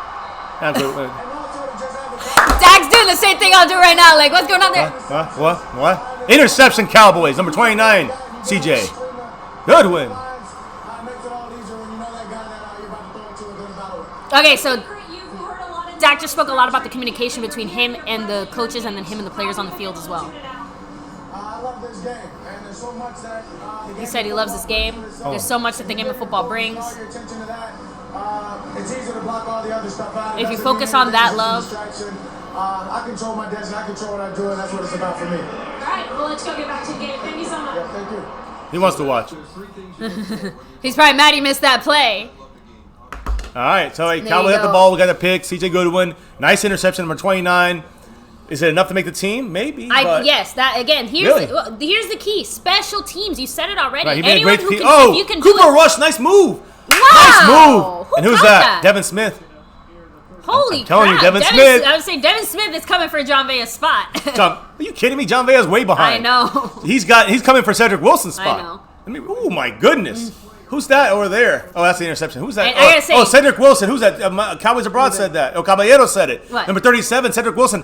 Dak's doing the same thing I'll do right now. Like, what's going on there? What? Interception, Cowboys. Number 29, CJ Goodwin. Okay, so Dak just spoke a lot about the communication between him and the coaches and then him and the players on the field as well. I love this game, and there's so much that. He said he loves this game. There's so much that the game of football brings. It's easy to block all the other stuff out. If you focus on that love. I control my destiny, I control what I do, and that's what it's about for me. All right, well, let's go get back to the game. Thank you so much. Yeah, thank you. He wants to watch. He's probably mad he missed that play. All right, so There Cowboys you got the go. ball. We got the pick. CJ Goodwin. Nice interception, number 29. Is it enough to make the team? Maybe. But Yes, that again. Here's the key: special teams. You said it already. right, he made Anyone a great who can, if you can Cooper do it, Rush, nice move. Wow! Nice move. Who And who's caught that? Devin Smith. Holy I'm telling you, crap. Devin Smith. I would say Devin Smith is coming for John Vea's spot. John, are you kidding me? John Vea's way behind. I know. He's coming for Cedric Wilson's spot. I know. Oh my goodness. Who's that over there? Oh, that's the interception. Who's that? I gotta say- Cedric Wilson. Who's that? Cowboys Abroad said that. Caballero said it. What? Number 37, Cedric Wilson.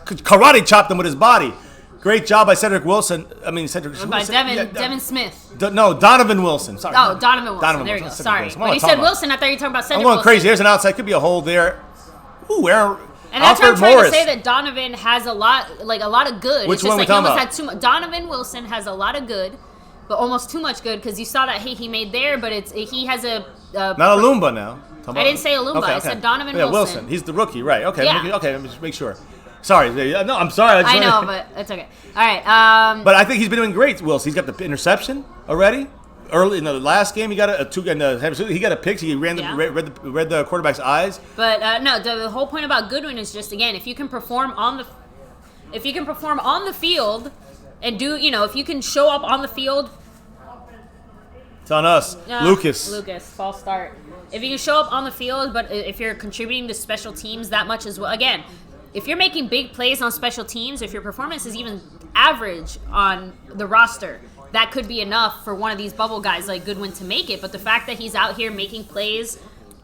Karate chopped him with his body. Great job by Cedric Wilson. I mean, By Devin Smith. No, Donovan Wilson. Sorry. Oh, Donovan Wilson. There you go. Cedric Sorry. Wilson. When you said Wilson, I thought you were talking about Cedric I'm going Wilson. crazy. There's an outside. Could be a hole there. Ooh, Aaron. And that's what I'm Alfred trying Morris. to say, that Donovan has a lot of good. Which it's just one we like he talking almost about? had too much. Donovan Wilson has a lot of good, but almost too much good, because you saw that hit he made there, but he has a Not a Lumba now. I didn't say Alumba. I said Donovan Wilson. Wilson. He's the rookie, right? Okay. Yeah. Let me just make sure. Sorry. No, I'm sorry. I know, but it's okay. All right. But I think he's been doing great, Wilson. He's got the interception already. Early in the last game, he got he got a pick. He read the quarterback's eyes. But no, the whole point about Goodwin is just, again, if you can perform on the field and do, if you can show up on the field. It's on us, Lucas, false start. If you can show up on the field, but if you're contributing to special teams that much as well, again, if you're making big plays on special teams, if your performance is even average on the roster, that could be enough for one of these bubble guys like Goodwin to make it. But the fact that he's out here making plays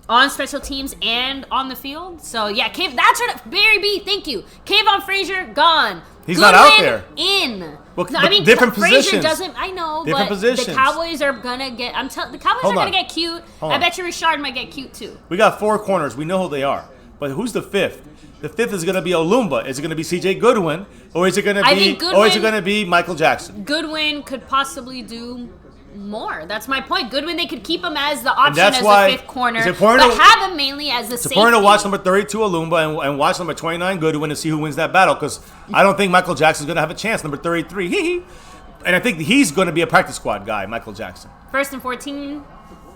on special teams and on the field, so yeah, that's what Barry B. Thank you. Kayvon Frazier gone. He's Goodwin not out there. In. Well, No, I mean, different Frazier positions. doesn't. I know, Different but positions. the Cowboys are gonna get. The Cowboys Hold are on. gonna get cute. Hold I on. bet you Richard might get cute too. We got 4 corners. We know who they are. But who's the 5th? The 5th is going to be Olumba. Is it going to be C.J. Goodwin, or is it going to be Michael Jackson? Goodwin could possibly do more. That's my point. Goodwin, they could keep him as the option that's as why the 5th corner, it's but important have him mainly as the It's safety. important to watch number 32 Olumba and watch number 29 Goodwin and see who wins that battle, because I don't think Michael Jackson's going to have a chance. Number 33, hee. And I think he's going to be a practice squad guy, Michael Jackson. 1st and 14.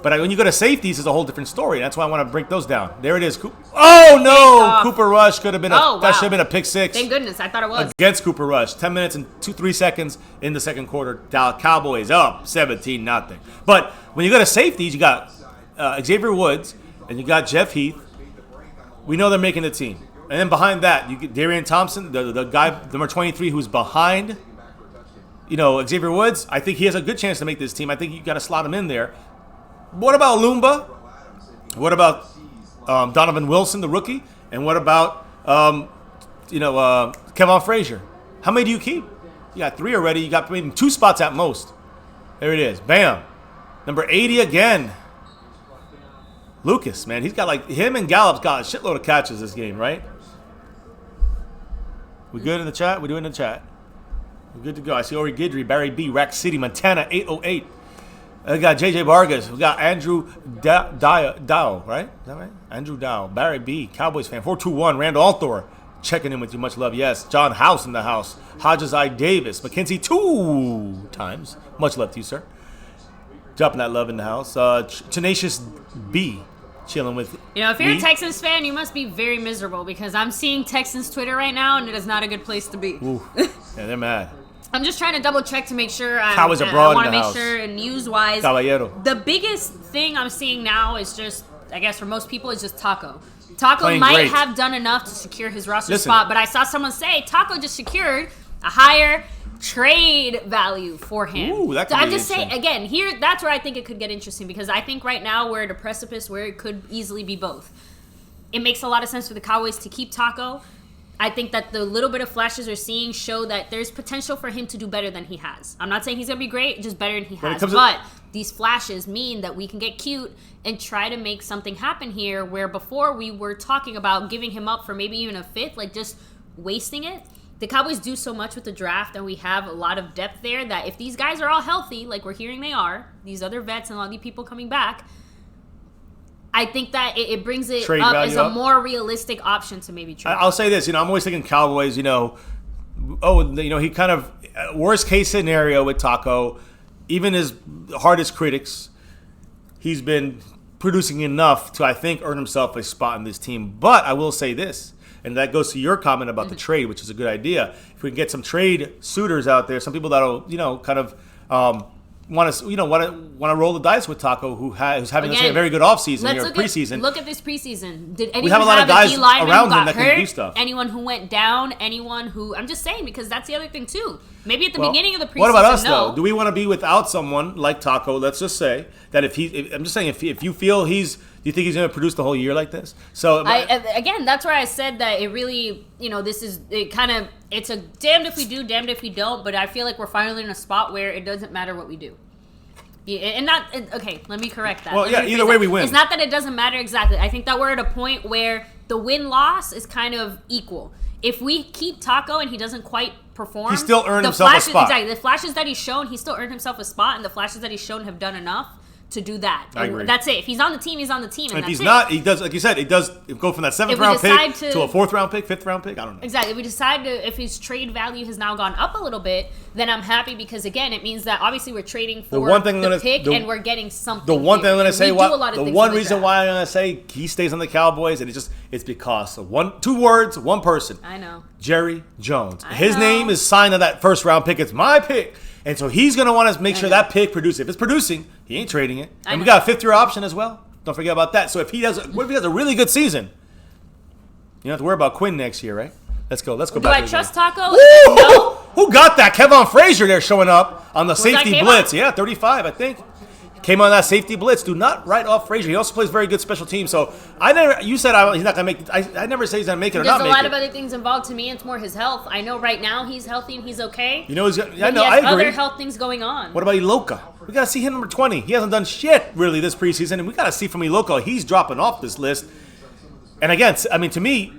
But when you go to safeties, it's a whole different story. That's why I want to break those down. There it is. Oh, no! Cooper Rush could have been that should have been a pick 6. Thank goodness. I thought it was. Against Cooper Rush. 10 minutes and 3 seconds in the second quarter. Cowboys up 17-0. But when you go to safeties, you got Xavier Woods and you got Jeff Heath. We know they're making the team. And then behind that, you get Darian Thompson, the guy, number 23, who's behind, Xavier Woods. I think he has a good chance to make this team. I think you got to slot him in there. What about Lumba? What about Donovan Wilson, the rookie? And what about Kevon Frazier? How many do you keep? You got 3 already. You got maybe 2 spots at most. There it is. Bam. Number 80 again. Lucas, man. He's got him and Gallup's got a shitload of catches this game, right? We good in the chat? We doing in the chat? We're good to go. I see Ori Guidry, Barry B, Rack City, Montana, 808. We got JJ Vargas. We got Andrew Dow, right? Is that right? Andrew Dow, Barry B, Cowboys fan, 421. Randall Althor, checking in with you. Much love. Yes. John House in the house. Hodges I. Davis. McKenzie 2 times. Much love to you, sir. Dropping that love in the house. Tenacious B, chilling with if you're a Texans fan, you must be very miserable, because I'm seeing Texans Twitter right now, and it is not a good place to be. Ooh. Yeah, they're mad. I'm just trying to double check to make sure. Cowboys abroad I want in to the make house. sure, news-wise, Caballero. the biggest thing I'm seeing now is just, I guess for most people, is just Taco. Taco Playing might great. have done enough to secure his roster Listen. spot, but I saw someone say Taco just secured a higher trade value for him. Ooh, that could So I'm be just saying, interesting. again, that's where I think it could get interesting, because I think right now we're at a precipice where it could easily be both. It makes a lot of sense for the Cowboys to keep Taco. I think that the little bit of flashes we're seeing show that there's potential for him to do better than he has. I'm not saying he's going to be great, just better than he has. But these flashes mean that we can get cute and try to make something happen here, where before we were talking about giving him up for maybe even a 5th, just wasting it. The Cowboys do so much with the draft, and we have a lot of depth there, that if these guys are all healthy, like we're hearing they are, these other vets and a lot of these people coming back, I think that it brings it Trade up value as a up. more realistic option to maybe trade. I'll say this, I'm always thinking Cowboys, he kind of, worst case scenario with Taco, even his hardest critics, he's been producing enough to, I think, earn himself a spot in this team. But I will say this, And that goes to your comment about the trade, which is a good idea. If we can get some trade suitors out there, some people that'll, kind of want to roll the dice with Taco, who's having a very good offseason here, preseason. Look at this preseason. Did anyone we have a lot of guys around him that hurt? can do stuff. Anyone who went down? Anyone who? I'm just saying, because that's the other thing too. Maybe at the beginning of the preseason. What about us though? Do we want to be without someone like Taco? Let's just say that if you feel do you think he's going to produce the whole year like this? So again, that's where I said that it really, it's a damned if we do, damned if we don't. But I feel like we're finally in a spot where it doesn't matter what we do. Let me correct that. Well, either way we win. It's not that it doesn't matter exactly. I think that we're at a point where the win-loss is kind of equal. If we keep Taco and he doesn't quite perform, he still earned himself a spot. Exactly. The flashes that he's shown, he still earned himself a spot, and the flashes that he's shown have done enough to do that. I agree. That's it. If he's on the team, he's on the team. And if he's not, he does, like you said, it does go from that 7th round pick to a 4th round pick, 5th round pick. I don't know. Exactly. If we decide if his trade value has now gone up a little bit, then I'm happy because, again, it means that obviously we're trading for the pick and we're getting something. The one thing I'm going to say, the one reason why I'm going to say he stays on the Cowboys, and it's because of 2 words, one person. I know. Jerry Jones. His name is signed on that 1st round pick. It's my pick. And so he's going to want to make sure that pick produces. If it's producing, he ain't trading it. And we got a 5th-year option as well. Don't forget about that. So if he has a really good season, you don't have to worry about Quinn next year, right? Let's go back. Do I trust Taco? No. Who got that? Kevon Frazier there showing up on the safety blitz. Yeah, 35, I think. Came on that safety blitz. Do not write off Frazier. He also plays very good special teams. So you said he's not going to make it. I never say he's going to make it or not make it. There's a lot of other things involved. To me, it's more his health. I know right now he's healthy and he's okay. I know. He has other health things going on. What about Iloka? We got to see him number 20. He hasn't done shit really this preseason, and we got to see from Iloka. He's dropping off this list. And again, I mean, to me,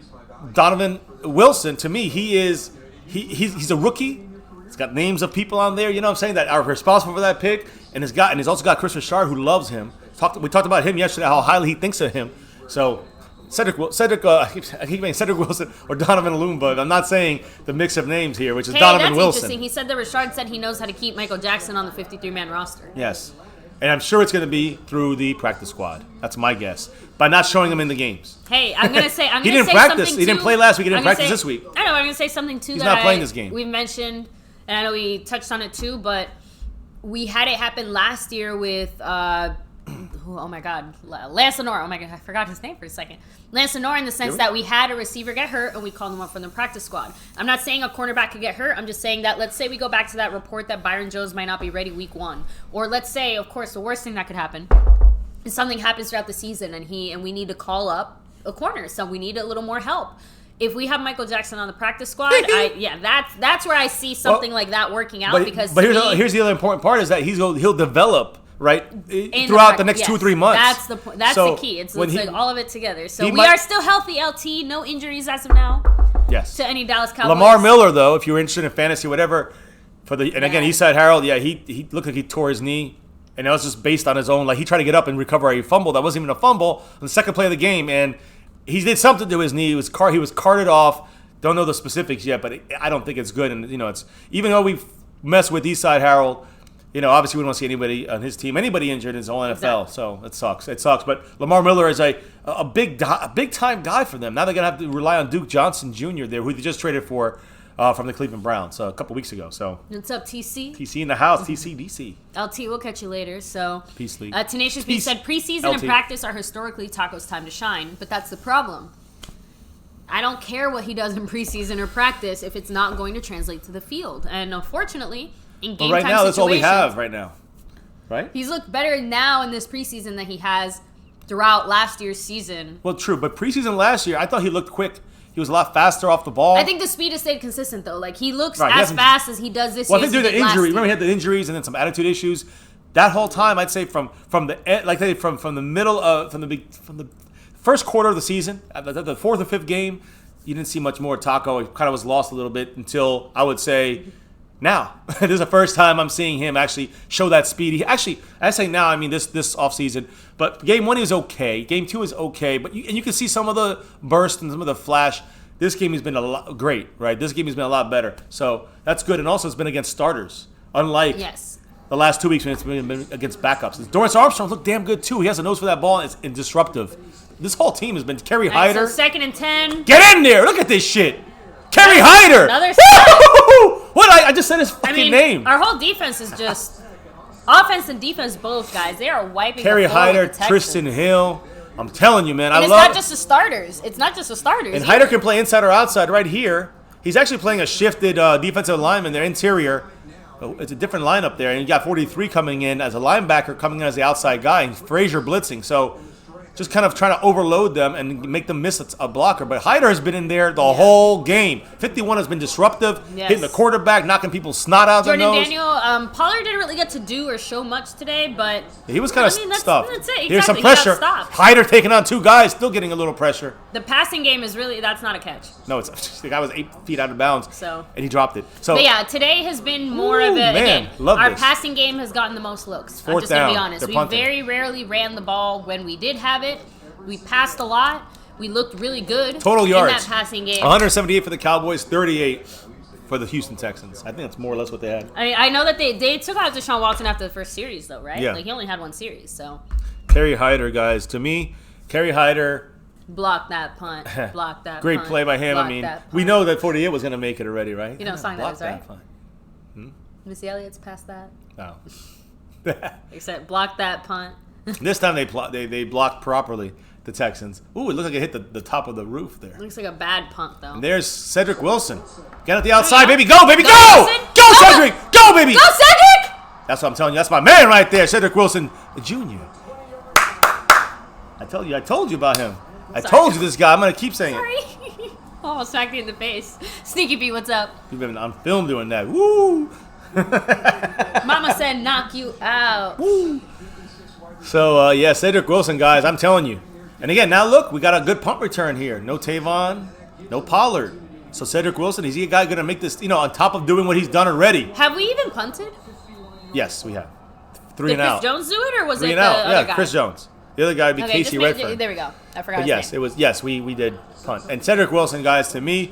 Donovan Wilson. To me, he's a rookie. He's got names of people on there. You know what I'm saying, that are responsible for that pick. And he's also got Chris Richard, who loves him. We talked about him yesterday, how highly he thinks of him. So Cedric Wilson or Donovan Alumba. I'm not saying the mix of names here, which is Donovan Wilson. Interesting. He said that Richard said he knows how to keep Michael Jackson on the 53-man roster. Yes. And I'm sure it's going to be through the practice squad. That's my guess. By not showing him in the games. Hey, I'm going to say he didn't practice. He didn't play last week. He didn't practice this week. I know. I'm going to say something too. He's not playing this game. We've mentioned, and I know we touched on it too, but we had it happen last year with, oh my God, Lance Lenore. Oh my God, I forgot his name for a second. Lance Lenore, in the sense that we had a receiver get hurt and we called him up from the practice squad. I'm not saying a cornerback could get hurt. I'm just saying that, let's say we go back to that report that Byron Jones might not be ready week 1. Or let's say, of course, the worst thing that could happen is something happens throughout the season and we need to call up a corner. So we need a little more help. If we have Michael Jackson on the practice squad, that's where I see something like that working out. But here's the other important part is that he'll develop throughout the next 2 or 3 months. That's the point. That's the key. It's like all of it together. So we are still healthy, LT. No injuries as of now. Yes. To any Dallas Cowboys. Lamar Miller, though, if you're interested in fantasy, whatever, again, Eastside Harold, he looked like he tore his knee. And that was just based on his own. Like, he tried to get up and recover a fumble. That wasn't even a fumble on the second play of the game. And he did something to his knee. He was carted off. Don't know the specifics yet, but I don't think it's good. And, it's even though we've messed with Eastside Harold, obviously we don't want to see anybody on his team, anybody injured in his whole NFL. Exactly. So it sucks. It sucks. But Lamar Miller is a big-time guy for them. Now they're going to have to rely on Duke Johnson Jr. there, who they just traded for from the Cleveland Browns a couple weeks ago. So what's up, TC? TC in the house. TC, DC. LT, we'll catch you later. So Peace League. Tenacious B said preseason and practice are historically Taco's time to shine, but that's the problem. I don't care what he does in preseason or practice if it's not going to translate to the field. And unfortunately, in game time now, that's all we have right now. Right? He's looked better now in this preseason than he has throughout last year's season. Well, true. But preseason last year, I thought he looked quick. He was a lot faster off the ball. I think the speed has stayed consistent, though. Like, he looks as fast as he does this year. Well, I think due to the injury. Remember, he had the injuries and then some attitude issues. That whole time, I'd say from the middle of from the first quarter of the season, the 4th or 5th game, you didn't see much more Taco. He kind of was lost a little bit until, I would say, now. This is the first time I'm seeing him actually show that speed. I say now, I mean this offseason. But game 1 is okay. Game 2 is okay. But you can see some of the burst and some of the flash. This game has been great, right? This game has been a lot better. So that's good. And also it's been against starters, unlike the last 2 weeks when it's been against backups. Dorrance Armstrong looked damn good too. He has a nose for that ball and disruptive. This whole team has been Kerry All right, Hyder. so 2nd and 10. Get in there! Look at this shit. Kerry Hyder. Another. What? I just said his fucking name. Our whole defense is just offense and defense both, guys. They are wiping. Kerry the floor Hyder, with the Texans. Tristan Hill. I'm telling you, man. And I it's love. not just the starters. It's not just the starters. And either. Hyder can play inside or outside right here. He's actually playing a shifted defensive lineman there, interior. It's a different lineup there. And you got 43 coming in as a linebacker, coming in as the outside guy, and Frazier blitzing. So just kind of trying to overload them and make them miss a blocker. But Hyder has been in there the whole game. 51 has been disruptive, hitting the quarterback, knocking people's snot out their nose. Jordan Daniel, Pollard didn't really get to do or show much today, but He was kind of stuffed. That's it. Exactly. Here's some He got pressure. stopped. Hyder taking on 2 guys, still getting a little pressure. The passing game is really, that's not a catch. No, it's the guy was 8 feet out of bounds, So. and he dropped it. So But yeah, today has been more of a, man, again, love our this. passing game has gotten the most looks. I'm Fourth just going to be down. honest. They're We punting. very rarely ran the ball when we did have it. We passed a lot. We looked really good total yards. in that passing game. 178 for the Cowboys, 38 for the Houston Texans. I think that's more or less what they had. I know that they took out Deshaun Watson after the first series, though, right? Yeah. Like, he only had 1 series, so. Kerry Hyder, guys. To me, Kerry Hyder, Block that punt. Block that great punt. play by him. Block I mean, that punt. we know that 48 was going to make it already, right? You know what song that Block is, right? punt. Missy Elliott's past that. No. Except block that punt. This time they blocked properly, the Texans. Ooh, it looked like it hit the top of the roof there. Looks like a bad punt, though. And there's Cedric Wilson. Get at the outside, go. baby. Go, baby, Go, go! Wilson. Go, Go. Cedric! Go, baby! Go, Cedric! That's what I'm telling you. That's my man right there, Cedric Wilson Jr. I told you about him. I Sorry. told you this guy. I'm going to keep saying it. Sorry. Almost smacked you in the face. Sneaky Pete, what's up? You've been on film doing that. Woo! Mama said knock you out. So, yeah, Cedric Wilson, guys, I'm telling you. And again, now look, we got a good punt return here. No Tavon, no Pollard. So Cedric Wilson, is he a guy going to make this, on top of doing what he's done already? Have we even punted? Yes, we have. 3 Did and Chris out. Jones do it, or was 3 it and the out. other Yeah, guy? Chris Jones. The other guy would be Okay, Casey Redford. there we go. I forgot But his yes, name. it was. Yes, we did punt. And Cedric Wilson, guys, to me,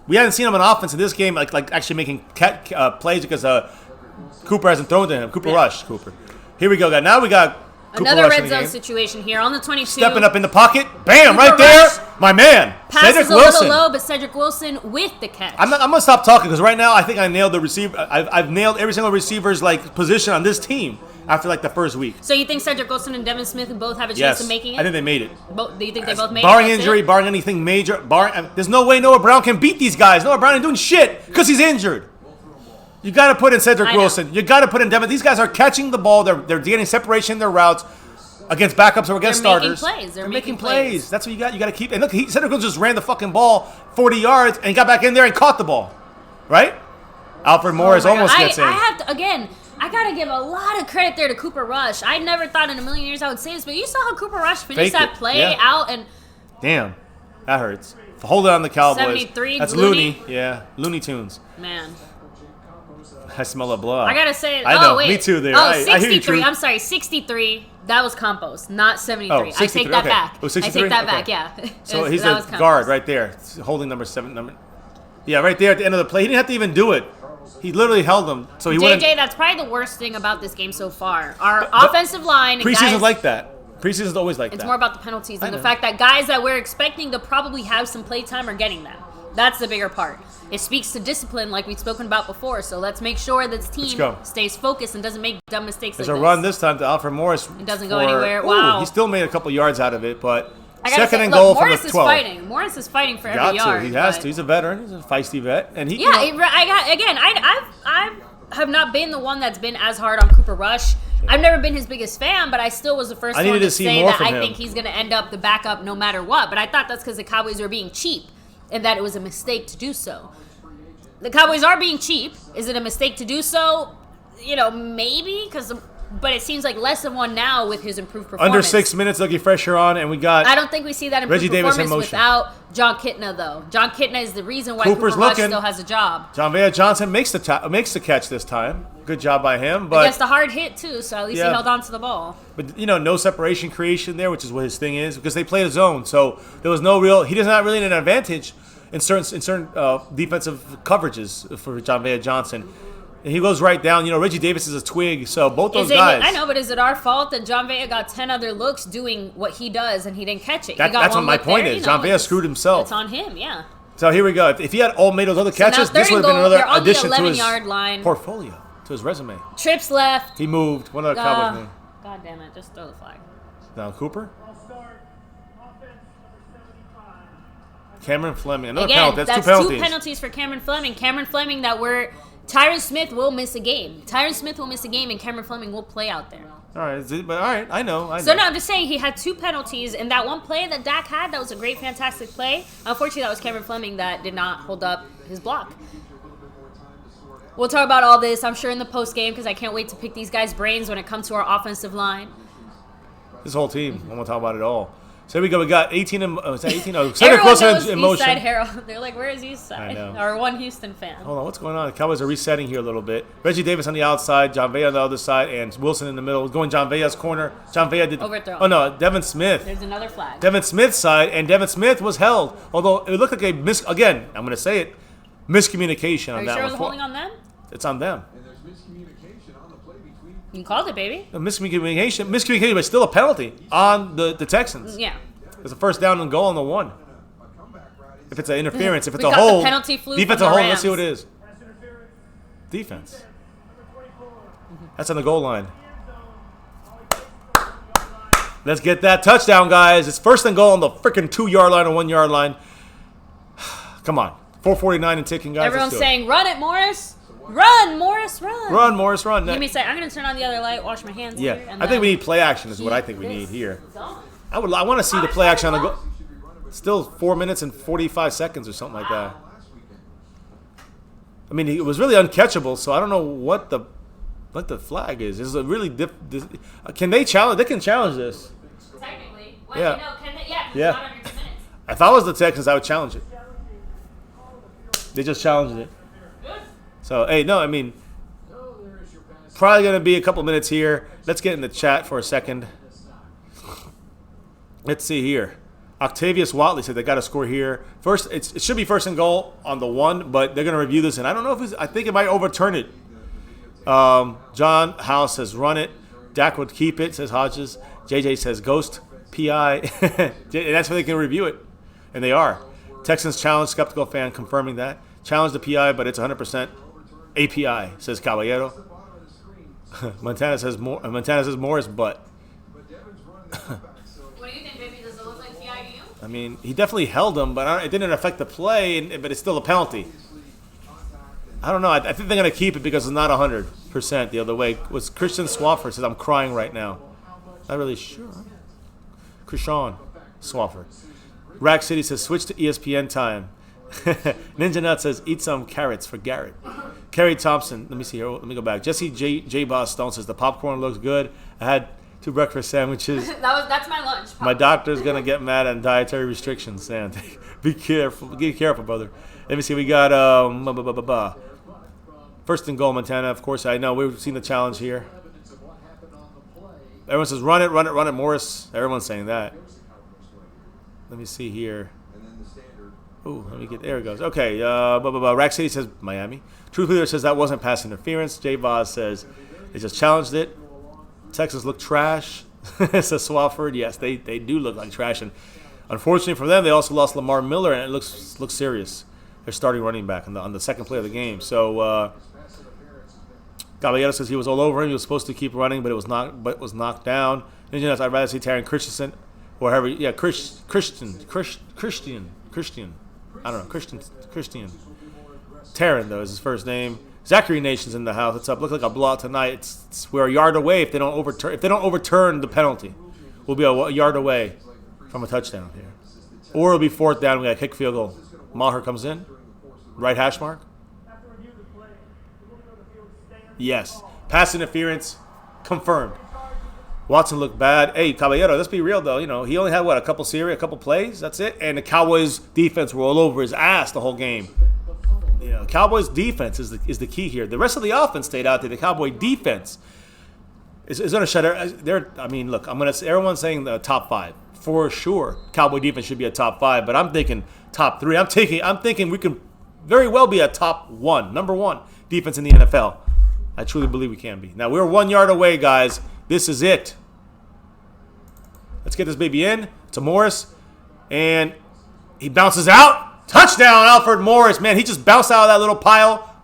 we hadn't seen him on offense in this game, like actually making plays because Cooper hasn't thrown to him. Cooper. Here we go, guys. Now we got Cooper Another Rush in red the zone game. situation here on the 22. Stepping up in the pocket. Bam, Cooper right there. Rush. My man, Passes Cedric a Wilson. little low, but Cedric Wilson with the catch. I'm going to stop talking because right now I think I nailed the receiver. I've nailed every single receiver's position on this team after the first week. So you think Cedric Wilson and Devin Smith both have a chance Yes, of making it? I think they made it. Do you think they both made it? Barring That's injury, it? barring anything major, there's no way Noah Brown can beat these guys. Noah Brown ain't doing shit because he's injured. You got to put in Cedric I know. Wilson. You got to put in Devin. These guys are catching the ball. They're getting separation in their routes against backups or against They're making starters. plays. They're making plays. That's what you got. You got to keep. And look, Cedric Wilson just ran the fucking ball 40 yards and got back in there and caught the ball. Right? Alfred Morris Oh my almost God. gets in. I have to, again, I got to give a lot of credit there to Cooper Rush. I never thought in a million years I would say this, but you saw how Cooper Rush finished Faked that it, play yeah. out and Damn, that hurts. Hold it on the Cowboys. 73, That's Looney. Looney. Yeah, Looney Tunes. man. I smell a blood. I gotta say, I know, wait. me too there. Oh, I hear you, 63. Truth. I'm sorry, 63. That was Campos, not 73. Oh, I 63, take that okay. back. Oh, 63? I take that Okay. back, yeah. So That he's was the Campos. guard right there, holding number 7. Yeah, right there at the end of the play. He didn't have to even do it. He literally held him, so he wouldn't. JJ, that's probably the worst thing about this game so far. Our offensive line and Preseason's guys, like that. Preseason's always like it's that. more about the penalties I and the know. fact that guys that we're expecting to probably have some play time are getting them. That's the bigger part. It speaks to discipline like we've spoken about before, so let's make sure this team go. stays focused and doesn't make dumb mistakes There's like a this. run this time to Alfred Morris. It doesn't go anywhere. Wow. He still made a couple yards out of it, but I gotta second say, and look, goal Morris from the is 12. fighting. Morris is fighting for Got every yard. to. He has but- to. He's a veteran. He's a feisty vet, and he. Yeah, you know, I have not been the one that's been as hard on Cooper Rush. I've never been his biggest fan, but I still was the first I one needed to to see say more that from I him. think he's going to end up the backup no matter what. But I thought that's because the Cowboys were being cheap and that it was a mistake to do so. The Cowboys are being cheap. Is it a mistake to do so? Maybe, but it seems like less of one now with his improved performance. under 6 minutes, looking fresher on, and we got. I don't think we see that improved Reggie Davis in performance motion. without John Kitna, though. John Kitna is the reason why Cooper's Cooper Rush looking. still has a job. John Vea Johnson makes the catch this time. Good job by him, but Against a hard hit, too, so at least Yeah. he held on to the ball. But no separation creation there, which is what his thing is, because they played a zone. So there was no real. He does not really need an advantage in certain defensive coverages for John Vea Johnson. And he goes right down. You know, Reggie Davis is a twig, so both those Is it? guys. I know, but is it our fault that John Vea got 10 other looks doing what he does and he didn't catch it? That's what my point is. John Vea screwed himself. It's on him, yeah. So here we go. If he had all made those other catches, now this would have been another addition to his 11-yard line. portfolio, to his resume. Trips left. He moved. One of the Cowboys moved. God damn it! Just throw the flag. Now Cooper. Cameron Fleming. Another Again, penalty. That's two penalties for Cameron Fleming. Cameron Fleming that were Tyron Smith will miss a game. Tyron Smith will miss a game, and Cameron Fleming will play out there. All right. I know. So no, I'm just saying he had 2 penalties, and that one play that Dak had, that was a great, fantastic play. Unfortunately, that was Cameron Fleming that did not hold up his block. We'll talk about all this, I'm sure, in the post game because I can't wait to pick these guys' brains when it comes to our offensive line. This whole team. I'm gonna talk about it all. So here we go. We got 18. Is that 18? Oh, Everyone knows in motion. Eastside Harold. They're like, where is Eastside? I know. Or one Houston fan. Hold on, what's going on? The Cowboys are resetting here a little bit. Reggie Davis on the outside, John Vea on the other side, and Wilson in the middle. Going John Vea's corner. John Vea did. Overthrow. Oh no, Devin Smith. There's another flag. Devin Smith's side, and Devin Smith was held. Although it looked like a again, I'm going to say it, miscommunication Are on you that sure it one. was holding on them? It's on them. You called it, baby. Miscommunication, but still a penalty on the Texans. Yeah. It's a first down and goal on the 1. If it's an interference, if it's We a got the hold, penalty flew defensive from the hold. Let's see what it Rams. is. Defense. That's on the goal line. Let's get that touchdown, guys. It's first and goal on the freaking 2-yard line or 1-yard line. Come on. 4:49 and ticking, guys. Everyone's saying, run it, Morris. Run, Morris, run. Run, Morris, run. Give me a sec. I'm going to turn on the other light, wash my hands Yeah. here. And I think we need play action is what I think we need here. I want to see the play action on the goal. Still 4 minutes and 45 seconds or something like that. I mean, it was really uncatchable, so I don't know what the flag is. Is it really can they challenge? They can challenge this. Technically. Yeah. Can they? Yeah. Yeah. It's not under 2 minutes. If I was the Texans, I would challenge it. They just challenged it. Good. So, hey, no, I mean, probably going to be a couple minutes here. Let's get in the chat for a second. Let's see here. Octavius Watley said they got to score here. First, it should be first and goal on the 1, but they're going to review this, and I don't know if I think it might overturn it. John House says run it. Dak would keep it, says Hodges. JJ says ghost PI. And that's where they can review it, and they are. Texans challenge, skeptical fan confirming that. Challenge the PI, but it's 100% API, says Caballero. Montana says Morris, but. What do you think, baby? Does it look like PI to you? I mean, he definitely held him, but it didn't affect the play, but it's still a penalty. I don't know. I think they're going to keep it because it's not 100% the other way. Was Christian Swafford says, I'm crying right now. Not really sure. Krishan Swafford. Rack City says, switch to ESPN time. Ninja Nut says, eat some carrots for Garrett. Kerry Thompson, let me see here. Let me go back. Jesse J. Boss Stone says, the popcorn looks good. I had 2 breakfast sandwiches. That's my lunch. My doctor's going to get mad on dietary restrictions, Sam. Be careful. Be careful, brother. Let me see. We got first and goal, Montana. Of course, I know. We've seen the challenge here. Everyone says, run it, Morris. Everyone's saying that. Let me see here. Ooh, let me get, there it goes. Okay, Rack City says Miami. Truth Leader says that wasn't pass interference. J. Voz says they just challenged it. Texans look trash. Says Swafford. Yes, they do look like trash. And unfortunately for them, they also lost Lamar Miller, and it looks serious. They're starting running back on the second play of the game. So Caballero says he was all over him. He was supposed to keep running, but was knocked down. I'd rather see Taron Christensen or however. Yeah, Christian. I don't know. Christian. Taron, though, is his first name. Zachary Nation's in the house. It's up. Look like a blowout tonight. We're a yard away if they don't overturn the penalty. We'll be a yard away from a touchdown here. Or it'll be 4th down. We got a kick field goal. Maher comes in. Right hash mark. Yes. Pass interference. Confirmed. Watson looked bad. Hey, Caballero, let's be real, though. You know, he only had, a couple plays? That's it. And the Cowboys' defense were all over his ass the whole game. You know, Cowboys' defense is the key here. The rest of the offense stayed out there. The Cowboy defense is going to shut their. I mean, look, everyone's saying the top 5. For sure, Cowboy defense should be a top 5, but I'm thinking top 3. I'm thinking we can very well be a top 1, number 1 defense in the NFL. I truly believe we can be. Now, we're 1 yard away, guys. This is it. Let's get this baby in. It's a Morris. And he bounces out. Touchdown, Alfred Morris. Man, he just bounced out of that little pile.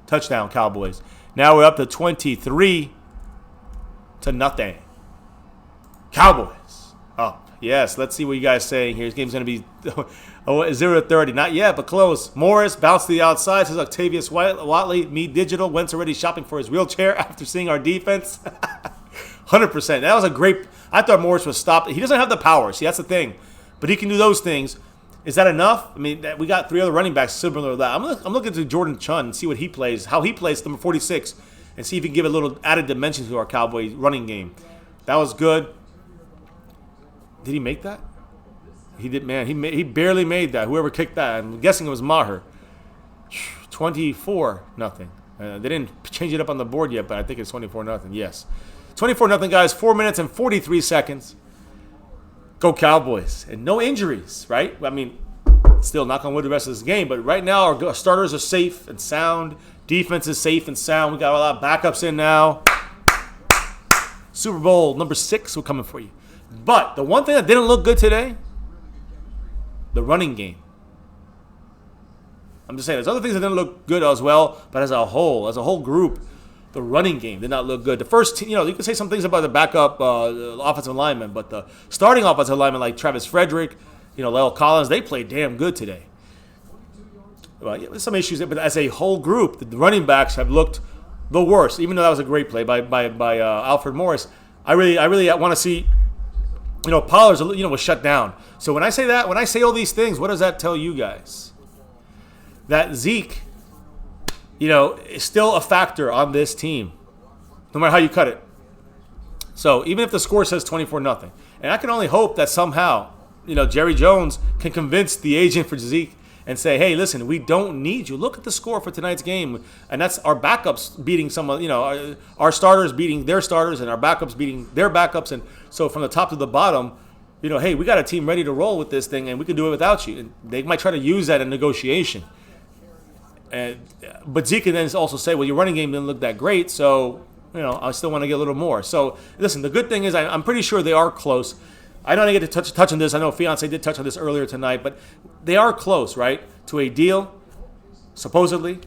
Touchdown, Cowboys. Now we're up to 23-0. Cowboys up. Yes, let's see what you guys say here. This game's going to be 0-30. Not yet, but close. Morris bounced to the outside. Says Octavius Watley, Me Digital. Wentz already shopping for his wheelchair after seeing our defense. 100%. That was a great. I thought Morris was stopped. He doesn't have the power. See, that's the thing. But he can do those things. Is that enough? I mean, we got 3 other running backs similar to that. I'm looking to Jordan Chun and see what he plays, how he plays number 46, and see if he can give a little added dimension to our Cowboy running game. That was good. Did he make that? He did, man. He barely made that. Whoever kicked that, I'm guessing it was Maher. 24-0. They didn't change it up on the board yet, but I think it's 24-0. Yes, 24-0, guys. 4 minutes and 43 seconds. Go Cowboys. And no injuries, right? I mean, still knock on wood the rest of this game, but right now our starters are safe and sound. Defense is safe and sound. We got a lot of backups in now. Super Bowl number 6, we're coming for you. But the one thing that didn't look good today, the running game. I'm just saying, there's other things that didn't look good as well, but as a whole group, the running game did not look good. The first team, you can say some things about the backup offensive linemen, but the starting offensive linemen like Travis Frederick, Lyle Collins, they played damn good today. Well, yeah, there's some issues, but as a whole group, the running backs have looked the worst. Even though that was a great play by Alfred Morris, I really want to see. Pollard's was shut down. So when I say all these things, what does that tell you guys? That Zeke, is still a factor on this team, no matter how you cut it. So even if the score says 24-0, and I can only hope that somehow, Jerry Jones can convince the agent for Zeke and say, hey, listen, we don't need you. Look at the score for tonight's game. And that's our backups beating our starters beating their starters and our backups beating their backups. And so from the top to the bottom, hey, we got a team ready to roll with this thing and we can do it without you. And they might try to use that in negotiation. But Zeke can then also say, well, your running game didn't look that great, so, I still want to get a little more. So, listen, the good thing is I'm pretty sure they are close. I don't get to touch on this. I know Fiance did touch on this earlier tonight, but they are close, right, to a deal, supposedly,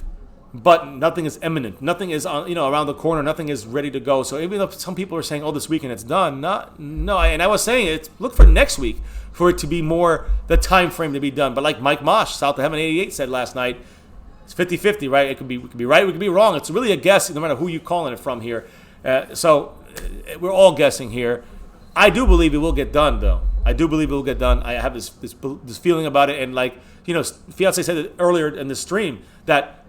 but nothing is imminent. Nothing is around the corner. Nothing is ready to go. So even though some people are saying, oh, this weekend it's done, and I was saying look for next week for it to be more the time frame to be done. But like Mike Mosh, South of Heaven 88 said last night, it's 50-50, right? It could be right, we could be wrong. It's really a guess, no matter who you're calling it from here. So we're all guessing here. I do believe it will get done, though. I do believe it will get done. I have this feeling about it, and Fiance said it earlier in the stream that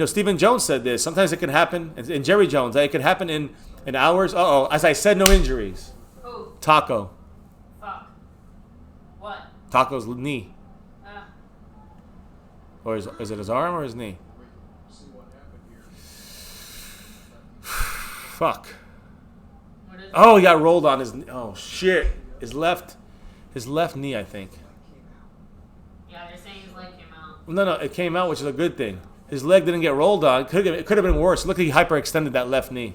Stephen Jones said this. Sometimes it can happen, and Jerry Jones, it can happen in hours. As I said, no injuries. Who? Taco. Fuck. What? Taco's knee. Or is it his arm or his knee? Fuck. Oh, he got rolled on his. Oh shit! His left knee, I think. Yeah, they're saying his leg came out. No, it came out, which is a good thing. His leg didn't get rolled on. It could have been worse. Look, he hyperextended that left knee.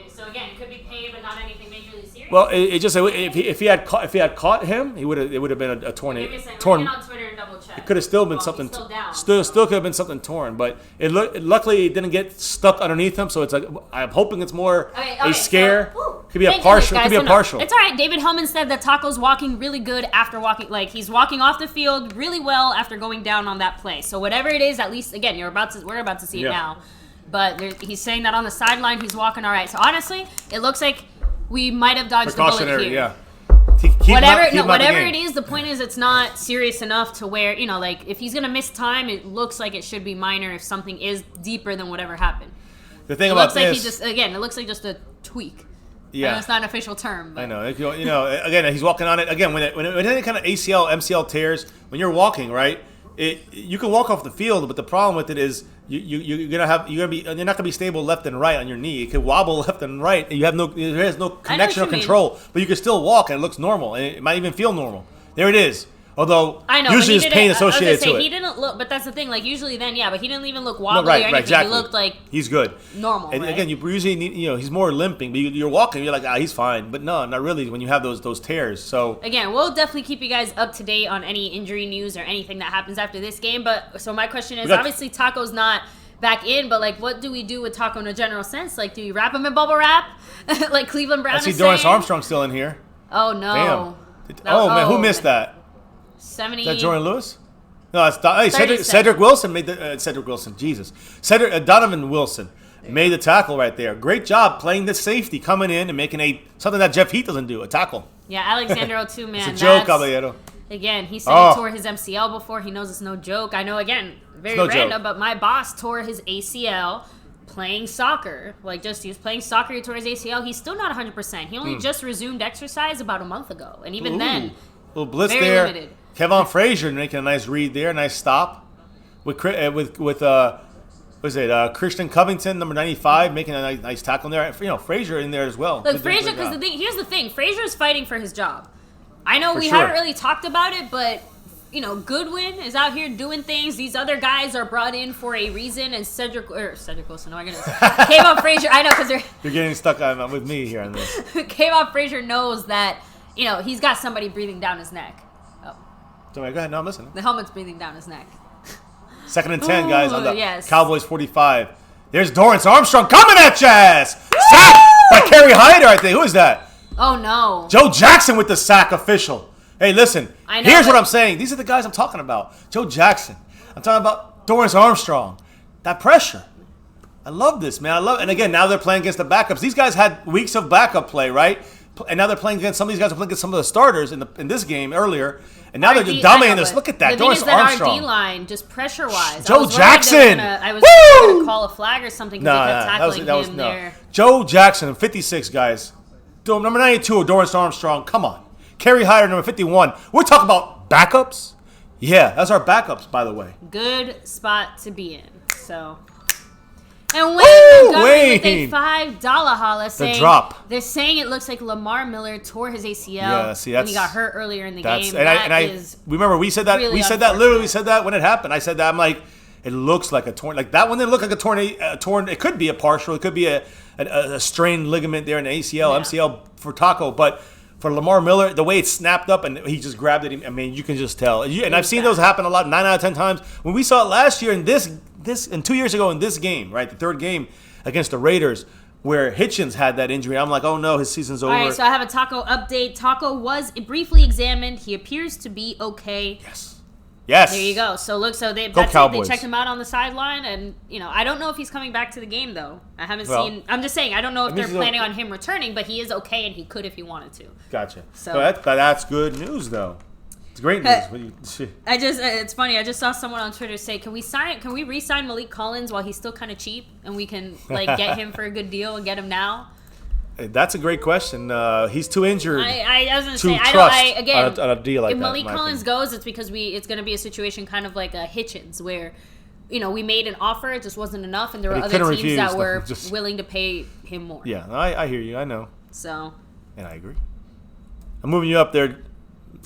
So again, it could be pain, but not anything majorly serious. Well, it just if he had caught him, it would have been a torn. Torn. On Twitter and double check. It could have still been something. Still could have been something torn, but luckily it didn't get stuck underneath him. So it's like I'm hoping it's more a scare. Could be a partial. Could be a partial. It's all right. David Hellman said that Taco's walking really good after walking. Like he's walking off the field really well after going down on that play. So whatever it is, at least again, we're about to see it now. But he's saying that on the sideline he's walking all right. So honestly, it looks like we might have dodged the bullet here. Yeah. Whatever it is, the point is it's not serious enough to where, if he's going to miss time, it looks like it should be minor if something is deeper than whatever happened. The thing about this... it looks like just a tweak. Yeah. I know it's not an official term. But. I know. Again, he's walking on it. Again, when any kind of ACL, MCL tears, when you're walking, right, you can walk off the field, but the problem with it is you're not gonna be stable left and right on your knee. It could wobble left and right. There is no connection or control, but you can still walk and it looks normal, and it might even feel normal. There it is. Although I know, usually but there's pain associated to it. He didn't look, but that's the thing. Like usually, then but he didn't even look wobbly or anything. Exactly. He looked like he's good, normal. And right? again, you usually need, he's more limping, but you're walking, you're like, he's fine. But no, not really. When you have those tears, so again, we'll definitely keep you guys up to date on any injury news or anything that happens after this game. But so my question is, obviously Taco's not back in, but like, what do we do with Taco in a general sense? Like, do you wrap him in bubble wrap, like Cleveland Brown? I see Dorrance Armstrong still in here. Oh no! Damn. Man, who missed that? 70. Is that Jordan Lewis? No, it's Cedric Wilson made the Cedric Wilson. Jesus, Donovan Wilson made the tackle right there. Great job playing the safety, coming in and making something that Jeff Heath doesn't do, a tackle. Yeah, Alexander O2, man. It's a joke, Caballero. Again, he said he tore his MCL before. He knows it's no joke. I know, again, very random, but my boss tore his ACL playing soccer. Like, he was playing soccer, he tore his ACL. He's still not 100%. He only just resumed exercise about a month ago. And even then, little blitz very there. limited. Kevon Frazier making a nice read there, nice stop. With Christian Covington, number 95, making a nice tackle there. Frazier in there as well. Look, Frazier, because here's the thing. Frazier's fighting for his job. I know we sure. haven't really talked about it, but Goodwin is out here doing things. These other guys are brought in for a reason, and Cedric Wilson, oh my goodness, Kayvon Frazier. I know, because you're getting stuck with me here on this. Kayvon Frazier knows that he's got somebody breathing down his neck. Oh, go ahead. No, I'm listening. the helmet's breathing down his neck. 2nd and 10, guys, on the yes. Cowboys 45. There's Dorrance Armstrong coming at your ass. Sack by Kerry Hyder, I think. Who is that? Oh no. Joe Jackson with the sack official. Hey, listen. I know, here's what I'm saying. These are the guys I'm talking about. Joe Jackson. I'm talking about Dorrance Armstrong. That pressure. I love this, man. And again, now they're playing against the backups. These guys had weeks of backup play, right? And now they're playing against some of these guys are playing against some of the starters in this game earlier. And now they're just dominating this. Look at that. Dorrance Armstrong. Our D-line, just pressure-wise. Joe Jackson. I was going to call a flag or something because they kept tackling him there. Joe Jackson, 56, guys. Number 92, Dorrance Armstrong. Come on. Kerry Hyder, number 51. We're talking about backups? Yeah, that's our backups, by the way. Good spot to be in. So, and Wayne with a $5 holla saying they're saying it looks like Lamar Miller tore his ACL. Yeah, see, when he got hurt earlier in the game. Remember we said that. Really we said that literally. We said that when it happened. I said that. I'm like, it looks like a torn. Like that one didn't look like a torn. It could be a partial. It could be a strained ligament there in the ACL, MCL for Taco, but. For Lamar Miller, the way it snapped up and he just grabbed it, I mean, you can just tell. And I've seen those happen a lot, 9 out of 10 times. When we saw it last year and 2 years ago in this game, right, the third game against the Raiders, where Hitchens had that injury, I'm like, oh no, his season's over. All right, so I have a Taco update. Taco was briefly examined. He appears to be okay. Yes. There you go. So look, they checked him out on the sideline, and I don't know if he's coming back to the game though. I haven't seen. I'm just saying I don't know if they're planning on him returning, but he is okay, and he could if he wanted to. Gotcha. So that's good news though. It's great news. It's funny. I just saw someone on Twitter say, "Can we re-sign Malik Collins while he's still kind of cheap, and we can get him for a good deal and get him now?" That's a great question. He's too injured. I was going to say, on a deal like if that. Malik Collins goes, it's because it's going to be a situation kind of like a Hitchens where, we made an offer, it just wasn't enough, and there were other teams that were willing to pay him more. Yeah, I hear you. I know. So. And I agree. I'm moving you up there,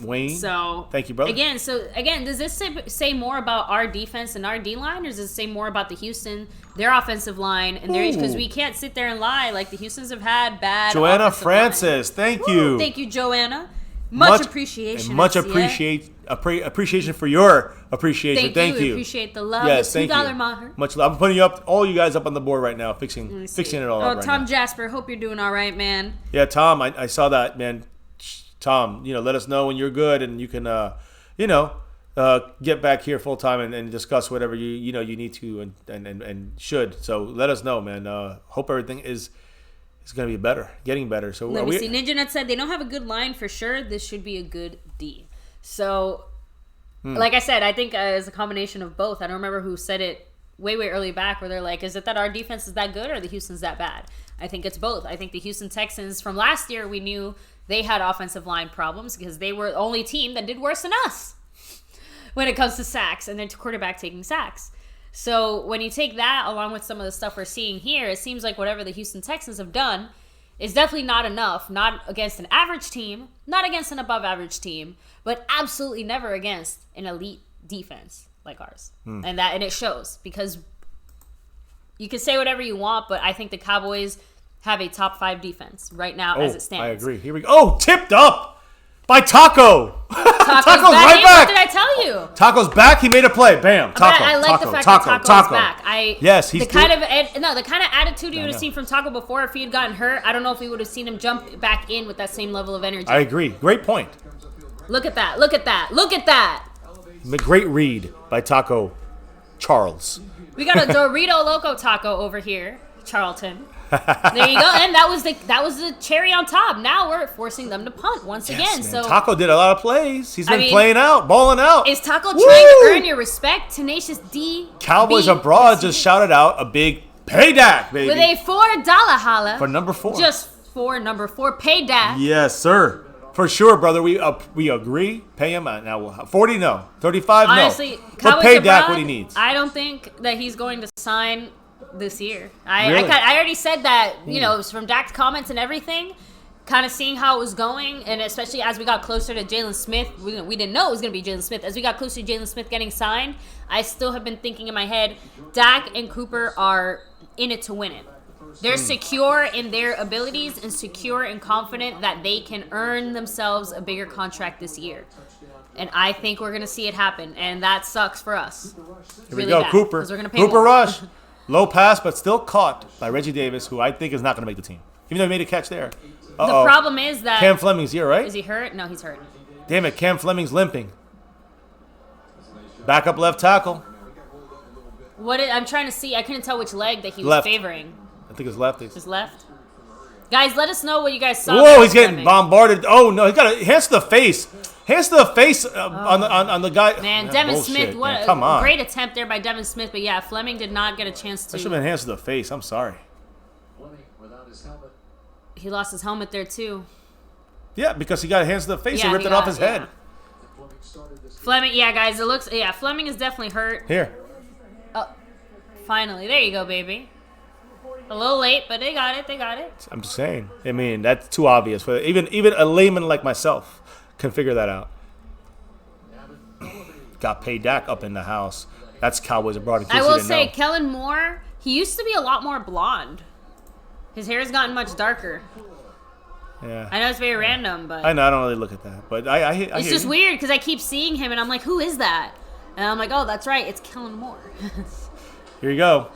Wayne. So. Thank you, brother. Again, does this say more about our defense and our D-line, or does it say more about the Houston, their offensive line, and because we can't sit there and lie, like the Houstons have had bad Joanna Francis, thank you. Thank you, Joanna. Much appreciation. And much appreciation for your appreciation. Thank you. Appreciate the love. Yes, the $2 thank you. Maher. Much love. I'm putting all you guys up on the board right now, fixing it all up right Tom now. Jasper, hope you're doing all right, man. Yeah, Tom, I saw that, man. Tom, let us know when you're good, and you can, get back here full time and discuss whatever you need to and should. So let us know, man. Hope everything is going to be getting better. So let me see. Ninja Nut said they don't have a good line for sure. This should be a good D. So, like I said, I think it's a combination of both. I don't remember who said it way early back where they're like, is it that our defense is that good or the Houston's that bad? I think it's both. I think the Houston Texans from last year, we knew they had offensive line problems because they were the only team that did worse than us when it comes to sacks and their quarterback taking sacks. So when you take that along with some of the stuff we're seeing here, it seems like whatever the Houston Texans have done is definitely not enough. Not against an average team, not against an above average team, but absolutely never against an elite defense like ours. And it shows, because you can say whatever you want, but I think the Cowboys have a top 5 defense right now as it stands. I agree. Here we go. Oh, tipped up by Taco. Taco's right back. What did I tell you? Taco's back. He made a play. Bam. Taco. But I like the fact Taco, that Taco's back. Yes, he's the kind of attitude you would have seen from Taco before. If he had gotten hurt, I don't know if we would have seen him jump back in with that same level of energy. I agree. Great point. Look at that. Look at that. Look at that. Great read by Taco Charles. We got a Dorito Loco Taco over here, Charlton. There you go. And that was the cherry on top. Now we're forcing them to punt once again. Man. So Taco did a lot of plays. He's been playing out, balling out. Is Taco trying to earn your respect? Tenacious D. Cowboys Abroad just shouted out a big pay Dak, baby. With a $4 holla. For number 4. Just for number 4. Pay Dak. Yes, sir. For sure, brother. We agree. Pay him now. 40, no. 35, Honestly, no. But Cowboys pay Abroad, Dak what he needs. I don't think that he's going to sign this year. Really? I already said that, it was from Dak's comments and everything, kind of seeing how it was going, and especially as we got closer to Jalen Smith, we didn't know it was going to be Jalen Smith. As we got closer to Jalen Smith getting signed, I still have been thinking in my head, Dak and Cooper are in it to win it. They're secure in their abilities and secure and confident that they can earn themselves a bigger contract this year. And I think we're going to see it happen, and that sucks for us. Here we go, bad, Cooper. 'cause we're gonna pay Cooper more. rush. Low pass, but still caught by Reggie Davis, who I think is not going to make the team. Even though he made a catch there. Uh-oh. The problem is that... Cam Fleming's here, right? Is he hurt? No, he's hurt. Damn it, Cam Fleming's limping. Backup left tackle. I'm trying to see. I couldn't tell which leg that he was Left. favoring. I think it's left. His left? Guys, let us know what you guys saw. Whoa, he's getting bombarded. Oh, no, he got a hands to the face. Hands to the face on the guy. Man, Yeah, Devin bullshit, Smith, what man. a Come on. great attempt there by Devin Smith. But yeah, Fleming did not get a chance That should have been hands to the face. I'm sorry. He lost his helmet there too. Yeah, because he got hands to the face Yeah, and ripped he it off got- his head. Fleming, yeah, guys, Fleming is definitely hurt. Here. Oh, finally, there you go, baby. A little late, but they got it. I'm just saying. I mean, that's too obvious. For even a layman like myself can figure that out. Got paid Dak up in the house. That's Cowboys Abroad. In case I you will didn't say, know. Kellen Moore, he used to be a lot more blonde. His hair has gotten much darker. Yeah. I know it's very random, but I know. I don't really look at that, but I hear it's just you. weird because I keep seeing him and I'm like, who is that? And I'm like, oh, that's right, it's Kellen Moore. Here you go.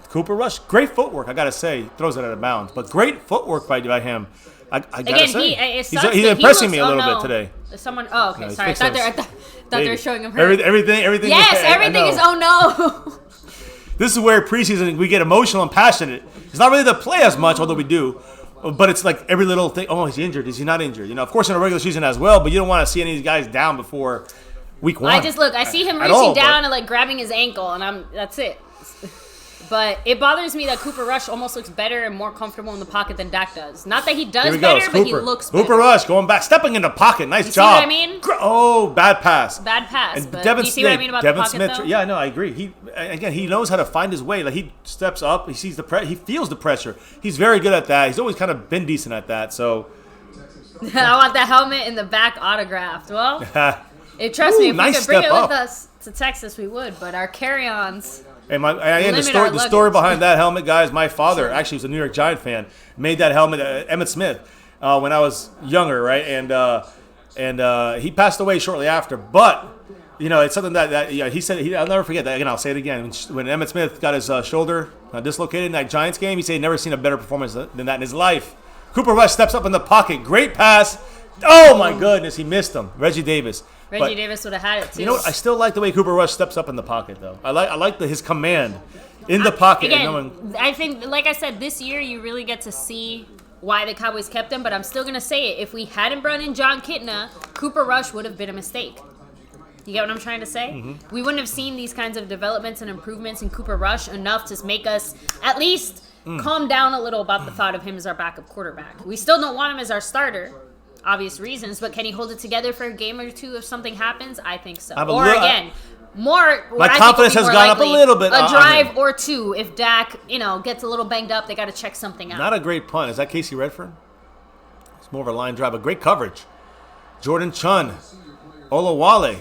Cooper Rush. Great footwork, I got to say. Throws it out of bounds. But great footwork by him. I got to Again, say. it sucks He's that impressing he me a looks- little oh, bit no. today. Someone, oh, okay, No, he's sorry. I fixing thought us. they were showing him hurt. Everything. Yes, I everything know. is, oh no. This is where preseason we get emotional and passionate. It's not really the play as much, although we do. But it's like every little thing. Oh, he's injured. Is he not injured? Of course, in a regular season as well. But you don't want to see any of these guys down before week 1. I see him At reaching all, down but- and like grabbing his ankle, and that's it. But it bothers me that Cooper Rush almost looks better and more comfortable in the pocket than Dak does. Not that he Here does we go. better, It's but he Cooper. looks better. Cooper Rush going back, stepping in the pocket. Nice You see job. what I mean? Oh, bad pass. Bad pass. And But Devin do you see Smith, what I mean about Devin the pocket, Smith, though? yeah, no, I agree. He knows how to find his way. Like he steps up, he sees he feels the pressure. He's very good at that. He's always kind of been decent at that. So, I want the helmet in the back autographed. Well, trust me, if nice we could bring step it up. with us to Texas, we would. But our carry-ons. and Limit our the story luggage. behind that helmet, guys. My father actually was a New York Giant fan. Made that helmet, Emmitt Smith, when I was younger, right? And he passed away shortly after. But it's something that he said. I'll never forget that. Again, I'll say it again. When Emmitt Smith got his shoulder dislocated in that Giants game, he said he'd never seen a better performance than that in his life. Cooper Rush steps up in the pocket. Great pass. Oh, my goodness. He missed him. Reggie Davis. Reggie Davis would have had it, too. You know what? I still like the way Cooper Rush steps up in the pocket, though. I like his command in the pocket. Again, I think, like I said, this year you really get to see why the Cowboys kept him, but I'm still going to say it. If we hadn't brought in John Kitna, Cooper Rush would have been a mistake. You get what I'm trying to say? Mm-hmm. We wouldn't have seen these kinds of developments and improvements in Cooper Rush enough to make us at least calm down a little about the thought of him as our backup quarterback. We still don't want him as our starter, obvious reasons, but can he hold it together for a game or two if something happens? I think so. I have a Or little- again, more. My confidence has gone up a little bit. A drive or two if Dak, gets a little banged up. They got to check something out. Not a great punt. Is that Casey Redford? It's more of a line drive, but great coverage. Jordan Chun, Olawale,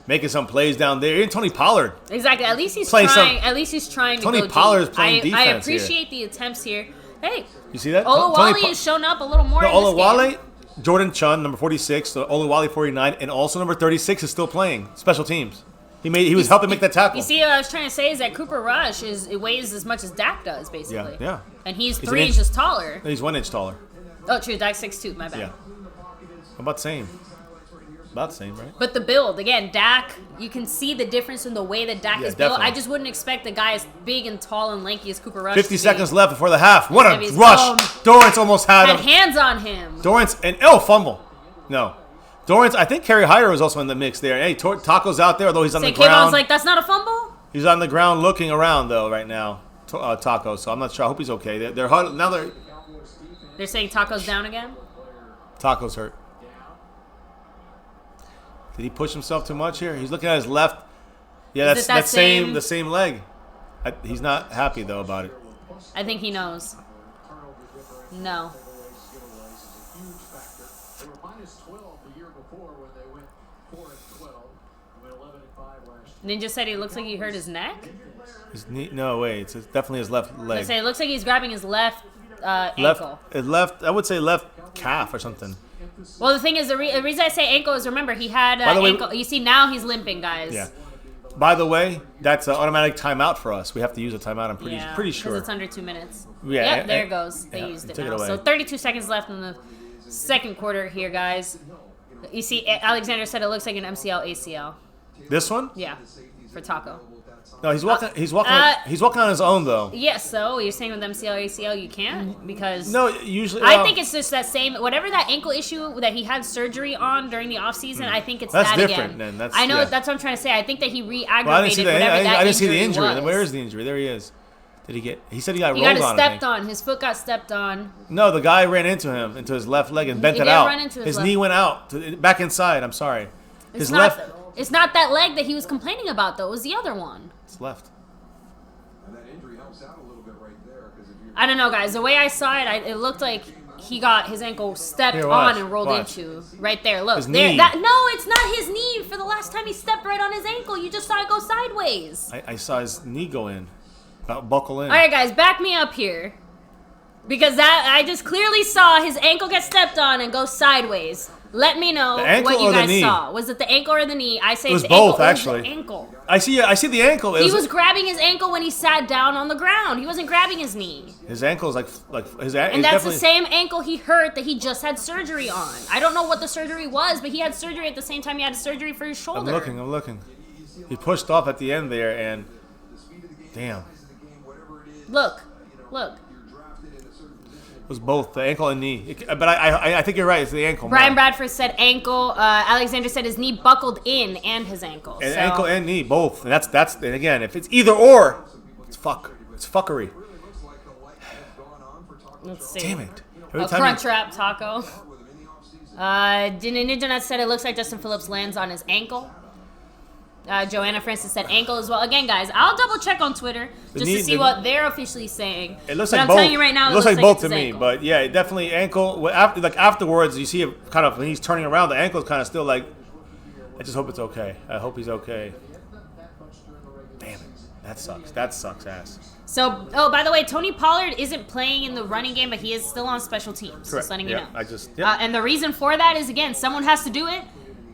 making some plays down there. Even Tony Pollard. Exactly. At least he's trying. At least he's trying to go deep. Tony Pollard is playing defense. I appreciate the attempts here. Hey, you see that? Olawale has shown up a little more. No, in this Olawale, game. Jordan Chun, number 46, so Olawale 49, and also number 36 is still playing special teams. He was helping make that tackle. You see, what I was trying to say is that Cooper Rush weighs as much as Dak does, basically. Yeah. And he's 3 inches taller. He's 1 inch taller. Oh, true. Dak's 6'2". My bad. Yeah. About the same. About the same, right? But the build, again, Dak, you can see the difference in the way that Dak is built. Definitely. I just wouldn't expect a guy as big and tall and lanky as Cooper Rush 50 to seconds be. left before the half. What a He's rush. Dorrance almost had him. hands on him. Dorrance, and fumble. No. Dorrance, I think Kerry Hyder was also in the mix there. Hey, Taco's out there, although he's on the ground. Kayvon's like, that's not a fumble? He's on the ground looking around, though, right now. Taco, so I'm not sure. I hope he's okay. They're saying Taco's down again? Taco's hurt. Did he push himself too much here? He's looking at his left. Yeah, that's the same leg. He's not happy though about it. I think he knows. No. Ninja said he looks like he hurt his neck. His knee? No, wait. It's definitely his left leg. I say it looks like he's grabbing his left ankle. I would say left calf or something. Well, the thing is, the reason I say ankle is, remember, he had ankle. You see, now he's limping, guys. Yeah. By the way, that's an automatic timeout for us. We have to use a timeout. I'm pretty sure. Because it's under 2 minutes. Yeah. Yep, there it goes. They used it now. It So 32 seconds left in the second quarter here, guys. You see, Alexander said it looks like an MCL ACL. This one? Yeah, for Taco. No, he's walking. He's walking on his own though. Yes. So you're saying with MCL ACL you can't because no. Usually, I think it's just that same whatever that ankle issue that he had surgery on during the offseason. I think it's that's that different. Again. Then that's what I'm trying to say. I think that he re-aggravated I didn't see the injury. Was. Then where is the injury? There he is. Did he get? He said he got rolled on. He got stepped on. His foot got stepped on. No, the guy ran into him, into his left leg, and bent it out. Run into his knee went out, back inside. I'm sorry. It's not that leg that he was complaining about, though. It was the other one. It's left. I don't know, guys. The way I saw it, it looked like he got his ankle stepped on and rolled into. Right there. Look. His there. knee. No, it's not his knee. For the last time he stepped right on his ankle, you just saw it go sideways. I saw his knee go in. Buckle in. All right, guys. Back me up here. Because I just clearly saw his ankle get stepped on and go sideways. Let me know what you guys saw. Was it the ankle or the knee? I say it was the both, ankle. actually. The ankle. I see the ankle. He was grabbing his ankle when he sat down on the ground. He wasn't grabbing his knee. His ankle is like his. And that's the same ankle he hurt that he just had surgery on. I don't know what the surgery was, but he had surgery at the same time he had surgery for his shoulder. I'm looking. He pushed off at the end there, and damn. Look. It was both the ankle and knee, but I think you're right. It's the ankle. Brian Bradford said ankle. Alexander said his knee buckled in and his ankle. And ankle and knee both. And that's and again, if it's either or, it's fuckery. Let's see. Damn it! Crunch wrap taco. Ninja said it looks like Justin Phillips lands on his ankle. Joanna Francis said ankle as well. Again, guys, I'll double check on Twitter just to see what they're officially saying. It looks but like I'm both. telling you right now, it looks like both to me. ankle. But yeah, definitely ankle. Afterwards, you see it kind of when he's turning around, the ankle's kind of still like. I just hope it's okay. I hope he's okay. Damn it, that sucks. That sucks ass. So, by the way, Tony Pollard isn't playing in the running game, but he is still on special teams. Correct. Just letting you know. And the reason for that is, again, someone has to do it.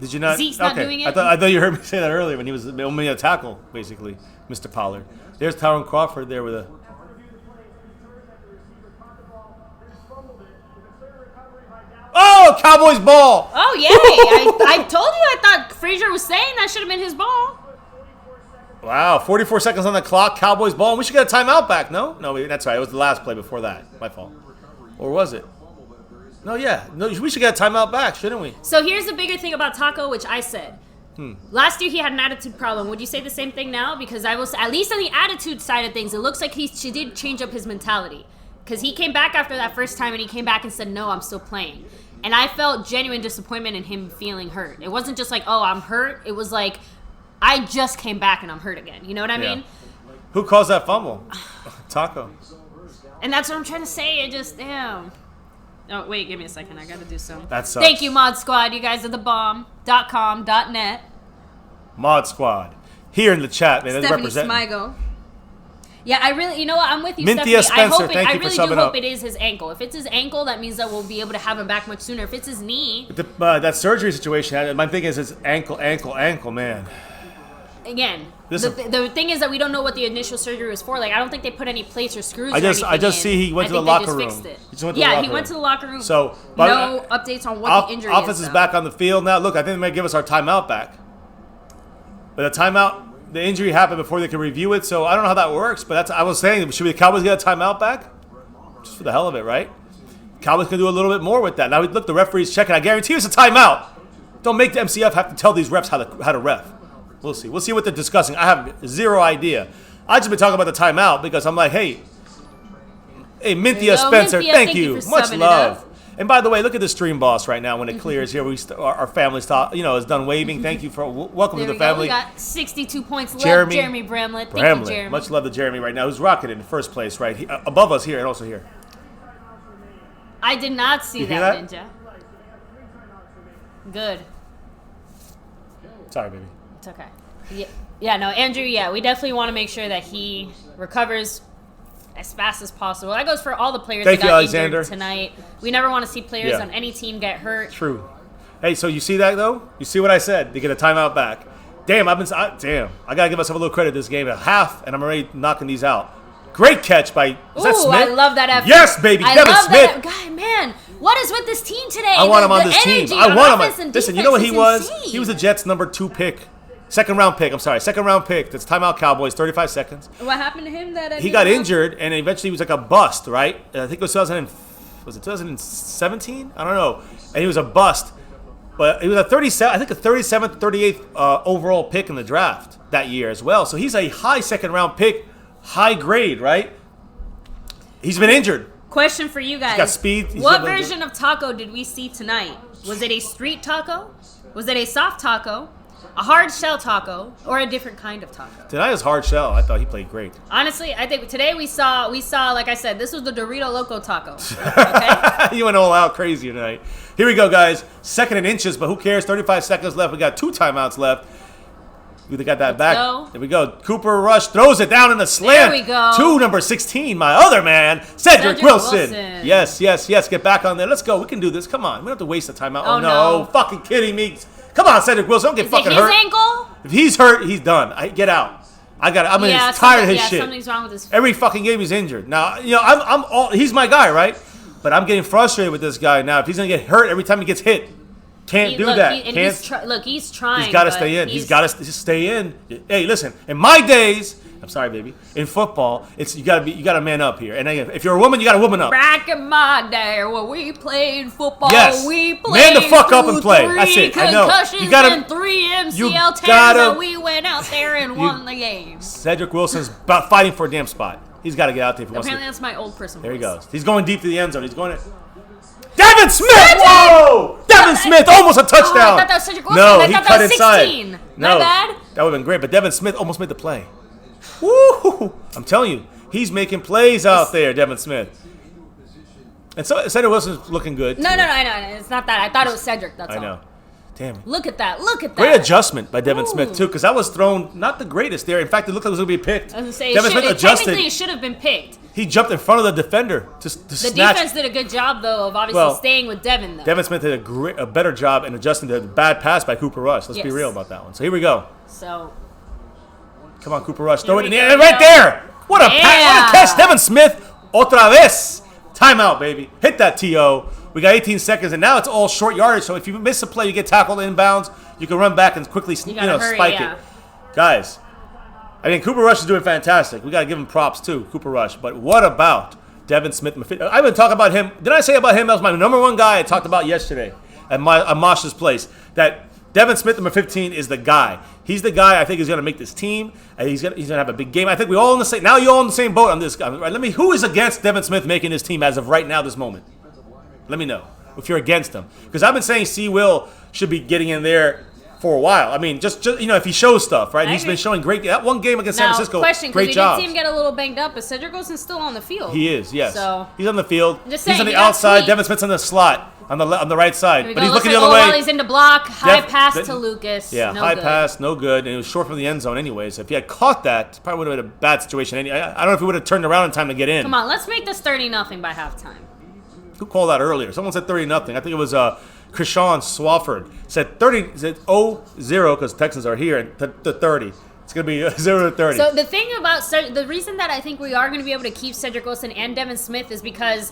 Did you not? Zeke's not doing it. I thought you heard me say that earlier when he was only a tackle, basically, Mr. Pollard. There's Tyron Crawford there with a. Oh, Cowboys ball! Oh, yay! I told you I thought Frazier was saying that should have been his ball. Wow, 44 seconds on the clock, Cowboys ball. We should get a timeout back, no? No, that's right. It was the last play before that. My fault. Or was it? No, yeah. No, we should get a timeout back, shouldn't we? So here's the bigger thing about Taco, which I said. Last year he had an attitude problem. Would you say the same thing now? Because I was, at least on the attitude side of things, it looks like she did change up his mentality. Because he came back after that first time and he came back and said, no, I'm still playing. And I felt genuine disappointment in him feeling hurt. It wasn't just like, oh, I'm hurt. It was like, I just came back and I'm hurt again. You know what I mean? Who caused that fumble? Taco. And that's what I'm trying to say. It just, damn. Oh, wait, give me a second. I got to do some. That sucks. Thank you, Mod Squad. You guys are the bomb.com.net. Mod Squad. Here in the chat, man. Stephanie Representing. Smigo. Yeah, I really, you know what? I'm with you, Minthia Stephanie. Spencer, thank I you for really do subbing hope up. it is his ankle. If it's his ankle, that means that we'll be able to have him back much sooner. If it's his knee, That surgery situation, my thing is it's ankle, man. again, Listen. the thing is that we don't know what the initial surgery was for. Like, I don't think they put any plates or screws. I just or anything see he went to the I think they locker just room. fixed it. He just went to the Yeah, locker he went room. to the locker room. So, no updates on what the injury offense is. is back on the field now. Look, I think they might give us our timeout back. But the timeout, the injury happened before they could review it, so I don't know how that works. But I was saying, should the Cowboys get a timeout back? Just for the hell of it, right? Cowboys can do a little bit more with that. Now, look, the referee's checking. I guarantee it's a timeout. Don't make the MCF have to tell these refs how to ref. We'll see. We'll see what they're discussing. I have zero idea. I just been talking about the timeout because I'm like, hey, Minthia Spencer, Minthia, thank you. for Much subbing it love. up. And by the way, look at the stream boss right now. When it clears here, our family is done waving. Thank you for welcome There to we the go. family. We got 62 points left. Jeremy Bramlett. Thank you, Jeremy. Much love to Jeremy right now, who's rocking it in first place, right above us here and also here. I did not see You hear that, that? Ninja. Good. Sorry, baby. It's okay. Yeah, no, Andrew, we definitely want to make sure that he recovers as fast as possible. That goes for all the players Thank that you, got Alexander. injured tonight. We never want to see players Yeah. on any team get hurt. True. Hey, so you see that though? You see what I said? They get a timeout back. Damn, I gotta give myself a little credit this game. At half, and I'm already knocking these out. Great catch by is that Ooh, Smith? I love that effort. Yes, baby, I Devin love Smith. that. Guy, man, what is with this team today? I want him on this team. energy I on want offense him. and Listen, you know what he defense is was? insane. He was the Jets' number 2 pick. Second round pick. That's timeout Cowboys, 35 seconds. What happened to him? He got injured, and eventually he was like a bust, right? I think it was 2017? I don't know. And he was a bust. But he was a 37th, 38th overall pick in the draft that year as well. So he's a high second round pick, high grade, right? He's been injured. Question for you guys. got speed. What version of taco did we see tonight? Was it a street taco? Was it a soft taco? A hard shell taco? Or a different kind of taco? Tonight was hard shell. I thought he played great. Honestly, I think today we saw, like I said, this was the Dorito Loco taco. Okay? He went all out crazy tonight. Here we go, guys. Second in inches, but who cares? 35 seconds left. We got 2 timeouts left. We got that back. Go. There we go. Cooper Rush throws it down in the slant. There we go. To number 16, my other man, Cedric Wilson. Yes. Get back on there. Let's go. We can do this. Come on. We don't have to waste the timeout. Oh, no. no. Fucking kidding me. Come on, Cedric Wilson. Don't get Is fucking it his hurt. ankle? If he's hurt, he's done. Get out. I'm tired of his shit. Something's wrong with his Every fucking game he's injured. Now, he's my guy, right? But I'm getting frustrated with this guy now. If he's gonna get hurt every time he gets hit, can't do that. He's trying. He's got to stay in. He's got to stay in. Hey, listen. In my days, I'm sorry, baby. In football, you got to man up here. And again, if you're a woman, you got to woman up. Back in my day when we played football, Yes. we played Man the fuck up and play. through That's it. I know. concussions You gotta- and 3 you MCL tears, gotta- and we went out there and won the game. Cedric Wilson's about fighting for a damn spot. He's got to get out there if he wants Apparently, to. that's my old person. There he voice. goes. He's going deep to the end zone. He's going to. Devin Smith! Whoa! Devin Smith, almost a touchdown. Oh, I thought that was Cedric Wilson. No, I he thought cut that was inside. 16. No, My bad. that would have been great. But Devin Smith almost made the play. Woo! I'm telling you, he's making plays out there, Devin Smith. And so Cedric Wilson's looking good. No, too. I know. It's not that. I thought it was Cedric. That's I all. know. Damn. Look at that. Great adjustment by Devin Ooh. Smith too, because that was thrown not the greatest there. In fact, it looked like it was going to be picked. I was gonna say, Devin Smith adjusted. technically, it should have been picked. He jumped in front of the defender to The snatch. defense did a good job, though, of obviously staying with Devin, though. Devin Smith did a better job in adjusting to the bad pass by Cooper Rush. Let's be Yes. real about that one. So here we go. So, Come on, Cooper Rush. Throw it in the we air. go. Right there. What a pass. Yeah. What a catch. Devin Smith. Otra vez. Timeout, baby. Hit that TO. We got 18 seconds, and now it's all short yardage. So if you miss a play, you get tackled inbounds. You can run back and quickly gotta hurry, spike yeah. it. Guys, I mean, Cooper Rush is doing fantastic. We got to give him props, too, Cooper Rush. But what about Devin Smith? I've been talking about him. Did I say about him? That was my number 1 guy I talked about yesterday at Mosh's place. That Devin Smith, number 15, is the guy. He's the guy I think is going to make this team. And he's going to have a big game. I think we all in the same. Now you're all in the same boat on this guy. Right, who is against Devin Smith making this team as of right now, this moment? Let me know if you're against him. Because I've been saying C. Will should be getting in there for a while. I mean, just if he shows stuff, right? I He's been agree. showing great. That one game against San Now, Francisco, question, because great we job. did see him get a little banged up, but Cedric Wilson's still on the field. He is, yes. So he's on the field. Just He's saying, on the he got outside. tweaked. Devin Smith's on the slot on the right side, Here we but go. he's Looks looking like, the other way. while he's in the block, high pass that- to Lucas. Yeah, no high good. pass, no good, and it was short from the end zone anyways. If he had caught that, it probably would have been a bad situation. I don't know if he would have turned around in time to get in. Come on, let's make this 30-0 by halftime. Who called that earlier? Someone said 30-0. I think it was Krishan Swafford said 0-0 because Texans are here and the 30. It's gonna be 0-30. So the thing about the reason that I think we are going to be able to keep Cedric Wilson and Devin Smith is because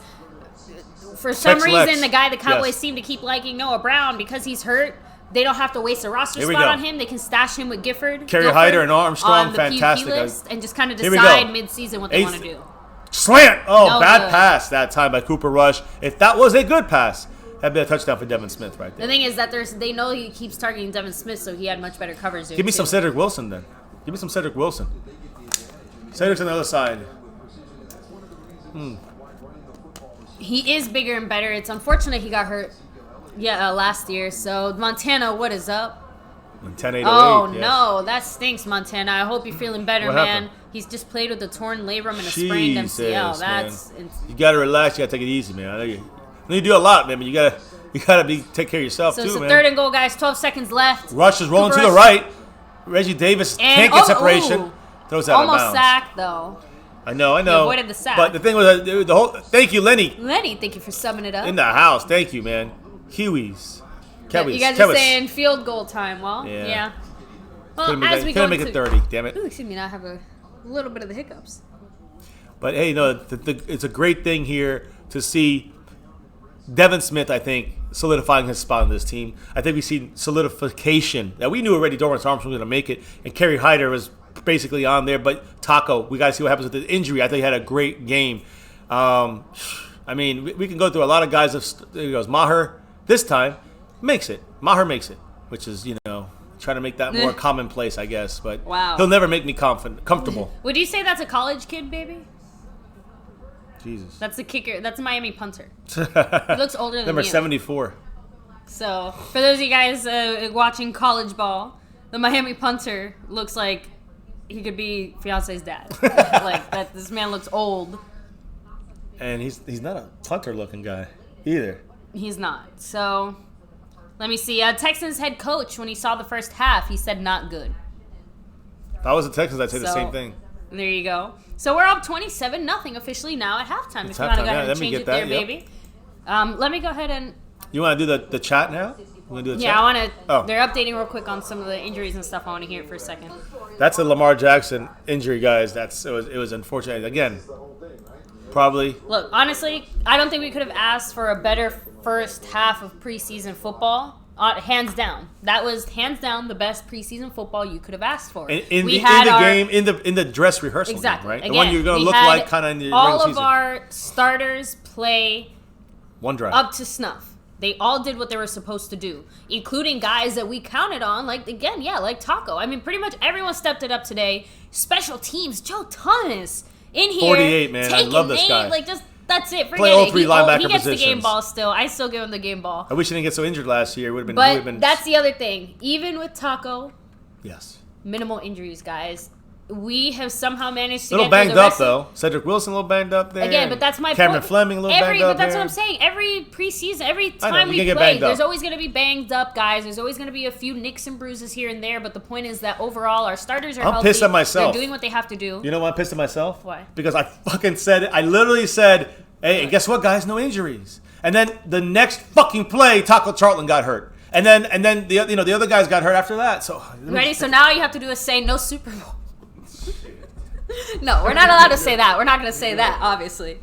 for some Flex reason Lex. the guy the Cowboys Yes. seem to keep liking, Noah Brown, because he's hurt. They don't have to waste a roster Here we spot go. on him. They can stash him with Gifford, Kerry Guilford Hyder and Armstrong, on the fantastic. PUP list, and just kind of Here we go. decide mid-season what they want to Eighth- do. Slant! Oh, No bad good. pass that time by Cooper Rush. If that was a good pass, that'd be a touchdown for Devin Smith right The there. thing is that they know he keeps targeting Devin Smith, so he had much better coverage there. Give me too. some Cedric Wilson then. Give me some Cedric Wilson. Cedric's on the other side. He is bigger and better. It's unfortunate he got hurt. Last year. So Montana, what is up? 10-8-08. Oh yes. no, that stinks, Montana. I hope you're feeling better, What man. happened? He's just played with a torn labrum and a sprained MCL. Jesus, That's man. You gotta relax. You gotta take it easy, man. I know you do a lot, man, but you gotta take care of yourself so too, it's a man. third and goal, guys. 12 seconds left. Rush is rolling Cooper to the Rush. right. Reggie Davis can't get separation. ooh. Throws out of Almost bounds. sacked though. I know. avoided the sack. But the thing was, the whole. Thank you, Lenny, Lenny, thank you for summing it up. in the house. Thank you, man. Kiwis. You guys are saying field goal time. Well, yeah. Well, as we go couldn't make it into 30. Damn it. Ooh, excuse me, now I have a little bit of the hiccups. But hey, no, it's a great thing here to see Devin Smith, I think, solidifying his spot on this team. I think we see solidification. Now, we knew already Dorrance Armstrong was going to make it, and Kerry Hyder was basically on there. But Taco, we got to see what happens with the injury. I think he had a great game. I mean, we can go through a lot of guys. There he goes. Maher, this time, makes it. Maher makes it, which is, trying to make that more commonplace, I guess. But Wow. he'll never make me comfortable. Would you say that's a college kid, baby? Jesus. That's the kicker. That's a Miami punter. He looks older than Number you. 74. So, for those of you guys watching college ball, the Miami punter looks like he could be fiance's dad. This man looks old. And he's not a punter-looking guy either. He's not. So, let me see. Texans head coach, when he saw the first half, he said not good. If I was the Texans, I'd say the So, same thing. There you go. So, we're up 27-0 officially now at halftime. It's If you want to halftime, go yeah, ahead let and me change get it that, there, yep. baby. Let me go ahead and... You want to do the chat now? You want to do the Yeah, chat? I want to... Oh. They're updating real quick on some of the injuries and stuff. I want to hear it for a second. That's a Lamar Jackson injury, guys. It was unfortunate. Again, probably. Look, honestly, I don't think we could have asked for a better first half of preseason football. Hands down. That was hands down the best preseason football you could have asked for. In the dress rehearsal Exactly. game, right? Again, the one you're going to we look had like kind of in the all regular of season. our starters play One drive. up to snuff. They all did what they were supposed to do, including guys that we counted on, like Taco. I mean, pretty much everyone stepped it up today. Special teams, Joe Thomas in here. 48, man. I taking love this names, guy. That's it. Forget Play all it. three He linebacker gets the game positions. ball still. I still give him the game ball. I wish he didn't get so injured last year. It would have But been. that's the other thing. Even with Taco, Yes. minimal injuries, guys. We have somehow managed to A little get through banged the up rest of- though. Cedric Wilson a little banged up there. Again, but that's my Cameron point. Fleming a little banged up But that's there. what I'm saying. Every preseason, every I know, time you we can get play, banged up. there's always going to be banged up guys. There's always going to be a few nicks and bruises here and there. But the point is that overall, our starters are I'm healthy. pissed at myself. They're doing what they have to do. You know why I'm pissed at myself? Why? Because I fucking said it. I literally said, hey, and guess what, guys? No injuries. And then the next fucking play, Taco Charlton got hurt. And then the other guys got hurt after that. So Ready? So now you have to do is say no Super Bowl. No, we're not allowed to say that. We're not going to say that, obviously.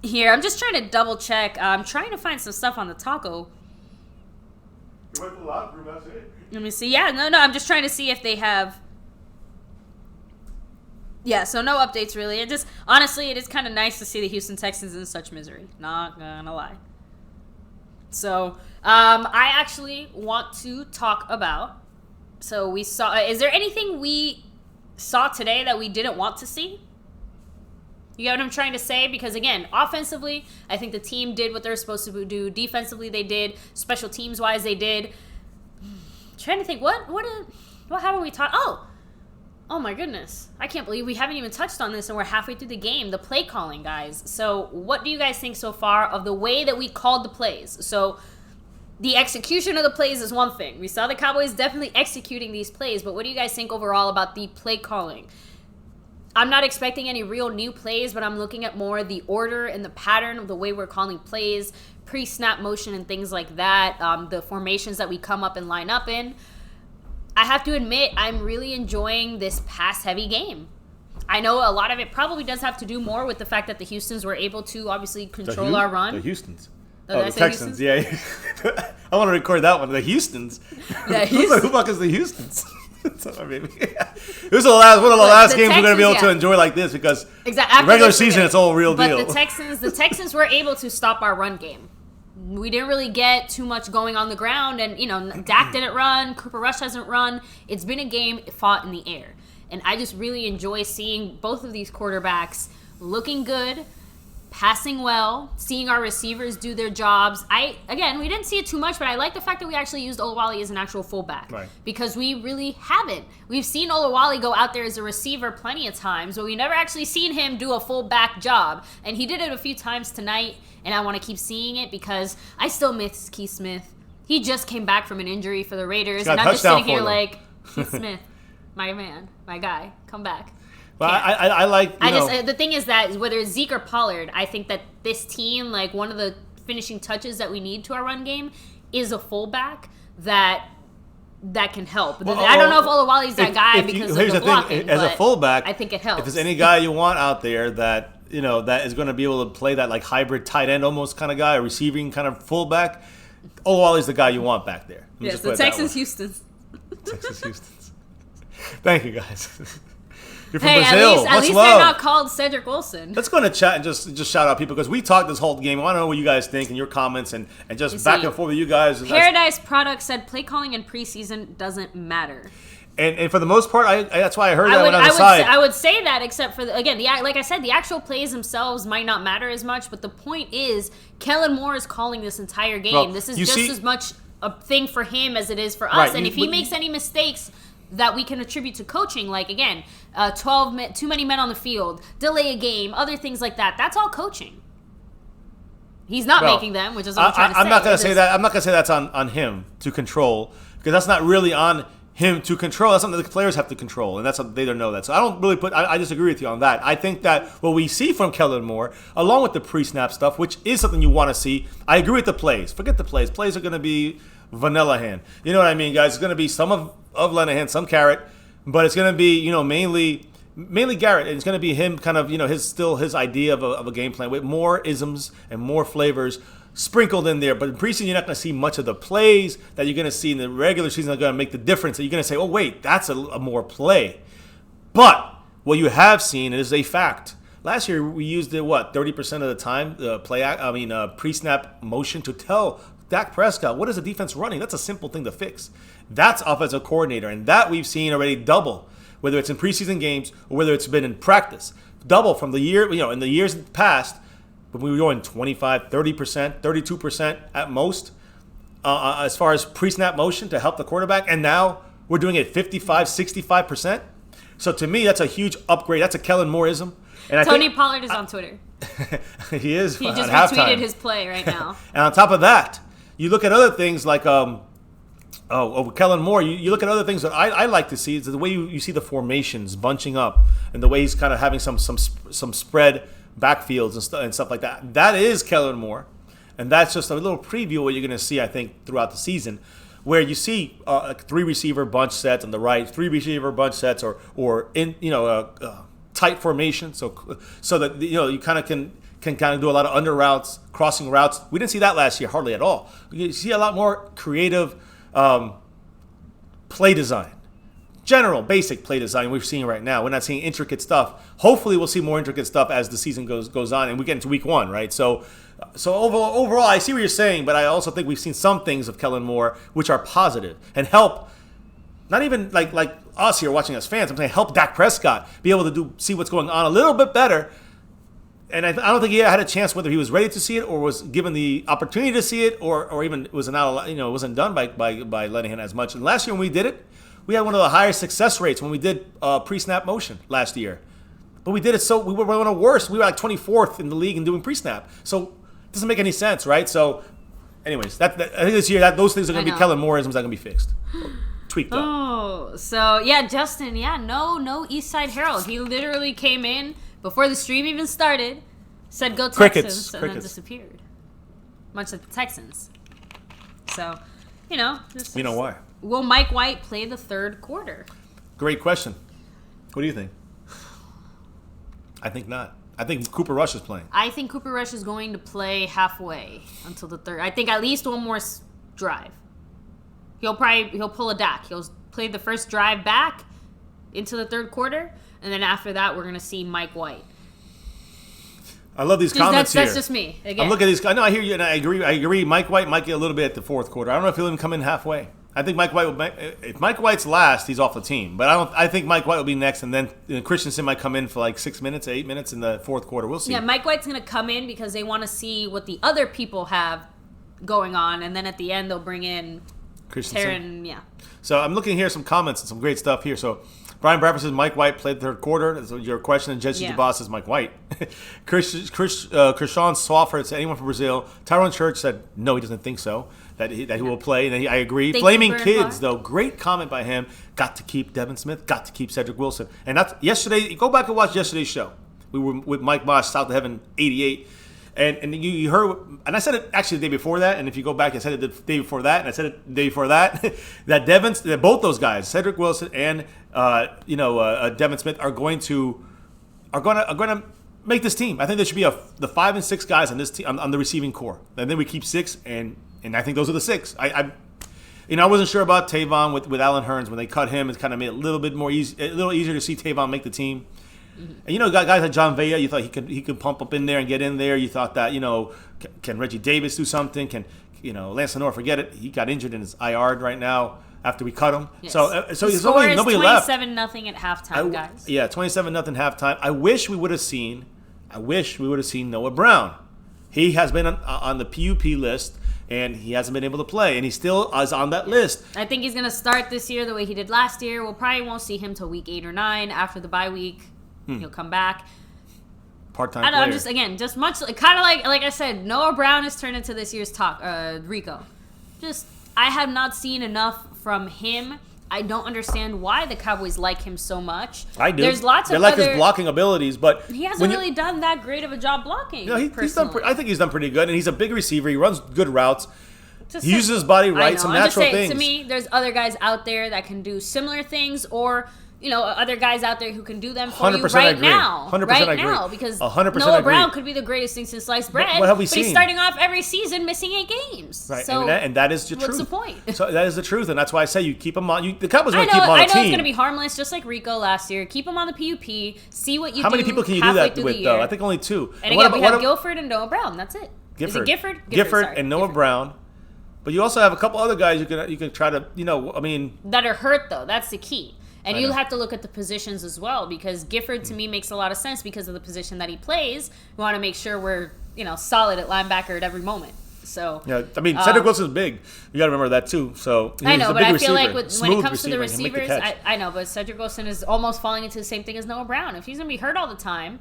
Here, I'm just trying to double check. I'm trying to find some stuff on the Taco. You went to the locker room, that's it. Let me see. Yeah, no. I'm just trying to see if they have. Yeah, so no updates really. It just honestly, it is kind of nice to see the Houston Texans in such misery. Not gonna lie. So, I actually want to talk about. So we saw. Is there anything we saw today that we didn't want to see? You get what I'm trying to say? Because again, offensively, I think the team did what they're supposed to do. Defensively, they did. Special teams wise, they did. trying to think, what haven't we talked? Oh my goodness. I can't believe we haven't even touched on this and we're halfway through the game. The play calling, guys. So what do you guys think so far of the way that we called the plays? So the execution of the plays is one thing. We saw the Cowboys definitely executing these plays, but what do you guys think overall about the play calling? I'm not expecting any real new plays, but I'm looking at more the order and the pattern of the way we're calling plays, pre-snap motion and things like that, the formations that we come up and line up in. I have to admit, I'm really enjoying this pass-heavy game. I know a lot of it probably does have to do more with the fact that the Houstons were able to obviously control our run. The Houstons. Oh, the Texans, yeah. I want to record that one. The Houstons. Yeah, Who the fuck is the Houstons? It was one of the last games we're going to be able to enjoy like this because exactly. the regular season, it's all real deal. But the Texans were able to stop our run game. We didn't really get too much going on the ground, and Dak didn't run, Cooper Rush hasn't run. It's been a game fought in the air, and I just really enjoy seeing both of these quarterbacks looking good, passing well, seeing our receivers do their jobs. We didn't see it too much, but I like the fact that we actually used Olawale as an actual fullback, right? Because we really haven't. We've seen Olawale go out there as a receiver plenty of times, but we never actually seen him do a fullback job, and he did it a few times tonight. And I want to keep seeing it because I still miss Keith Smith. He just came back from an injury for the Raiders. And I'm just sitting here like, Keith Smith, my man, my guy, come back. Well, I like, the thing is that whether it's Zeke or Pollard, I think that this team, like one of the finishing touches that we need to our run game is a fullback that can help. Well, I don't know if Olawale's that guy because of the blocking. As a fullback, I think it helps. If there's any guy you want out there that that is going to be able to play that like hybrid tight end almost kind of guy, a receiving kind of fullback, Olawale's the guy you want back there. Yes, the Texas Houstons. Texas Houstons. Thank you, guys. You're from Brazil. At least they're not called Cedric Wilson. Let's go into chat and just shout out people because we talked this whole game. I want to know what you guys think and your comments and just back and forth with you guys. Paradise Product said play calling in preseason doesn't matter. And for the most part, that's why I heard that on the side. I would say that, except for like I said, the actual plays themselves might not matter as much. But the point is, Kellen Moore is calling this entire game. Well, this is just as much a thing for him as it is for us. Right, and if he makes any mistakes that we can attribute to coaching, like again, 12 too many men on the field, delay a game, other things like that. That's all coaching. He's not making them, which is what I'm trying to say. I'm not going to say that. I'm not going to say that's on him to control because that's not really on him to control. That's something the players have to control, and that's something they don't know that. So I don't really I disagree with you on that. I think that what we see from Kellen Moore, along with the pre-snap stuff, which is something you want to see, I agree with the plays. Forget the plays. Plays are going to be vanilla hand. You know what I mean, guys? It's going to be some of Lenahan, some Garrett, but it's going to be mainly Garrett. And it's going to be him kind of his idea of a game plan with more isms and more flavors sprinkled in there. But in preseason, you're not going to see much of the plays that you're going to see in the regular season that are going to make the difference. That you're going to say, oh, wait, that's a more play. But what you have seen is a fact. Last year, we used it, 30% of the time, pre-snap motion to tell Dak Prescott, what is the defense running? That's a simple thing to fix. That's offensive coordinator, and that we've seen already double, whether it's in preseason games or whether it's been in practice. Double from the year, in the years past, when we were going 25, 30%, 32% at most as far as pre-snap motion to help the quarterback, and now we're doing it 55, 65%. So to me, that's a huge upgrade. That's a Kellen Mooreism. And Tony Pollard is on Twitter. He is. He just retweeted his play right now. And on top of that, you look at other things like Kellen Moore. You look at other things that I like to see is the way you see the formations bunching up and the way he's kind of having some spread backfields and stuff like that. That is Kellen Moore, and that's just a little preview of what you're going to see, I think, throughout the season, where you see 3 receiver bunch sets on the right, 3 receiver bunch sets, or in tight formation, so that you kind of can kind of do a lot of under routes, crossing routes. We didn't see that last year hardly at all. You see a lot more creative play design. General, basic play design we're seeing right now. We're not seeing intricate stuff. Hopefully we'll see more intricate stuff as the season goes on and we get into week 1, right? So overall, I see what you're saying, but I also think we've seen some things of Kellen Moore which are positive and help, not even like us here watching as fans, I'm saying help Dak Prescott be able to see what's going on a little bit better And I don't think he had a chance whether he was ready to see it or was given the opportunity to see it or even was not, wasn't done by letting him as much. And last year when we did it, we had one of the higher success rates when we did pre-snap motion last year. But we did it we were one of the worst. We were like 24th in the league in doing pre-snap. So it doesn't make any sense, right? So anyways, I think this year those things are going to be Kellen Mooreisms that are going to be fixed. Tweaked up. Oh, so yeah, Justin, no Eastside Herald. He literally came in before the stream even started, said go Texans, and then disappeared. Much like the Texans. So, you know why. Will Mike White play the third quarter? Great question. What do you think? I think not. I think Cooper Rush is playing. I think Cooper Rush is going to play halfway until the third. I think at least one more drive. He'll pull a Dak. He'll play the first drive back into the third quarter, and then after that, we're going to see Mike White. I love these comments here. That's just me. Again. I'm looking at these. I know, I hear you, and I agree. Mike White might get a little bit at the fourth quarter. I don't know if he'll even come in halfway. I think Mike White if Mike White's last, he's off the team. But I think Mike White will be next, and then Christensen might come in for like 6 minutes, 8 minutes in the fourth quarter. We'll see. Yeah, Mike White's going to come in because they want to see what the other people have going on, and then at the end they'll bring in Christensen. Yeah. So I'm looking here some comments and some great stuff here. So Brian Bradford says Mike White played the third quarter. That's your question. And Jesse DeBoss says Mike White. Krishan Swafford said anyone from Brazil. Tyrone Church said no, he doesn't think so. That he will play. And I agree. Flaming Kids, though, great comment by him. Got to keep Devin Smith. Got to keep Cedric Wilson. And that's yesterday. Go back and watch yesterday's show. We were with Mike Mosh, South of Heaven 88. And you heard, and I said it actually the day before that, and if you go back, I said it the day before that, and I said it the day before that, that both those guys, Cedric Wilson and Devin Smith, are going to make this team. I think there should be the 5 and 6 guys on this team on the receiving core, and then we keep 6, and I think those are the 6. I wasn't sure about Tavon with Alan Hearns when they cut him. It kind of made it a little easier to see Tavon make the team. And guys like John Vea, you thought he could pump up in there and get in there. You thought that can Reggie Davis do something? Can Lance Lenore, forget it? He got injured in his IR right now after we cut him. Yes. So there's nobody left. 27-0 at halftime, guys. Yeah, 27-0 halftime. I wish we would have seen Noah Brown. He has been on the PUP list. And he hasn't been able to play, and he still is on that list. I think he's going to start this year the way he did last year. We'll probably won't see him till week 8 or 9 after the bye week. He'll come back. Part-time I player. I'm just much kind of like I said, Noah Brown has turned into this year's talk. Rico. I have not seen enough from him. I don't understand why the Cowboys like him so much. I do. There's lots of they like his blocking abilities, but he hasn't really done that great of a job blocking. He's done. I think he's done pretty good, and he's a big receiver. He runs good routes. He uses his body right. Some natural things. To me, there's other guys out there that can do similar things, or other guys out there who can do them for you right now. 100% right I agree. now, because 100% Noah agree. Brown could be the greatest thing since sliced bread. What have we seen? He's starting off every season missing 8 games. Right, so and that is the truth. What's the point? So that is the truth, and that's why I say you keep him on. The Cowboys are going to keep him on the team. I know it's going to be harmless, just like Rico last year. Keep him on the PUP. See what you do. How many people can you do that with, though? I think only 2. And again, we have Guilford and Noah Brown. That's it. Is it Gifford? Gifford and Noah Brown. But you also have a couple other guys you can try to, that are hurt, though. That's the key. And you have to look at the positions as well, because Gifford, to me, makes a lot of sense because of the position that he plays. We want to make sure we're, solid at linebacker at every moment. So yeah, Cedric Wilson's big. You got to remember that, too. So I know, but I feel like when it comes to the receivers, I know, but Cedric Wilson is almost falling into the same thing as Noah Brown. If he's going to be hurt all the time,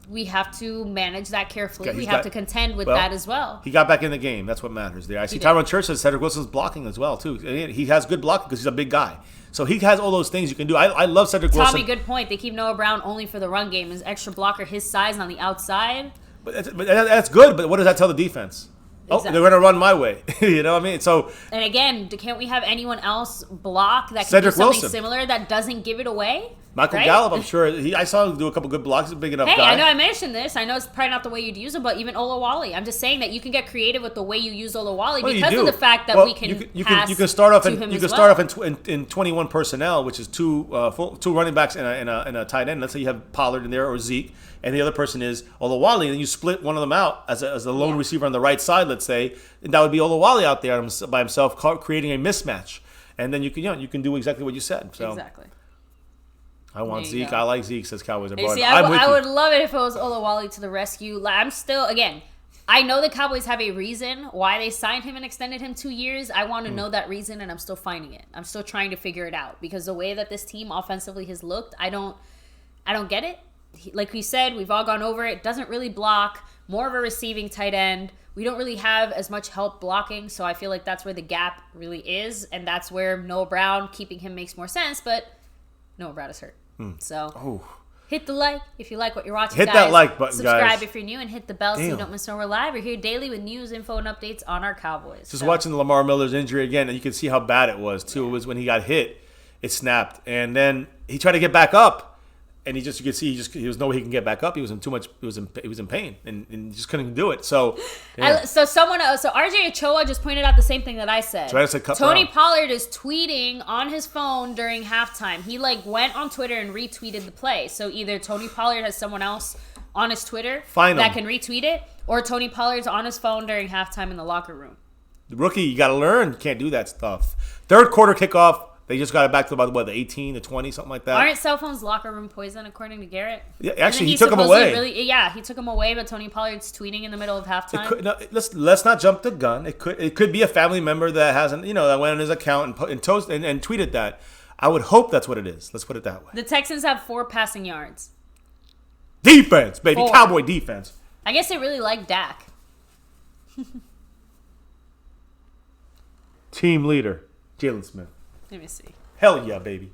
we have to manage that carefully. We have to contend with that as well. He got back in the game. That's what matters there. I see Tyrone Church says Cedric Wilson's blocking as well, too. He has good blocking because he's a big guy. So he has all those things you can do. I love Cedric Wilson. Tommy, good point. They keep Noah Brown only for the run game. His extra blocker, his size on the outside. But that's good, but what does that tell the defense? Exactly. Oh, they're going to run my way. You know what I mean? So. And again, can't we have anyone else block that can do something similar that doesn't give it away? Michael Gallup, I'm sure. I saw him do a couple good blocks. He's a big enough guy. I know I mentioned this. I know it's probably not the way you'd use him, but even Olawale. I'm just saying that you can get creative with the way you use Olawale because of the fact that we can pass you can start off to in him you as can start well. off in 21 personnel, which is two running backs and a tight end. Let's say you have Pollard in there or Zeke, and the other person is Olawale, and then you split one of them out as a lone receiver on the right side, let's say, and that would be Olawale out there by himself, creating a mismatch, and then you can do exactly what you said. So. Exactly. I want There you Zeke. go. I like Zeke, says Cowboys are You born. see, I'm with I you. would love it if it was Olawale to the rescue. Like, I'm still, again, I know the Cowboys have a reason why they signed him and extended him 2 years. I want to know that reason, and I'm still finding it. I'm still trying to figure it out because the way that this team offensively has looked, I don't get it. Like we said, we've all gone over it. Doesn't really block. More of a receiving tight end. We don't really have as much help blocking, so I feel like that's where the gap really is, and that's where Noah Brown, keeping him makes more sense, but Noah Brown is hurt. So hit the like if you like what you're watching, Hit guys. that like button, Subscribe guys. if you're new, and hit the bell so you don't miss when we're live. We're here daily with news, info, and updates on our Cowboys. Just watching Lamar Miller's injury again, and you can see how bad it was, too. It was when he got hit, it snapped. And then he tried to get back up. And you could see he was no way he can get back up. He was in too much. He was in pain, and he just couldn't do it. So, yeah. So RJ Ochoa just pointed out the same thing that I said. So I said cut Tony Brown. Pollard is tweeting on his phone during halftime. He went on Twitter and retweeted the play. So either Tony Pollard has someone else on his Twitter that can retweet it, or Tony Pollard's on his phone during halftime in the locker room. The rookie, you got to learn. You can't do that stuff. Third quarter kickoff. They just got it back to about, the 18, the 20, something like that. Aren't cell phones locker room poison, according to Garrett? Yeah, actually, he Isn't took them away. He took them away, but Tony Pollard's tweeting in the middle of halftime. Let's not jump the gun. It could be a family member that hasn't, that went on his account and tweeted that. I would hope that's what it is. Let's put it that way. The Texans have 4 passing yards. Defense, baby. 4. Cowboy defense. I guess they really like Dak. Team leader, Jalen Smith. Let me see. Hell yeah, baby.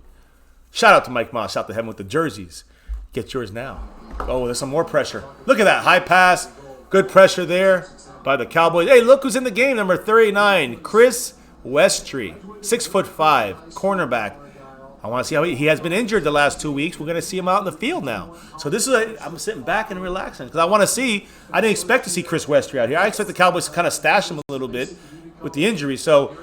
Shout out to Mike Moss. Shout out to him with the jerseys. Get yours now. Oh, there's some more pressure. Look at that. High pass. Good pressure there by the Cowboys. Hey, look who's in the game. Number 39, Chris Westry. 6'5", cornerback. I want to see how he has been injured the last 2 weeks. We're going to see him out in the field now. So I'm sitting back and relaxing because I want to see. I didn't expect to see Chris Westry out here. I expect the Cowboys to kind of stash him a little bit with the injury. So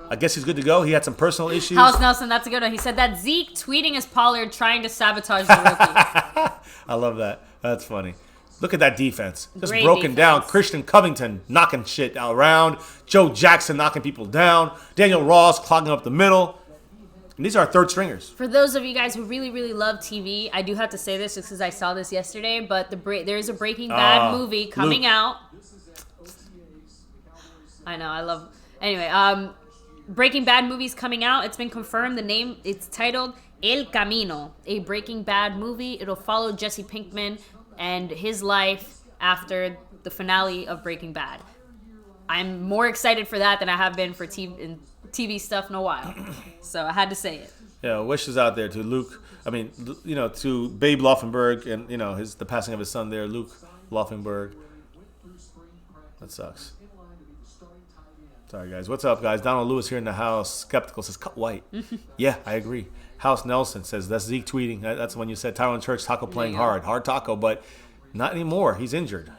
I guess he's good to go. He had some personal issues. House Nelson, that's a good one. He said that Zeke tweeting as Pollard trying to sabotage the rookie. I love that. That's funny. Look at that defense. Just Great broken defense. down. Christian Covington knocking shit around. Joe Jackson knocking people down. Daniel Ross clogging up the middle. And these are our third stringers. For those of you guys who really, really love TV, I do have to say this just because I saw this yesterday, but there is a Breaking Bad movie coming out. I know, I love... Anyway, Breaking Bad movie's coming out. It's been confirmed. It's titled El Camino, a Breaking Bad movie. It'll follow Jesse Pinkman and his life after the finale of Breaking Bad. I'm more excited for that than I have been for TV stuff in a while. So I had to say it. Yeah, wishes out there to Luke. To Babe Laufenberg and, the passing of his son there, Luke Laufenberg. That sucks. Sorry, guys. What's up, guys? Donald Lewis here in the house. Skeptical says, cut white. Yeah, I agree. House Nelson says, that's Zeke tweeting. That's when you said Tyron Church, Taco playing hard. Hard Taco, but not anymore. He's injured.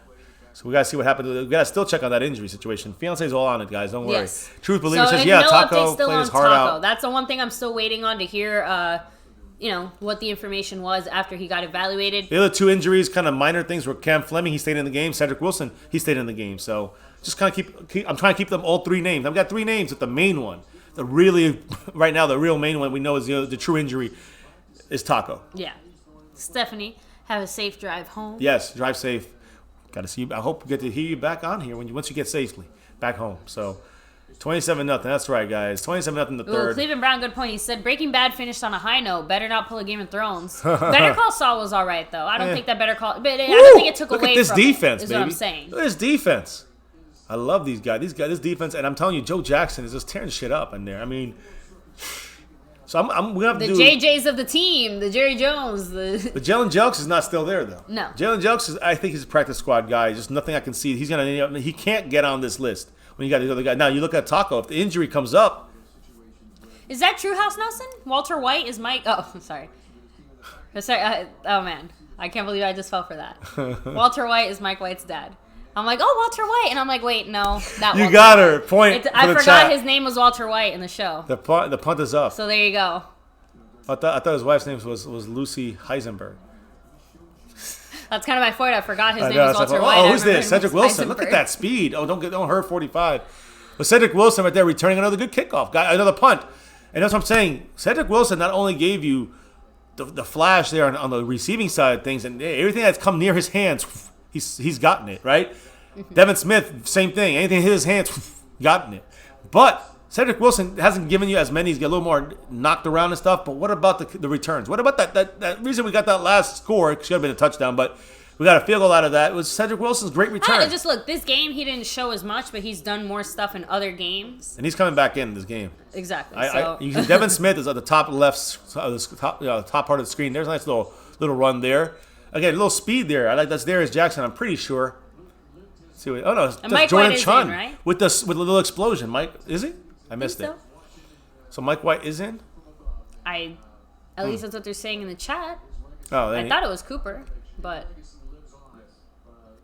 So we got to see what happens. We got to still check on that injury situation. Fiance's all on it, guys. Don't worry. Yes. Truth Believer says, no Taco updates still played his on heart Taco. out. That's the one thing I'm still waiting on to hear, what the information was after he got evaluated. The other 2 injuries, kind of minor things, were Cam Fleming. He stayed in the game. Cedric Wilson, he stayed in the game. So just kind of keep I'm trying to keep them all 3 names. I've got 3 names, but the main one, right now, the real main one we know is the true injury is Taco. Yeah. Stephanie, have a safe drive home. Yes, drive safe. Got to see you. I hope we get to hear you back on here once you get safely back home. So 27-0. That's right, guys. 27-0 the third. Cleveland Brown, good point. He said Breaking Bad finished on a high note. Better not pull a Game of Thrones. Better Call Saul was all right, though. I don't think that Better Call... But I don't think it took Look away at this from defense, it, is baby. what I'm saying. Look at this defense. I love these guys. This defense, and I'm telling you, Joe Jackson is just tearing shit up in there. I mean... So I'm we have to The do JJs of the team, the Jerry Jones, But Jalen Jelks is not still there though. No. Jalen Jelks is. I think he's a practice squad guy. Just nothing I can see. He can't get on this list when you got these other guys. Now you look at Taco. If the injury comes up, Is that true, House Nelson? Walter White is Mike... Oh, sorry. Sorry. Oh, man. I can't believe I just fell for that. Walter White is Mike White's dad. I'm like, oh, Walter White. And I'm like, wait, no. you got her. Point. I for the forgot chat. his name was Walter White in the show. The punt is up. So there you go. I thought his wife's name was Lucy Heisenberg. That's kind of my fault. I forgot his name was Walter White. Oh, I who's remember this? him Cedric as Wilson. Look Heisenberg. at that speed. Oh, don't hurt 45. But Cedric Wilson right there returning another good kickoff. Got another punt. And that's what I'm saying. Cedric Wilson not only gave you the flash there on the receiving side of things, and everything that's come near his hands, he's gotten it, right? Devin Smith, same thing. Anything hit his hands, gotten it. But Cedric Wilson hasn't given you as many. He's got a little more knocked around and stuff. But what about the returns? What about that reason we got that last score? It should have been a touchdown, but we got a field goal out of that. It was Cedric Wilson's great return. Just look, this game he didn't show as much, but he's done more stuff in other games. And he's coming back in this game. Exactly. Devin Smith is at the top left, top part of the screen. There's a nice little run there. Again, a little speed there. I like that's Darius Jackson. I'm pretty sure. Let's see what? Oh no, that's Jordan Chun right? with a little explosion. Mike, is he? I missed it. So Mike White is in? At least that's what they're saying in the chat. Oh, I thought it was Cooper, but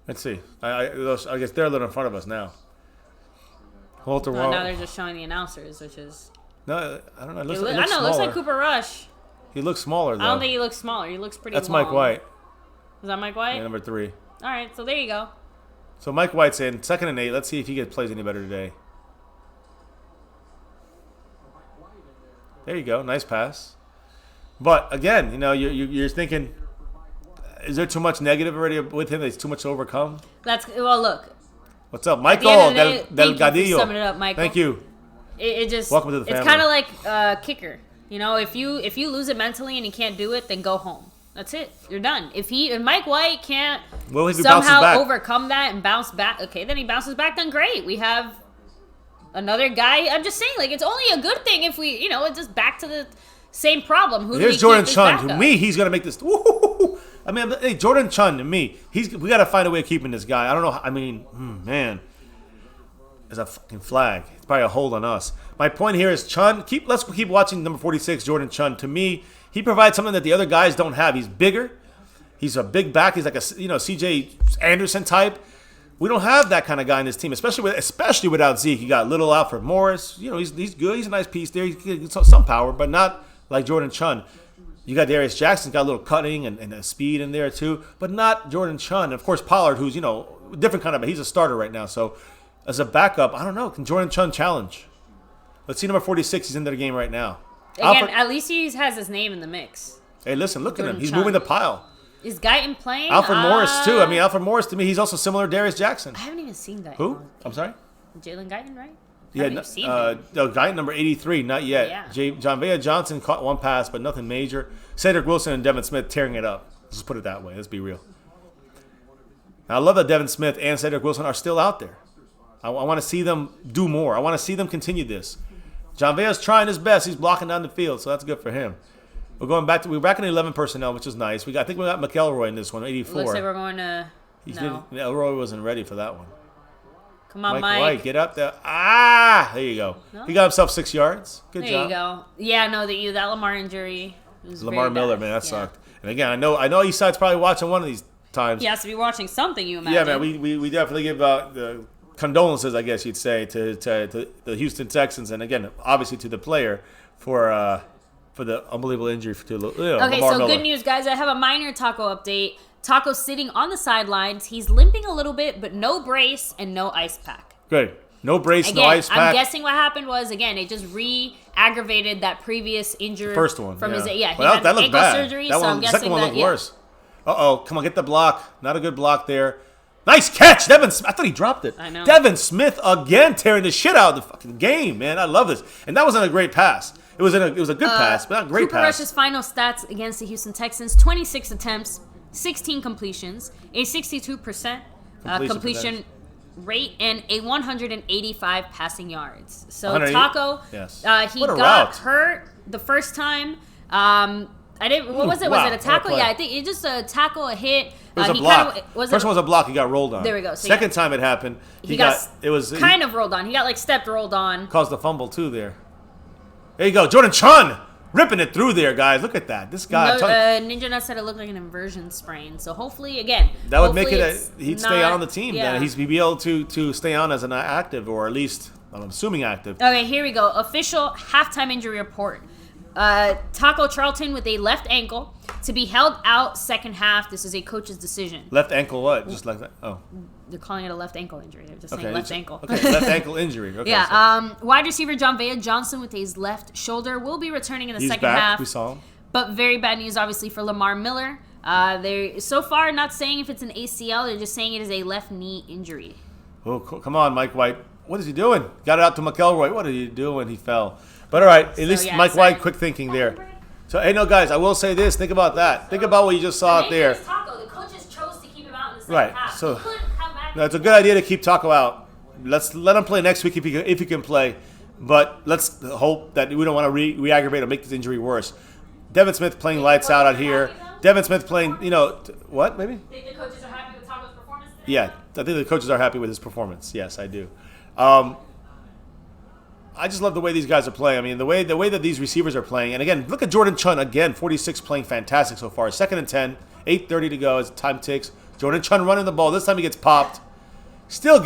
let's see. I guess they're a little in front of us now. Walter Wall. now they're just showing the announcers, which is No, I don't know. It looks like Cooper Rush. He looks smaller though. I don't think he looks smaller. He looks pretty That's long. Mike White. Is that Mike White? Yeah, number 3. All right, so there you go. So Mike White's in 2nd and 8. Let's see if he plays any better today. There you go. Nice pass. But again, you're thinking, is there too much negative already with him? There's too much to overcome? Look. What's up, Michael Del Gadillo? Summing it up, Michael. Thank you. It just Welcome to the family. It's kind of like kicker. If you lose it mentally and you can't do it, then go home. That's it. You're done. If Mike White can't somehow overcome that and bounce back, okay, then he bounces back. Then great. We have another guy. I'm just saying, it's only a good thing if we, it's just back to the same problem. Here's Jordan Chun. To me, he's gonna make this. Woo-hoo-hoo. I mean, hey, Jordan Chun. To me, we got to find a way of keeping this guy. I don't know. I mean, man, there's a fucking flag. It's probably a hold on us. My point here is Chun. Let's keep watching number 46, Jordan Chun. To me, he provides something that the other guys don't have. He's bigger. He's a big back. He's like a C.J. Anderson type. We don't have that kind of guy in this team, especially without Zeke. You got little Alfred Morris. He's good. He's a nice piece there. He's some power, but not like Jordan Chun. You got Darius Jackson, got a little cutting and speed in there too, but not Jordan Chun. Of course, Pollard, who's different kind of, but he's a starter right now. So as a backup, I don't know. Can Jordan Chun challenge? Let's see number 46. He's into the game right now. Again, at least he has his name in the mix. Hey, listen, look Jordan at him. He's Chun. moving the pile. Is Guyton playing? Alfred Morris too. I mean, Alfred Morris to me, he's also similar to Darius Jackson. I haven't even seen Guyton. Who? I'm sorry? Jalen Guyton, right? Yeah, Guyton number 83, not yet. Yeah. John Vea Johnson caught one pass, but nothing major. Cedric Wilson and Devin Smith tearing it up. Let's just put it that way. Let's be real. Now, I love that Devin Smith and Cedric Wilson are still out there. I want to see them do more. I want to see them continue this. John Vea's trying his best. He's blocking down the field, so that's good for him. We're back in 11 personnel, which is nice. I think we got McElroy in this one, 84. Looks like we're going to. Elroy wasn't ready for that one. Come on, Mike. White, get up there. There you go. No? He got himself 6 yards. Good job. There you go. Yeah, no, that Lamar injury was Lamar very Miller, bad. man, that sucked. And again, I know Eastside's probably watching one of these times. He has to be watching something, you imagine. Yeah, man, we definitely give the condolences, I guess you'd say, to the Houston Texans, and again, obviously to the player for the unbelievable injury to Lamar Miller. Good news, guys. I have a minor Taco update. Taco's sitting on the sidelines. He's limping a little bit, but no brace and no ice pack. Good. No brace, no ice pack. I'm guessing what happened was, it just re-aggravated that previous injury. First one. From his he that had looked ankle bad. surgery, That so one, I'm the guessing second one that, looked worse. Come on, get the block. Not a good block there. Nice catch, Devin Smith. I thought he dropped it. I know. Devin Smith again tearing the shit out of the fucking game, man. I love this. And that wasn't a great pass. It was a good pass, but not a great Cooper pass. Rush's final stats against the Houston Texans: 26 attempts, 16 completions, a 62% completion rate, and a 185 passing yards. So Taco, yes. He got hurt the first time. What was it? Was it a tackle? Yeah, I think it just a tackle, a hit. It was a block. First one was a block. He got rolled on. There we go. So Second time it happened, he got rolled on. He got rolled on. Caused the fumble too there. There you go, Jordan Chun ripping it through there, guys. Look at that. This guy. Ninja Nut said it looked like an inversion sprain. So hopefully, again, that would make it he'd stay on the team. Yeah. Then he'd be able to stay on as an active, or at least I'm assuming active. Okay, here we go. Official halftime injury report. Taco Charlton with a left ankle to be held out second half. This is a coach's decision. Left ankle what? Just like that? Oh. They're calling it a left ankle injury. They're just saying left ankle. Okay, left ankle injury. Okay, yeah. Wide receiver John Vea Johnson with his left shoulder will be returning in the second half. We saw him. But very bad news, obviously, for Lamar Miller. They're so far not saying if it's an ACL. They're just saying it is a left knee injury. Oh, come on, Mike White. What is he doing? Got it out to McElroy. What are you doing? He fell. But all right, at least Mike White, quick thinking there. So, hey, no, guys, I will say this. Think about that. Think about what you just saw out there. The coaches chose to keep him out in the second Right. half. So, No, it's a good idea to keep Taco out. Let's let him play next week if he can play. But let's hope that we don't want to re-aggravate or make this injury worse. Devin Smith playing lights out here. Devin Smith playing, what, maybe? Think the coaches are happy with Taco's performance today? Yeah, I think the coaches are happy with his performance. Yes, I do. I just love the way these guys are playing. I mean, the way that these receivers are playing. And again, look at Jordan Chun again, 46 playing fantastic so far. 2nd and 10, 8:30 to go as time ticks. Jordan Chun running the ball. This time he gets popped. Still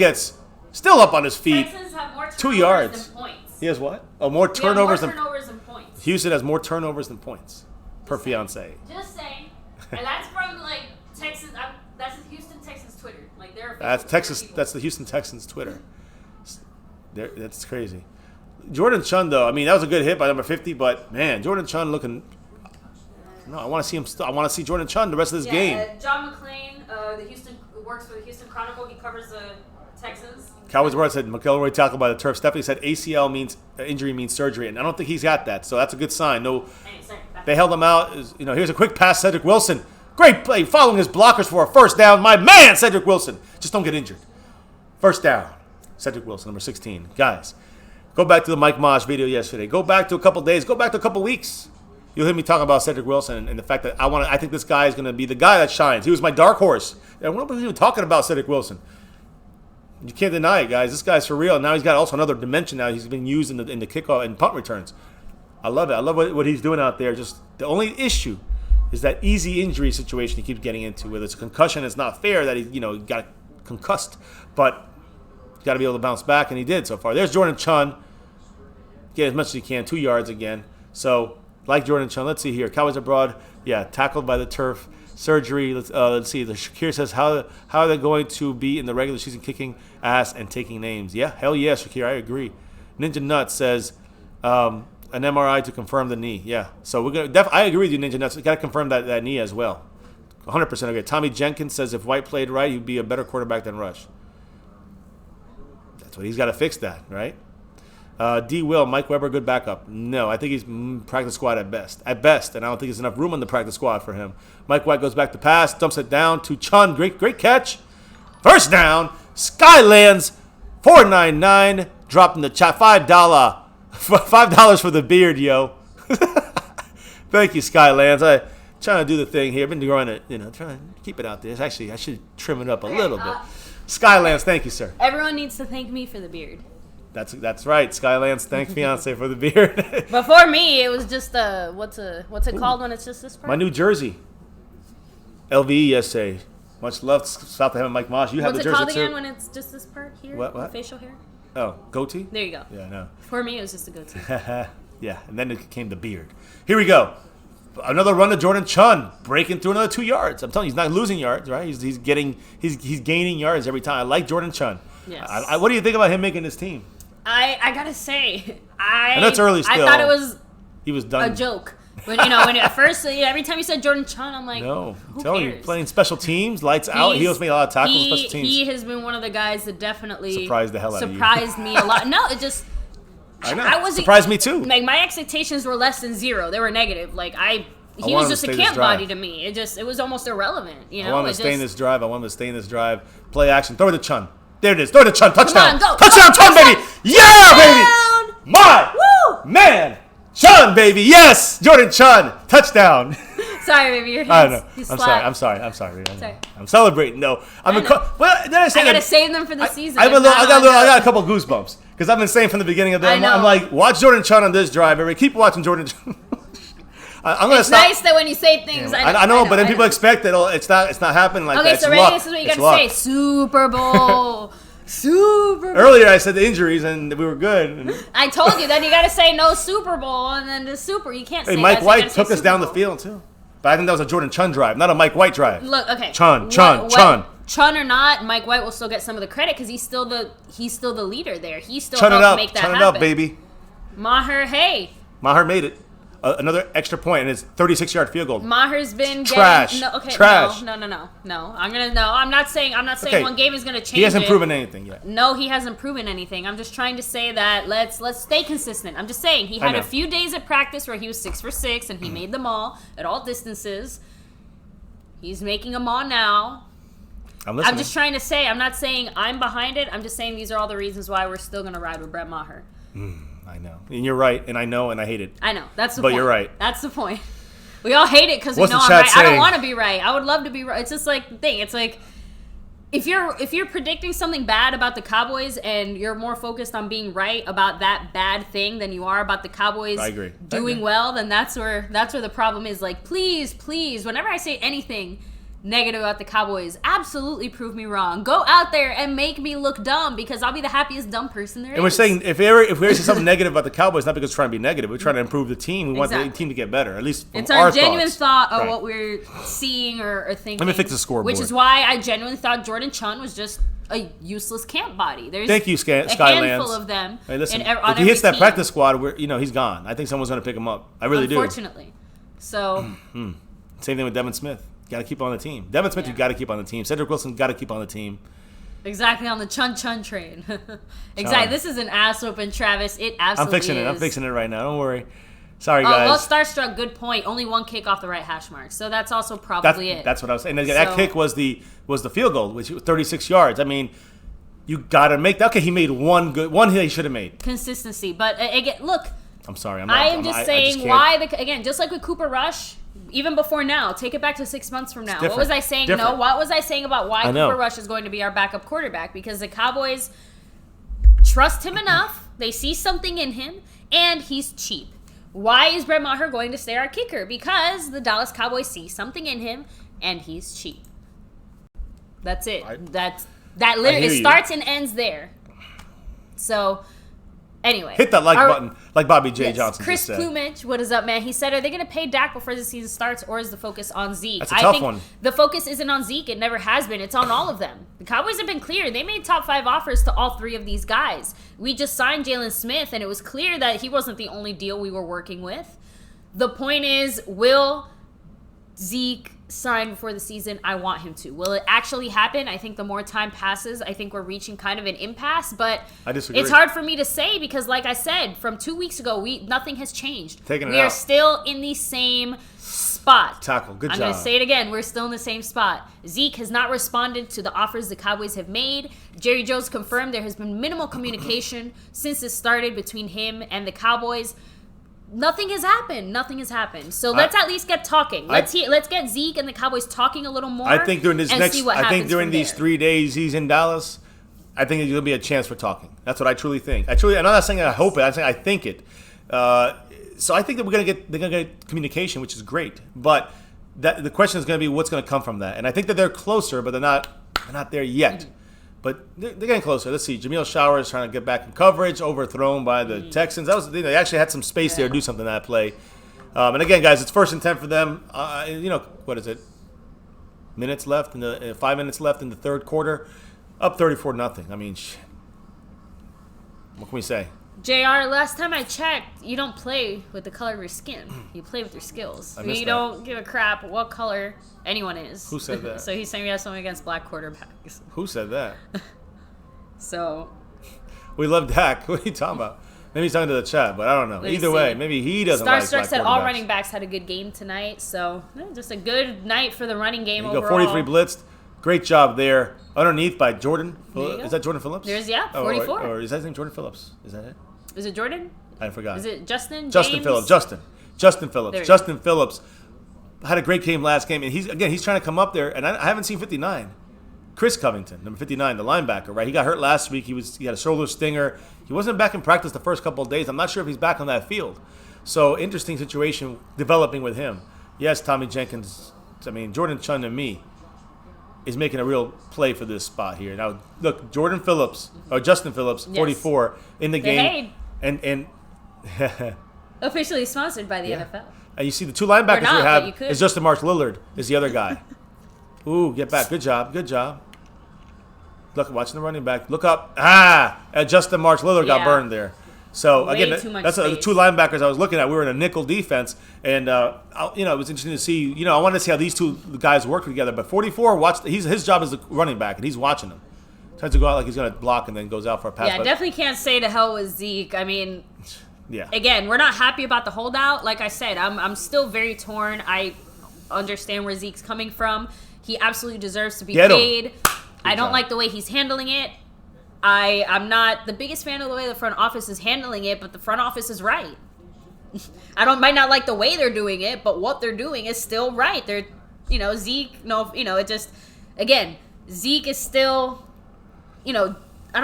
up on his feet. Texans have more 2 yards. than points. He has what? Oh, more turnovers than points. Houston has more turnovers than points per fiance. Just saying. And that's from Texas. That's the Houston Texans Twitter. They're That's Texas. That's the Houston Texans Twitter. That's crazy. Jordan Chun, though, I mean, that was a good hit by number 50, but man, Jordan Chun looking. No, I want to see him. I want to see Jordan Chun the rest of this game. John McClain, works for the Houston Chronicle. He covers the Texans. Cowboys Word said McElroy tackled by the turf. Stephanie said ACL means injury means surgery, and I don't think he's got that. So that's a good sign. No, they held him out. Here's a quick pass, Cedric Wilson. Great play, following his blockers for a first down. My man, Cedric Wilson. Just don't get injured. First down, Cedric Wilson, number 16. Guys, go back to the Mike Mosh video yesterday. Go back to a couple days. Go back to a couple weeks. You'll hear me talk about Cedric Wilson and the fact that I think this guy is going to be the guy that shines. He was my dark horse. And nobody's even talking about Cedric Wilson. You can't deny it, guys. This guy's for real. Now he's got also another dimension now. He's been used in the kickoff and punt returns. I love it. I love what he's doing out there. Just the only issue is that easy injury situation he keeps getting into. Whether it's a concussion, it's not fair that he got concussed, but he's got to be able to bounce back, and he did so far. There's Jordan Chun. Get as much as he can. 2 yards again. So, like Jordan Chun, let's see here. Cowboys abroad. Yeah, tackled by the turf. Surgery. Let's see. The Shakir says how are they going to be in the regular season kicking ass and taking names? Yeah, hell yeah, Shakir. I agree. Ninja Nut says an MRI to confirm the knee. Yeah, so we're gonna. I agree with you, Ninja Nuts. We got to confirm that knee as well. 100% agree. Tommy Jenkins says if White played right, he'd be a better quarterback than Rush. That's what he's got to fix that, right? D. Will, Mike Weber, good backup. No, I think he's practice squad at best. And I don't think there's enough room on the practice squad for him. Mike White goes back to pass, dumps it down to Chun. Great catch. First down. Skylands, 499. Dropping the chat. $5 for the beard, yo. Thank you, Skylands. I'm trying to do the thing here. I've been growing it, trying to keep it out there. Actually, I should trim it up a little bit. Skylands, thank you, sir. Everyone needs to thank me for the beard. That's right. Skylands, thank fiance for the beard. Before me, it was just what's it called when it's just this part? My New Jersey. LVE yesterday. Much love, Southampton, Mike Mosh. You have the jersey too. What's it called again when it's just this part here? What? The facial hair? Oh, goatee? There you go. Yeah, no. For me, it was just a goatee. Yeah, and then it came the beard. Here we go. Another run to Jordan Chun, breaking through another 2 yards. I'm telling you, he's not losing yards, right? He's gaining yards every time. I like Jordan Chun. Yes. What do you think about him making this team? I gotta say, and that's early still. I thought it was he was done. a joke. When at first, every time you said Jordan Chun, I'm like, no, I'm who telling cares? you, playing special teams, lights out. He also made a lot of tackles, special teams. He has been one of the guys that definitely surprised the hell out of you. Surprised me a lot. No, it just I know. Surprised me too. Like my expectations were less than 0. They were negative. Like he was just a camp body to me. It was almost irrelevant. I wanted to stay in this drive. Play action. Throw it to Chun. There it is. Throw it to Chun. Touchdown. Come on, go. Touchdown, Chun, baby. Yeah, baby. My man. Chun, baby. Yes. Jordan Chun. Touchdown. Sorry, baby. Your I don't know. hands. I'm sorry. I'm celebrating. No. I gotta save them for the season. I got a couple goosebumps because I've been saying from the beginning of the. I'm like, watch Jordan Chun on this drive. Everybody, keep watching Jordan Chun. I'm gonna it's stop. nice that when you say things, yeah, I know, but then people expect that it's not happening like that. Okay, so Ray, this is what you gotta say: Super Bowl, Super Bowl. Earlier, I said the injuries and we were good. I told you. Then you gotta say no Super Bowl and then the Super. You can't say. Mike that, White took us down the field too, but I think that was a Jordan Chun drive, not a Mike White drive. Look, okay, Chun. Chun or not, Mike White will still get some of the credit because he's still the leader there. He still helped make that happen. Chun it up, baby. Maher, hey. Maher made it. another extra point, and it's 36-yard field goal. Maher's been Trash. Trash. No. I'm not saying one game is gonna change. He hasn't proven anything yet. No, he hasn't proven anything. I'm just trying to say that let's stay consistent. I'm just saying he had a few days of practice where he was 6 for 6 and he made them all at all distances. He's making them all now. I'm just trying to say, I'm not saying I'm behind it. I'm just saying these are all the reasons why we're still going to ride with Brett Maher. I know. And you're right, and I know, and I hate it. I know. That's the point. But you're right. That's the point. We all hate it because we know I'm right. I don't want to be right. I would love to be right. It's just like the thing. It's like if you're predicting something bad about the Cowboys and you're more focused on being right about that bad thing than you are about the Cowboys doing well, then that's where the problem is. Like, please, whenever I say anything negative about the Cowboys, absolutely prove me wrong. Go out there and make me look dumb because I'll be the happiest dumb person there is. And we're saying if we ever say something negative about the Cowboys, not because we're trying to be negative, we're trying to improve the team. We want the team to get better, at least from it's our genuine thoughts. Thought of what we're seeing or thinking. Let me fix the scoreboard. Which is why I genuinely thought Jordan Chun was just a useless camp body. There's Thank you, a handful of them. Hey, listen, if he hits that practice squad, he's gone. I think someone's going to pick him up. I really do. Unfortunately. So. Same thing with Devin Smith. Got to keep on the team. Devin Smith, you got to keep on the team. Cedric Wilson, got to keep on the team. Exactly, on the Chun train. Exactly. This is an ass whooping, Travis. It absolutely is. I'm fixing it right now. Don't worry. Sorry, guys. Well, Starstruck, good point. Only one kick off the right hash mark. So that's also probably it. That's what I was saying. That kick was the field goal, which was 36 yards. I mean, you got to make that. Okay, he made one hit he should have made. Consistency. But again, look. I'm sorry. I'm just saying again, just like with Cooper Rush, even before now, take it back to 6 months from now. What was I saying? No, what was I saying about why Cooper Rush is going to be our backup quarterback? Because the Cowboys trust him enough. They see something in him, and he's cheap. Why is Brett Maher going to stay our kicker? Because the Dallas Cowboys see something in him, and he's cheap. That's it. That literally it starts and ends there. So. Anyway. Hit that button like Bobby J. Johnson Chris just said. Plumage, what is up, man? He said, are they going to pay Dak before the season starts, or is the focus on Zeke? That's a tough one. The focus isn't on Zeke. It never has been. It's on all of them. The Cowboys have been clear. They made top 5 offers to all 3 of these guys. We just signed Jalen Smith, and it was clear that he wasn't the only deal we were working with. The point is, will Zeke sign before the season? I want him to. Will it actually happen? I think the more time passes, I think we're reaching kind of an impasse, but I disagree. It's hard for me to say because, like I said, from 2 weeks ago, nothing has changed. We are still in the same spot. Tackle. Good job. I'm going to say it again. We're still in the same spot. Zeke has not responded to the offers the Cowboys have made. Jerry Jones confirmed there has been minimal communication since it started between him and the Cowboys. Nothing has happened. So let's at least get talking. Let's get Zeke and the Cowboys talking a little more. I think during these 3 days he's in Dallas, I think there's going to be a chance for talking. That's what I truly think. I'm not saying I hope it. I'm saying I think it. So I think that they're going to get communication, which is great. But the question is going to be what's going to come from that. And I think that they're closer, but they're not there yet. Mm-hmm. But they're getting closer. Let's see. Jameel Showers trying to get back in coverage, overthrown by the Texans. They actually had some space there to do something in that play. And again, guys, it's 1st and 10 for them. What is it? 5 minutes left in the third quarter. Up 34-0. I mean, what can we say? JR, last time I checked, you don't play with the color of your skin. You play with your skills. You don't give a crap what color anyone is. Who said that? So he's saying we have something against black quarterbacks. Who said that? So. We love Dak. What are you talking about? Maybe he's talking to the chat, but I don't know. Either way, maybe he doesn't like black quarterbacks. Said all running backs had a good game tonight. So just a good night for the running game overall. 43 blitzed. Great job there. Underneath by Jordan. Is that Jordan Phillips? 44. Or is that his name Jordan Phillips? Is that it? Is it Jordan? I forgot. Is it Justin? Justin Phillips. Justin Phillips. Justin Phillips had a great game last game, and he's trying to come up there. And I haven't seen 59. Chris Covington, number 59, the linebacker. Right, he got hurt last week. He had a shoulder stinger. He wasn't back in practice the first couple of days. I'm not sure if he's back on that field. So interesting situation developing with him. Yes, Tommy Jenkins. I mean, Jordan Chun and me is making a real play for this spot here. Now, look, Justin Phillips, 44 in the game. And officially sponsored by the NFL. And you see the 2 linebackers we have is Justin March Lillard is the other guy. Ooh, get back. Good job. Look, watching the running back. Look up. Justin March Lillard got burned there. So Way again, too much that's the space. two linebackers I was looking at. We were in a nickel defense, and it was interesting to see. I wanted to see how these two guys work together. But 44, his job is the running back, and he's watching them. Tries to go out like he's going to block, and then goes out for a pass. Yeah, definitely can't say to hell with Zeke. I mean, yeah. Again, we're not happy about the holdout. Like I said, I'm still very torn. I understand where Zeke's coming from. He absolutely deserves to be paid. I don't like the way he's handling it. I'm not the biggest fan of the way the front office is handling it, but the front office is right. Might not like the way they're doing it, but what they're doing is still right. They're, Zeke, it just, again, Zeke is still, I don't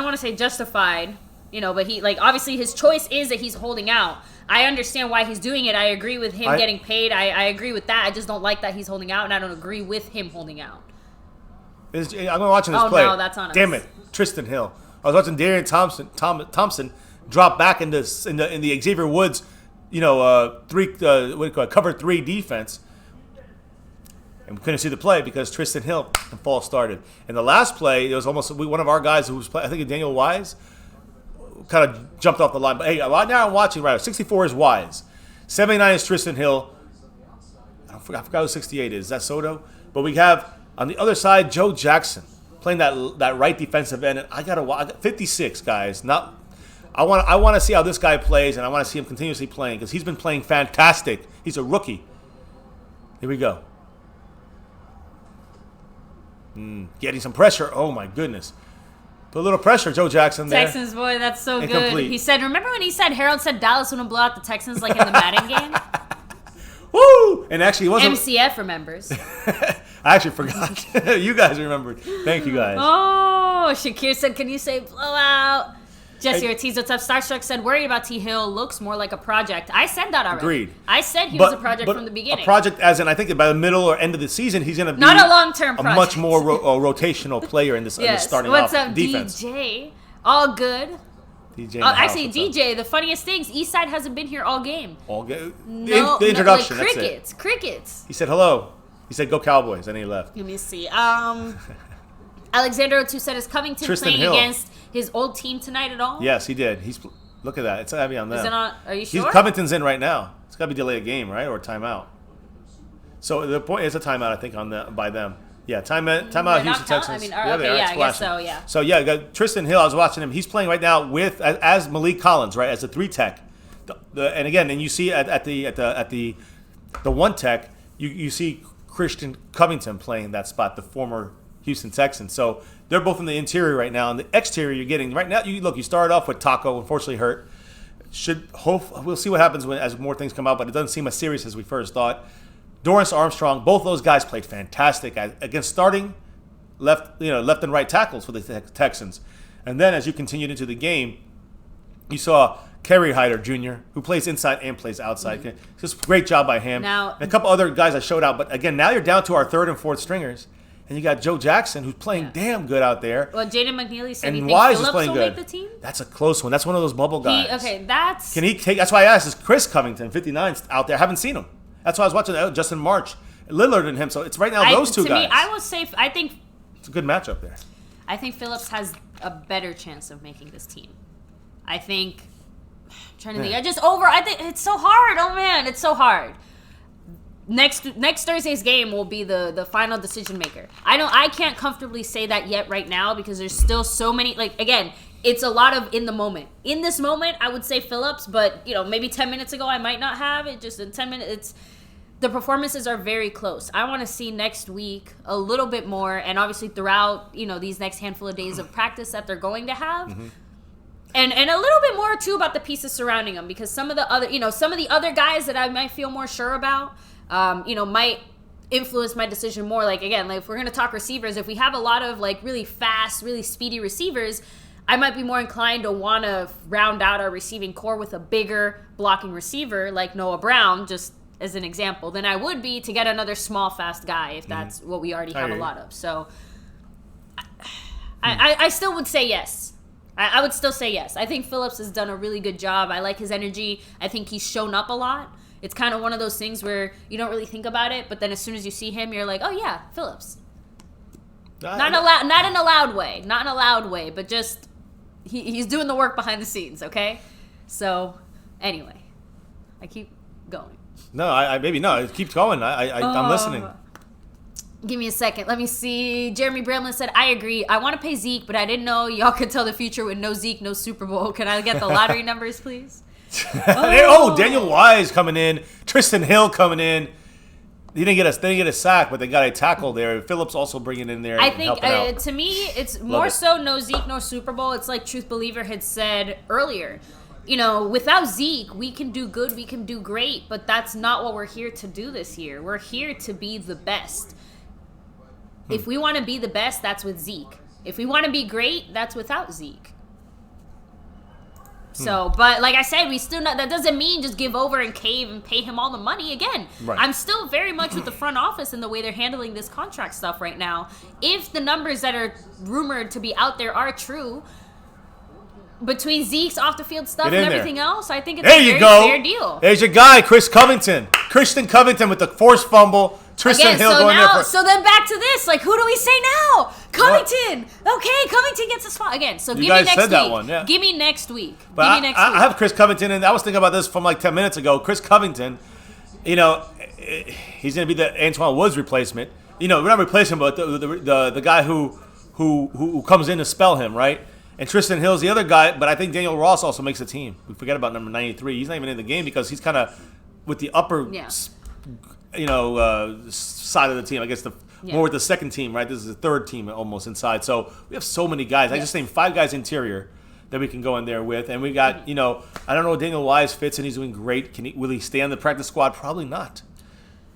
want to say justified, but he, obviously his choice is that he's holding out. I understand why he's doing it. I agree with him getting paid. I agree with that. I just don't like that he's holding out, and I don't agree with him holding out. I'm watching this play. Oh, no, that's on us. Damn it, Tristan Hill. I was watching Darian Thompson drop back in the Xavier Woods, cover 3 defense, and we couldn't see the play because Tristan Hill, the fall started. And the last play, it was almost one of our guys who was playing, I think Daniel Wise, kind of jumped off the line. But hey, right now I'm watching. Right, 64 is Wise, 79 is Tristan Hill. I forgot who 68 is. Is that Soto? But we have on the other side Joe Jackson playing that right defensive end. And I got 56 guys. I want to see how this guy plays, and I want to see him continuously playing because he's been playing fantastic. He's a rookie. Here we go. Getting some pressure. Oh my goodness. Put a little pressure, Joe Jackson there. Texans, boy, that's so Incomplete. good. He said, remember when Harold said Dallas wouldn't blow out the Texans like in the Madden game? Woo! And actually, it wasn't. MCF remembers. I actually forgot. You guys remembered. Thank you guys. Oh, Shakir said, can you say blowout? Jesse Ortiz, what's up? Starstruck said, worried about T. Hill. Looks more like a project. I said that already. Agreed. I said he was a project from the beginning. A project as in, I think by the middle or end of the season, he's going to be not a long-term project. A much more rotational player in this, yes. starting what's off up, defense. DJ? All good. DJ actually, DJ, the funniest things, Eastside hasn't been here all game. All good. No, the introduction, like that's it. Crickets. He said hello. He said, go Cowboys, and he left. Let me see. Alexander O2 said, is Covington Tristan playing Hill against his old team tonight at all? Yes, he did. Look at that. It's heavy on them. Is it on, are you sure? Covington's in right now. It's got to be delayed game, right? Or a timeout. So the point is a timeout, I think, by them. Yeah, timeout Houston Texans. I guess so, yeah. So, yeah, got Tristan Hill, I was watching him. He's playing right now as Malik Collins, right, as a 3-tech. And you see at the 1-tech, you see Christian Covington playing that spot, the former Houston Texans. So they're both in the interior right now. And the exterior you're getting right now, you started off with Taco, unfortunately hurt. We'll see what happens as more things come out, but it doesn't seem as serious as we first thought. Dorrance Armstrong, both those guys played fantastic against starting left and right tackles for the Texans. And then as you continued into the game, you saw Kerry Hyder Jr., who plays inside and plays outside. Mm-hmm. Just great job by him. Now, and a couple other guys I showed out. But again, now you're down to our 3rd and 4th stringers. And you got Joe Jackson, who's playing damn good out there. Well, Jaden McNeely said he and thinks Wise Phillips is playing will good. make the team. That's a close one. That's one of those bubble guys. Can he take? That's why I asked. Is Chris Covington, 59, out there? I haven't seen him. That's why I was watching Justin March, Lillard, and him. So it's right now those two guys. To me, I will say, I think it's a good matchup there. I think Phillips has a better chance of making this team. I think. I'm trying to think. I think it's so hard. Oh man, it's so hard. Next Thursday's game will be the final decision maker. I can't comfortably say that yet right now because there's still so many. Again, it's a lot of in the moment. In this moment, I would say Phillips, but maybe 10 minutes ago I might not have it. Just in 10 minutes, the performances are very close. I want to see next week a little bit more, and obviously throughout these next handful of days of practice that they're going to have. Mm-hmm. And a little bit more too about the pieces surrounding them, because some of the other guys that I might feel more sure about, might influence my decision more. If we're gonna talk receivers, if we have a lot of really fast, really speedy receivers, I might be more inclined to want to round out our receiving core with a bigger blocking receiver like Noah Brown, just as an example, than I would be to get another small, fast guy if that's what we already have a lot of. So I still would say yes. I would still say yes. I think Phillips has done a really good job. I like his energy. I think he's shown up a lot. It's kind of one of those things where you don't really think about it, but then as soon as you see him, you're like, oh yeah, Phillips. Not in a loud way, but just he's doing the work behind the scenes, okay? So, anyway, I keep going. No, I maybe no. It keeps going. I'm listening. Give me a second. Let me see. Jeremy Bramlin said, I agree. I want to pay Zeke, but I didn't know y'all could tell the future with no Zeke, no Super Bowl. Can I get the lottery numbers, please? Daniel Wise coming in. Tristan Hill coming in. They didn't get a sack, but they got a tackle there. Phillips also bringing in there. I think, to me, it's more so no Zeke, no Super Bowl. It's like Truth Believer had said earlier. Without Zeke, we can do good, we can do great, but that's not what we're here to do this year. We're here to be the best. If we want to be the best, that's with Zeke. If we want to be great, that's without Zeke. So, but like I said, that doesn't mean just give over and cave and pay him all the money again. Right. I'm still very much with the front office and the way they're handling this contract stuff right now. If the numbers that are rumored to be out there are true, between Zeke's off the field stuff and everything else, I think it's a very fair deal. There's your guy, Christian Covington with the forced fumble. Tristan Hill going there. So then back to this, like, who do we say now? Covington. Okay, Covington gets a spot again. So give me next week. That one, yeah. Give me next week. I have Chris Covington, and I was thinking about this from like 10 minutes ago. Chris Covington, he's going to be the Antoine Woods replacement. We're not replacing him, but the guy who comes in to spell him, right? And Tristan Hill's the other guy, but I think Daniel Ross also makes the team. We forget about number 93. He's not even in the game because he's kind of with the upper, side of the team. I guess more with the second team, right? This is the third team almost inside. So we have so many guys. I just named 5 guys interior that we can go in there with. And we got, I don't know, Daniel Wise fits and he's doing great. Will he stay on the practice squad? Probably not.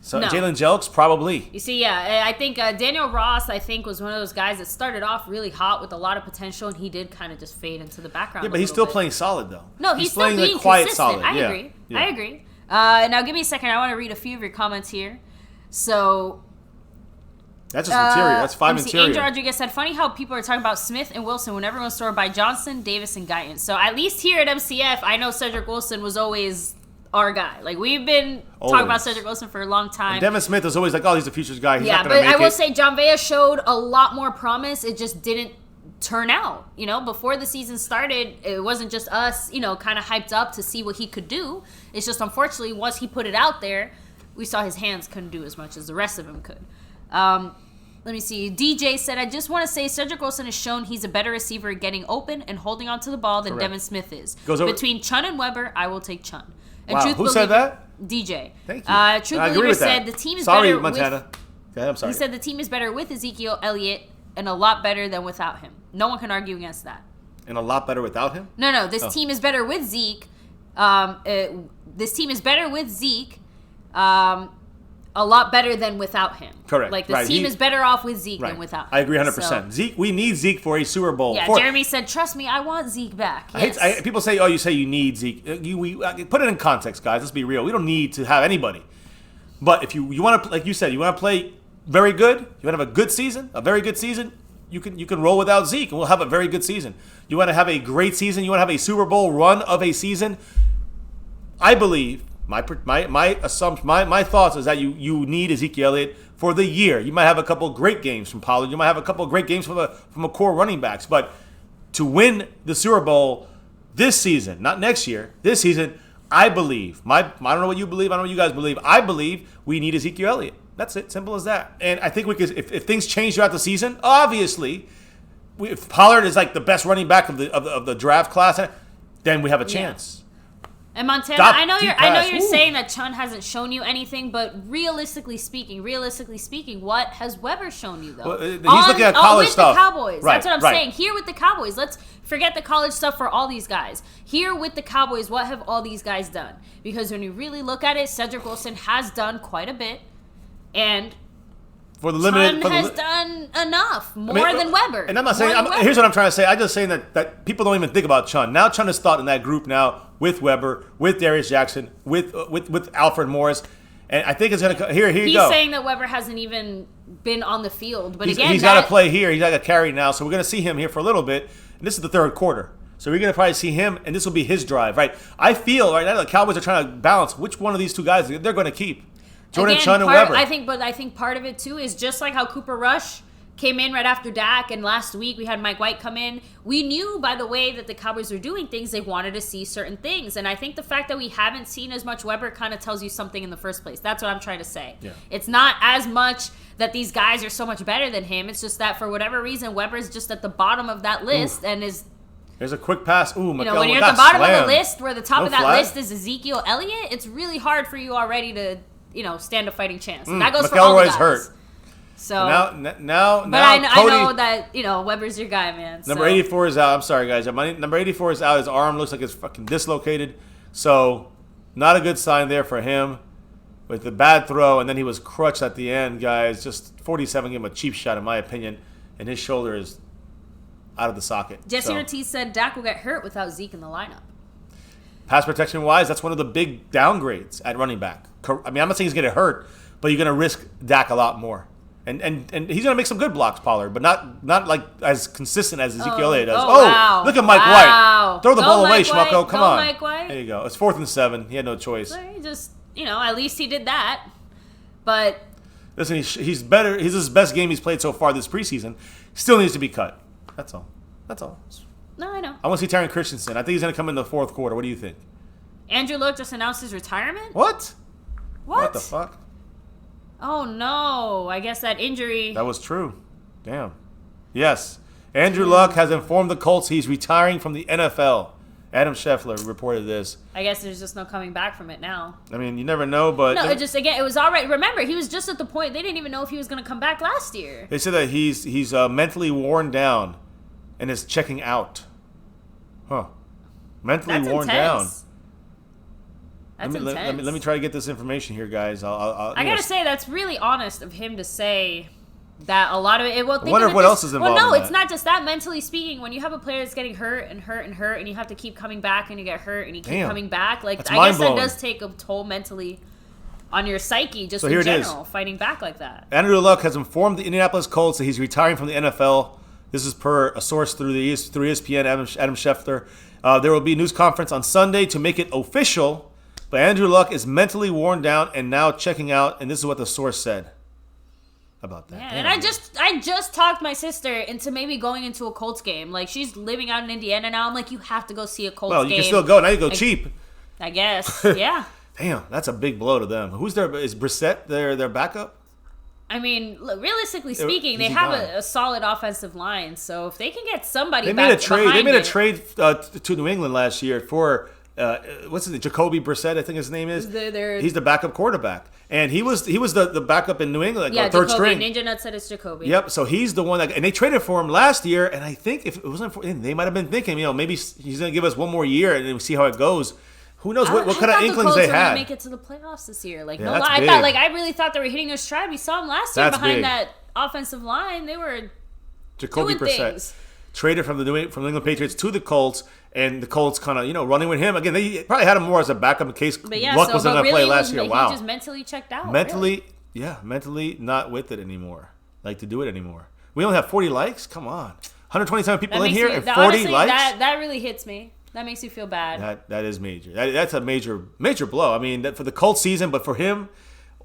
So no. Jalen Jelks, probably. You see, I think Daniel Ross, was one of those guys that started off really hot with a lot of potential, and he did kind of just fade into the background. Yeah, but he's still playing solid, though. No, he's still playing being quiet consistent. solid. I agree. Yeah. I agree. Now, give me a second. I want to read a few of your comments here. So... That's just interior. That's 5 interior. Angel Rodriguez said, funny how people are talking about Smith and Wilson when everyone's scored by Johnson, Davis, and Guyton. So at least here at MCF, I know Cedric Wilson was always... our guy. Like, we've been talking about Cedric Wilson for a long time. And Devin Smith is always like, he's a futures guy. He's not but I will say John Vea showed a lot more promise. It just didn't turn out. Before the season started, it wasn't just us, kind of hyped up to see what he could do. It's just, unfortunately, once he put it out there, we saw his hands couldn't do as much as the rest of him could. Let me see. DJ said, I just want to say Cedric Wilson has shown he's a better receiver at getting open and holding onto the ball than Devin Smith is. Between Chun and Weber, I will take Chun. And wow, who said that? DJ. Thank you. Truth Believer said the team is better Montana. I'm sorry. He said the team is better with Ezekiel Elliott and a lot better than without him. No one can argue against that. And a lot better without him? No. This team is better with Zeke. This team is better with Zeke. A lot better than without him. Correct. Like, the team is better off with Zeke than without him. I agree 100%. So, Zeke, we need Zeke for a Super Bowl. Yeah, Jeremy said, trust me, I want Zeke back. Yes. People say, you say you need Zeke. Put it in context, guys. Let's be real. We don't need to have anybody. But if you want to, like you said, you want to play very good, you want to have a good season, a very good season, you can roll without Zeke, and we'll have a very good season. You want to have a great season, you want to have a Super Bowl run of a season, I believe... My assumption, my thoughts is that you need Ezekiel Elliott for the year. You might have a couple of great games from Pollard. You might have a couple of great games from a core running backs. But to win the Super Bowl this season, not next year, this season, I believe. I don't know what you believe. I don't know what you guys believe. I believe we need Ezekiel Elliott. That's it. Simple as that. And I think we could, if things change throughout the season, obviously, if Pollard is like the best running back of the draft class, then we have a chance. And Montana, I know you're saying that Chun hasn't shown you anything, but realistically speaking, what has Weber shown you though? Well, he's looking at college with stuff. The Cowboys. Right, That's what I'm saying. Here with the Cowboys, let's forget the college stuff for all these guys. Here with the Cowboys, what have all these guys done? Because when you really look at it, Cedric Wilson has done quite a bit, and Chun has done enough, more than Weber. And I'm not saying, here's what I'm trying to say. I'm just saying that people don't even think about Chun. Now Chun is thought in that group now with Weber, with Darius Jackson, with Alfred Morris. And I think it's going to, here you go. He's saying that Weber hasn't even been on the field. But he's got to play here. He's got to carry now. So we're going to see him here for a little bit. And this is the third quarter. So we're going to probably see him, and this will be his drive, right? I feel right now the Cowboys are trying to balance which one of these two guys they're going to keep. Jordan Chun and Weber. I think part of it too is just like how Cooper Rush came in right after Dak, and last week we had Mike White come in. We knew by the way that the Cowboys were doing things, they wanted to see certain things. And I think the fact that we haven't seen as much Weber kind of tells you something in the first place. That's what I'm trying to say. Yeah. It's not as much that these guys are so much better than him. It's just that for whatever reason, Weber's just at the bottom of that list and is... There's a quick pass. Ooh, when you're at the bottom of the list, where the top of that list is Ezekiel Elliott, it's really hard for you already to, stand a fighting chance. And that goes for all the guys. hurt. So now, but I know that Weber's your guy, man. Number 84 is out. I'm sorry, guys. Number 84 is out. His arm looks like it's fucking dislocated. So not a good sign there for him with the bad throw, and then he was crutched at the end, guys. Just 47 gave him a cheap shot, in my opinion, and his shoulder is out of the socket. Jesse Ortiz said Dak will get hurt without Zeke in the lineup. Pass protection wise, that's one of the big downgrades at running back. I mean, I'm not saying he's going to hurt, but you're going to risk Dak a lot more. And he's going to make some good blocks, Pollard, but not like as consistent as Ezekiel Elliott does. Wow. Look at Mike White. Throw the ball away, Schmucko. Come on. Mike White. There you go. It's 4th and 7. He had no choice. So he just, at least he did that. But listen, he's better. He's his best game he's played so far this preseason. Still needs to be cut. That's all. No, I know. I want to see Taron Christensen. I think he's going to come in the 4th quarter. What do you think? Andrew Luck just announced his retirement? What? What? What the fuck? Oh, no. I guess that injury. That was true. Damn. Yes. Andrew Luck has informed the Colts he's retiring from the NFL. Adam Scheffler reported this. I guess there's just no coming back from it now. I mean, you never know, but... No, it was all right. Remember, he was just at the point, they didn't even know if he was going to come back last year. They said that he's mentally worn down and is checking out. Huh. Mentally That's worn intense. down. That's intense. Let me try to get this information here, guys. I gotta say, that's really honest of him to say that a lot of it. I wonder what else is involved. Well, no, in it's that. not just that. Mentally speaking, when you have a player that's getting hurt, and you have to keep coming back, and you get hurt, and you keep coming back, like That's I guess that mind-blowing. does take a toll mentally on your psyche, just So in here it general, is. fighting back like that. Andrew Luck has informed the Indianapolis Colts that he's retiring from the NFL. This is per a source through ESPN, Adam Schefter. There will be a news conference on Sunday to make it official. But Andrew Luck is mentally worn down and now checking out, and this is what the source said about that. Yeah, and I just talked my sister into maybe going into a Colts game. Like, she's living out in Indiana now. I'm like, you have to go see a Colts game. Well, you can still go. Now you go cheap. I guess, yeah. Damn, that's a big blow to them. Is Brissett their backup? I mean, realistically speaking, they Easy have gone. a solid offensive line. So if they can get somebody They back made a trade. They made a it- trade to New England last year for what's his name? Jacoby Brissett, I think his name is. He's the backup quarterback, and he was the backup in New England, like third Jacoby. string. Ninja Nut said it's Jacoby. Yep. So he's the one and they traded for him last year, and I think if it wasn't for they might have been thinking, maybe he's going to give us one more year and then we'll see how it goes. Who knows what kind of inklings they had? Make it to the playoffs this year. Like, Yeah, no that's lie, big. I really thought they were hitting their stride. We saw them last year That's behind big. that offensive line. They were Jacoby doing Brissett things. traded from the New England Patriots to the Colts, and the Colts kind of running with him again. They probably had him more as a backup in case But yeah, Luck wasn't going to play last year. Wow, He just mentally checked out. mentally really. not with it anymore. Like to do it anymore. We only have 40 likes. Come on, 127 people That in makes here me, and that- 40 honestly, likes. That really hits me. That makes me feel bad. That is major. That's a major blow. I mean, for the Colts season, but for him,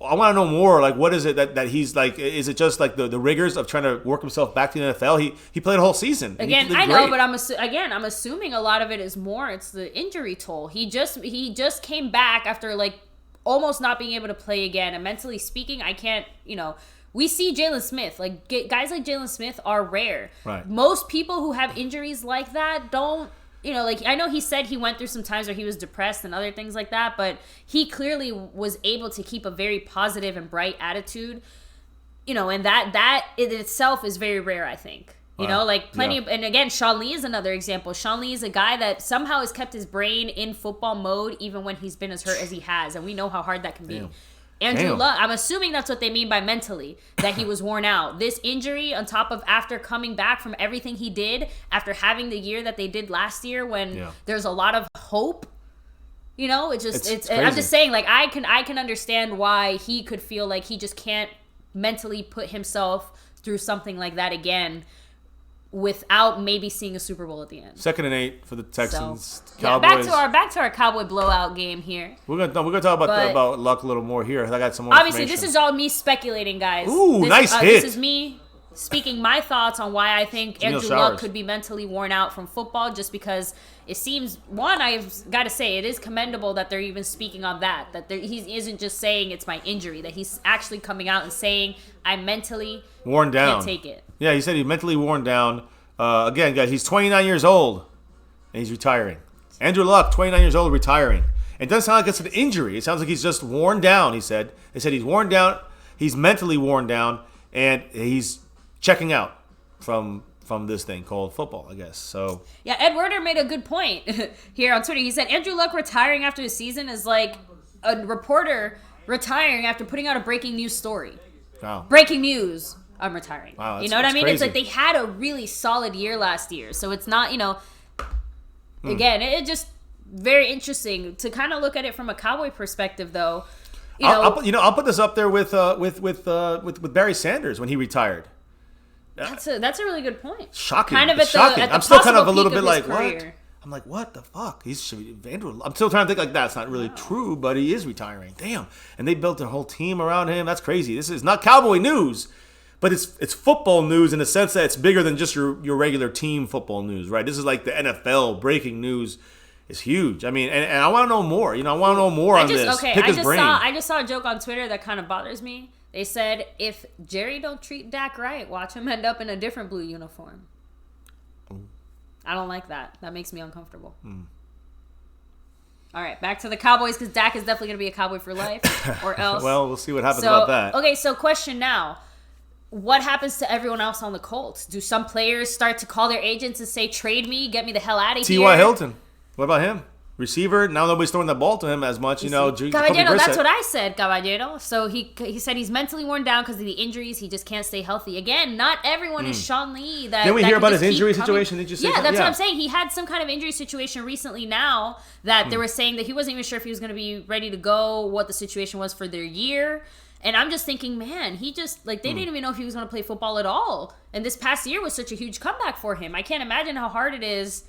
I want to know more. Like, what is it that he's like? Is it just like the rigors of trying to work himself back to the NFL? He played a whole season. and he Again, did I know, great. but I'm assuming a lot of it is more. It's the injury toll. He just came back after like almost not being able to play again. And mentally speaking, I can't. We see Jalen Smith. Like guys like Jalen Smith are rare. Right. Most people who have injuries like that don't. Like I know he said he went through some times where he was depressed and other things like that, but he clearly was able to keep a very positive and bright attitude. And that in itself is very rare, I think. Like plenty of, and again, Sean Lee is another example. Sean Lee is a guy that somehow has kept his brain in football mode even when he's been as hurt as he has, and we know how hard that can be. Damn. Andrew Damn. Luck, I'm assuming that's what they mean by mentally, that he was worn out. This injury, on top of after coming back from everything he did, after having the year that they did last year when there's a lot of hope, it's I'm crazy. just saying, like, I can understand why he could feel like he just can't mentally put himself through something like that again without maybe seeing a Super Bowl at the end. 2nd and 8 for the Texans. So, Cowboys. back to our Cowboy blowout game here. We're gonna talk about Luck a little more here. I got some more. Obviously, information. this is all me speculating, guys. Ooh, nice hit. This is me speaking my thoughts on why I think Jamil Andrew Showers. Luck could be mentally worn out from football, just because it seems, one, I've got to say, it is commendable that they're even speaking on that he isn't just saying it's my injury, that he's actually coming out and saying, I'm mentally worn down. can't take it. Yeah, he said he's mentally worn down. Again, guys, he's 29 years old, and he's retiring. Andrew Luck, 29 years old, retiring. It doesn't sound like it's an injury. It sounds like he's just worn down, he said. They said he's worn down, he's mentally worn down, and he's checking out from this thing called football, I guess. So yeah, Ed Werder made a good point here on Twitter. He said Andrew Luck retiring after the season is like a reporter retiring after putting out a breaking news story. wow. Breaking news, I'm retiring. Wow, you know what I that's mean? crazy. It's like they had a really solid year last year. So it's not, again, it just very interesting to kind of look at it from a Cowboy perspective, though. I'll put this up there with Barry Sanders when he retired. That's a really good point. Shocking. Kind of It's at the shocking. at the I'm still kind of a possible little peak bit of his like, career. what? I'm like, what the fuck? I'm still trying to think like that's not really true, but he is retiring. Damn. And they built their whole team around him. That's crazy. This is not Cowboy news, but it's football news in the sense that it's bigger than just your regular team football news, right? This is like the NFL breaking news. Is huge. I mean, and I want to know more. I want to know more on this. Okay, Pick his brain. I just saw a joke on Twitter that kind of bothers me. They said, if Jerry don't treat Dak right, watch him end up in a different blue uniform. I don't like that. That makes me uncomfortable. All right, back to the Cowboys, because Dak is definitely going to be a Cowboy for life, or else. Well, we'll see what happens about that. Okay, so question now. What happens to everyone else on the Colts? Do some players start to call their agents and say, trade me, get me the hell out of here? T.Y. Hilton. What about him? Receiver. Now nobody's throwing the ball to him as much. Caballero, that's what I said, Caballero. So he said he's mentally worn down because of the injuries. He just can't stay healthy. Again, not everyone is Sean Lee. Didn't we hear about his injury situation? Did you say yeah, something? that's what I'm saying. He had some kind of injury situation recently now that they were saying that he wasn't even sure if he was going to be ready to go, what the situation was for their year. And I'm just thinking, man, he just, they didn't even know if he was going to play football at all. And this past year was such a huge comeback for him. I can't imagine how hard it is,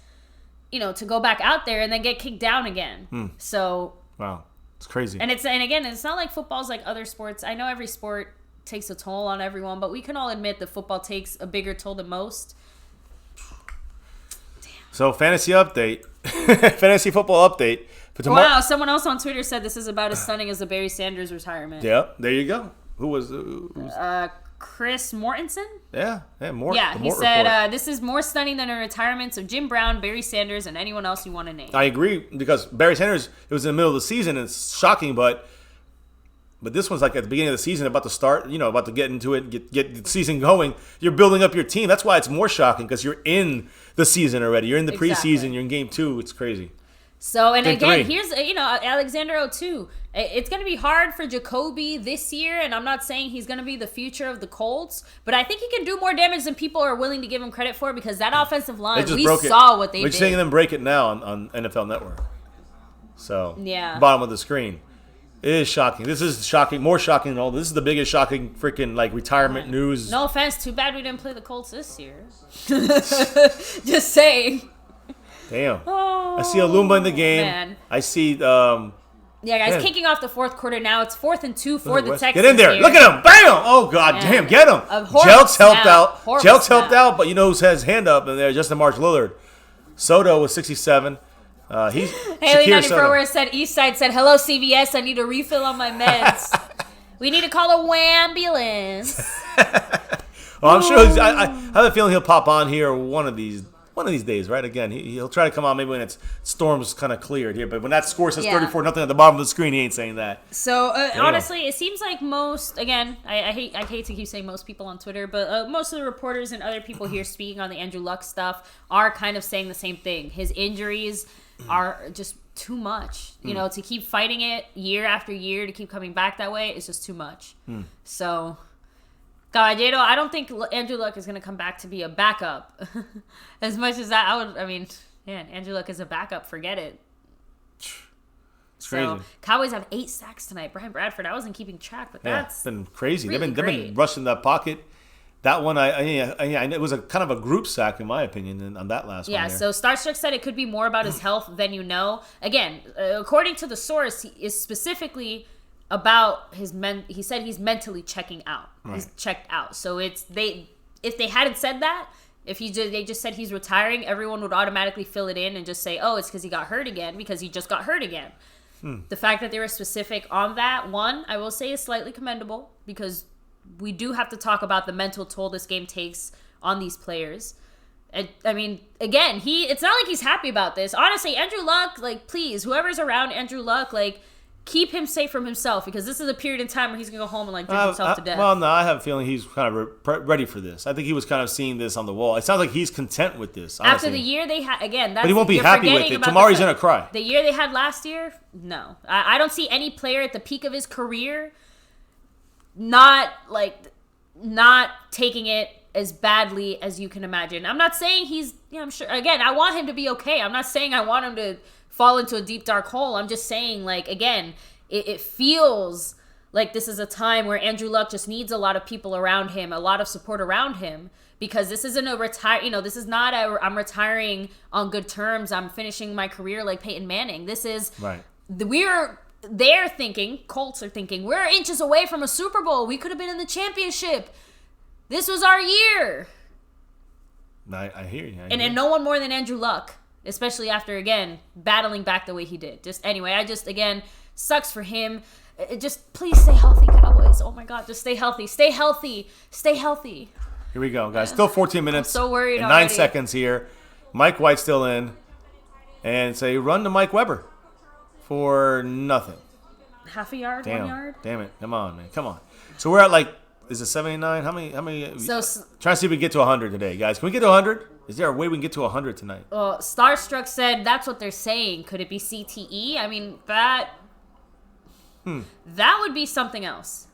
to go back out there and then get kicked down again. So wow, it's crazy. And again, it's not like football's like other sports. I know every sport takes a toll on everyone, but we can all admit that football takes a bigger toll than most. So fantasy update, fantasy football update for tomorrow. Wow, someone else on Twitter said this is about as stunning as the Barry Sanders retirement. Yeah, there you go. Who's Chris Mortensen? Yeah, Mort. Yeah, he said this is more stunning than the retirements of Jim Brown, Barry Sanders, and anyone else you want to name. I agree, because Barry Sanders, it was in the middle of the season, and it's shocking, but this one's like at the beginning of the season, about to start, about to get into it, get the season going. You're building up your team. That's why it's more shocking, because you're in the season already. You're in the preseason. You're in game 2. It's crazy. So, and Game again, 3. here's, Alexander O2. It's going to be hard for Jacoby this year, and I'm not saying he's going to be the future of the Colts, but I think he can do more damage than people are willing to give him credit for, because that offensive line, we saw what they did. We're seeing them break it now on NFL Network. So, yeah. Bottom of the screen. It is shocking. This is shocking, more shocking than all. This is the biggest shocking freaking retirement news. No offense, too bad we didn't play the Colts this year. Just saying. Damn. I see Alumba in the game. Man. I see. Yeah, guys, kicking off the fourth quarter now. It's 4th and 2 for the Texans. Get in there. Here. Look at him. Bam. Oh, God damn. Get him. Jelks helped out. Jelks helped out, but who's has his hand up in there? Justin March Lillard. Soto was 67. He's Haley Shakir 94 Soto. where it said Eastside said, hello, CVS. I need a refill on my meds. We need to call a wambulance. Oh, I'm sure. I have a feeling he'll pop on here one of these days, right? Again, he'll try to come on maybe when it's storm's kind of cleared here. But when that score says 34-0 at the bottom of the screen, he ain't saying that. So honestly, it seems like most. Again, I hate to keep saying most people on Twitter, but most of the reporters and other people here speaking on the Andrew Luck stuff are kind of saying the same thing. His injuries are just too much. To keep fighting it year after year, to keep coming back that way, is just too much. So. Caballero, I don't think Andrew Luck is going to come back to be a backup. As much as that, Andrew Luck is a backup. Forget it. It's crazy. Cowboys have 8 sacks tonight. Brian Bradford, I wasn't keeping track, but that's been crazy. Really They've been rushing that pocket. That one, it was a kind of a group sack in my opinion on that last one. Yeah, so Starstruck said it could be more about his health than you know. Again, according to the source, he is specifically about he said he's mentally checking out. Right. He's checked out. So if they hadn't said that, if they just said he's retiring, everyone would automatically fill it in and just say, oh, it's because he got hurt again, because he just got hurt again. The fact that they were specific on that, one, I will say is slightly commendable, because we do have to talk about the mental toll this game takes on these players. I mean, again, it's not like he's happy about this. Honestly, Andrew Luck, like, please, whoever's around Andrew Luck, like, keep him safe from himself, because this is a period in time where he's going to go home and, like, drink himself to death. Well, no, I have a feeling he's kind of ready for this. I think he was kind of seeing this on the wall. It sounds like he's content with this, honestly. After the year they had, again, that's... But he won't be happy with it. Tomorrow he's going to cry. The year they had last year, no. I don't see any player at the peak of his career not taking it as badly as you can imagine. I'm not saying he's... I'm sure... Again, I want him to be okay. I'm not saying I want him to fall into a deep, dark hole. I'm just saying, like, again, it feels like this is a time where Andrew Luck just needs a lot of people around him, a lot of support around him, because this isn't this is not I'm retiring on good terms, I'm finishing my career like Peyton Manning. This is... Right. Colts are thinking, we're inches away from a Super Bowl. We could have been in the championship. This was our year. I hear you. And no one more than Andrew Luck, especially after, again, battling back the way he did. Again, sucks for him. Just please stay healthy, Cowboys. Oh, my God. Just stay healthy. Stay healthy. Stay healthy. Here we go, guys. Still 14 minutes. I'm so worried and already. 9 seconds here. Mike White still in. And say run to Mike Weber for nothing. Half a yard, 1 yard? Damn it. Come on, man. Come on. So we're at, like, is it 79? How many? Trying to see if we can get to 100 today, guys. Can we get to 100? Is there a way we can get to 100 tonight? Well, Starstruck said that's what they're saying. Could it be CTE? I mean, that would be something else.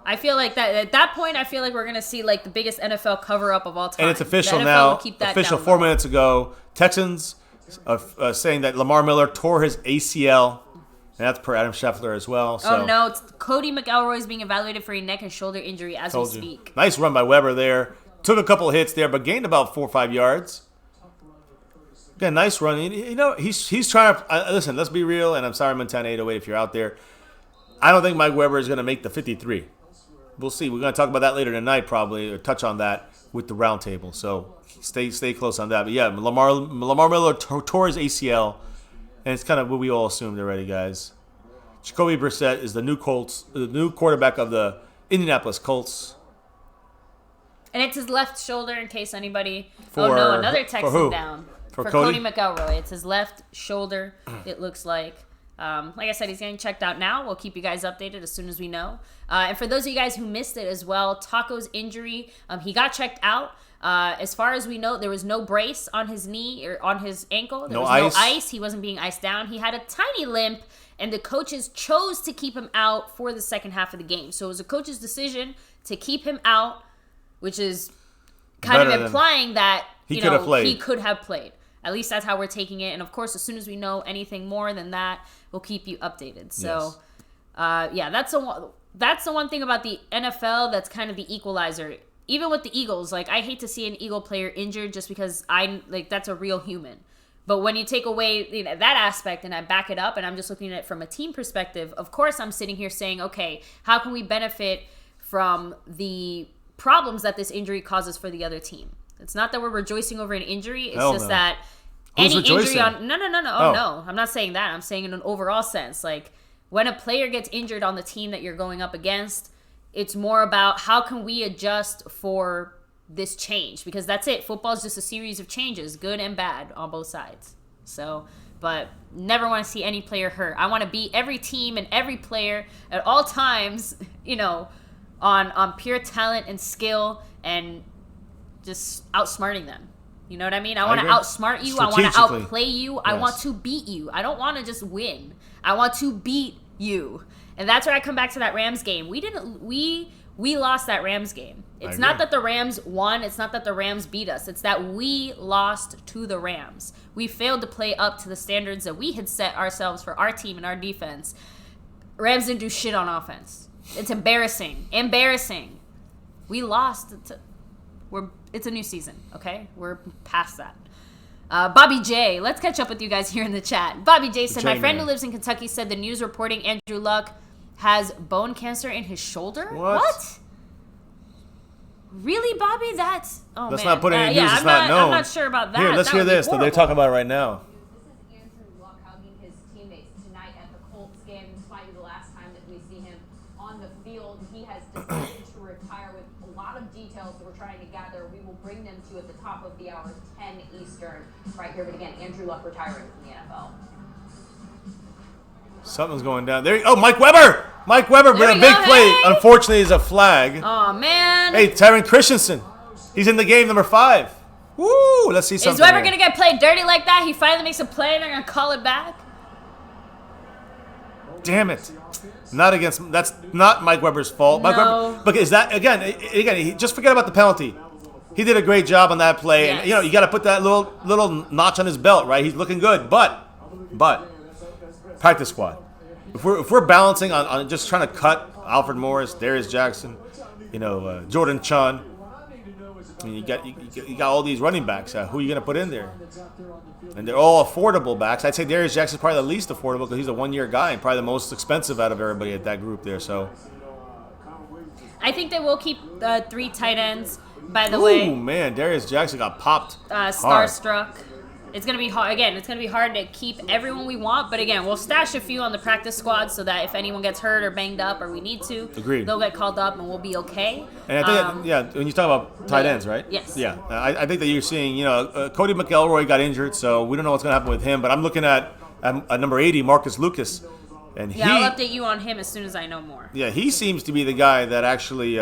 I feel like that at that point, I feel like we're going to see, like, the biggest NFL cover-up of all time. And it's official now. Official 4 minutes ago. Texans saying that Lamar Miller tore his ACL. And that's per Adam Scheffler as well. So. Oh, no. It's Cody McElroy is being evaluated for a neck and shoulder injury as we speak. Nice run by Weber there. Took a couple of hits there, but gained about 4 or 5 yards. Again, nice run. He's trying to... listen, let's be real, and I'm sorry, Montana 808, if you're out there. I don't think Mike Weber is going to make the 53. We'll see. We're going to talk about that later tonight, probably, or touch on that with the roundtable. So stay close on that. But yeah, Lamar Miller tore his ACL. And it's kind of what we all assumed already, guys. Jacoby Brissett is the new quarterback of the Indianapolis Colts. And it's his left shoulder, in case anybody... another Texan down. For Cody McElroy. It's his left shoulder, it looks like. Like I said, he's getting checked out now. We'll keep you guys updated as soon as we know. And for those of you guys who missed it as well, Taco's injury, he got checked out. As far as we know, there was no brace on his knee or on his ankle. There was no ice. He wasn't being iced down. He had a tiny limp, and the coaches chose to keep him out for the second half of the game. So it was a coach's decision to keep him out, which is kind of implying that he could have played. At least that's how we're taking it. And, of course, as soon as we know anything more than that, we'll keep you updated. So, that's the one thing about the NFL that's kind of the equalizer. Even with the Eagles, like, I hate to see an Eagle player injured just because that's a real human. But when you take away that aspect and I back it up and I'm just looking at it from a team perspective, of course I'm sitting here saying, okay, how can we benefit from the problems that this injury causes for the other team? It's not that we're rejoicing over an injury. It's just that any injury on... No. No. I'm not saying that. I'm saying in an overall sense. Like, when a player gets injured on the team that you're going up against, it's more about how can we adjust for this change, because that's it. Football is just a series of changes, good and bad on both sides. So, but never want to see any player hurt. I want to beat every team and every player at all times, on pure talent and skill and just outsmarting them. You know what I mean? I want to outsmart you. I want to outplay you. Yes. I want to beat you. I don't want to just win. I want to beat you. And that's where I come back to that Rams game. We lost that Rams game. It's not that the Rams won. It's not that the Rams beat us. It's that we lost to the Rams. We failed to play up to the standards that we had set ourselves for our team and our defense. Rams didn't do shit on offense. It's embarrassing. Embarrassing. We lost. It's a new season, okay? We're past that. Bobby J, let's catch up with you guys here in the chat. Bobby J said, my friend who lives in Kentucky said the news reporting Andrew Luck has bone cancer in his shoulder. What? Really, Bobby? That's Let's man. not put any news. Yeah, It's not known. I'm not sure about that. Here, let's That hear would be this. That they're horrible. talking about it right now. This is Andrew Luck hugging his teammates tonight at the Colts game. This might be the last time that we see him on the field. He has decided to retire with a lot of details that we're trying to gather. We will bring them to you at the top of the hour, 10 Eastern, right here. But again, Andrew Luck retiring from the NFL. Something's going down. There. Oh, Mike Weber. Mike Weber, There but a we big go, play. hey. Unfortunately, is a flag. Oh man. Hey, Tyron Christensen. He's in the game, number 5. Woo! Let's see something. Is Weber here. gonna get played dirty like that? He finally makes a play and they're gonna call it back. Damn it! Not against. That's not Mike Weber's fault. Mike No. Weber, but is that again? Just forget about the penalty. He did a great job on that play, and Yes. you got to put that little notch on his belt, right? He's looking good, but practice squad. If we're balancing on just trying to cut Alfred Morris, Darius Jackson, Jordan Chun. I mean, you got all these running backs. Who are you going to put in there? And they're all affordable backs. I'd say Darius Jackson's probably the least affordable because he's a one-year guy and probably the most expensive out of everybody at that group there. So, I think they will keep 3 tight ends. By the way, man, Darius Jackson got popped. hard. Starstruck. It's gonna be hard. Again, it's gonna be hard to keep everyone we want. But again, we'll stash a few on the practice squad so that if anyone gets hurt or banged up or we need to, Agreed. they'll get called up and we'll be okay. And I think, when you talk about tight ends, right? Yes. Yeah, I think that you're seeing, Cody McElroy got injured, so we don't know what's going to happen with him. But I'm looking at number 80, Marcus Lucas, and I'll update you on him as soon as I know more. Yeah, he seems to be the guy that actually.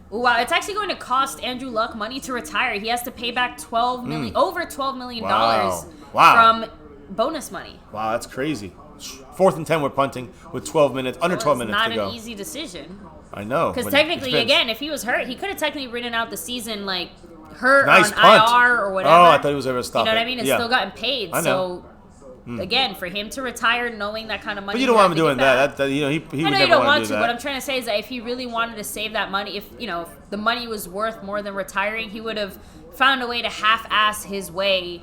Wow, it's actually going to cost Andrew Luck money to retire. He has to pay back over $12 million Wow. from bonus money. Wow, that's crazy. 4th and 10, we're punting with 12 minutes, under 12 minutes to It's go. not an easy decision. I know. Because but technically, it depends. again, if he was hurt, he could have technically ridden out the season like hurt Nice on punt. IR or whatever. Oh, I thought he was ever stopped. You know what I mean? And still gotten paid. I know. So, again, for him to retire knowing that kind of money, But you don't want him doing that. He I would know never you don't want want to to. do What that. I'm trying to say is that if he really wanted to save that money, if the money was worth more than retiring, he would have found a way to half-ass his way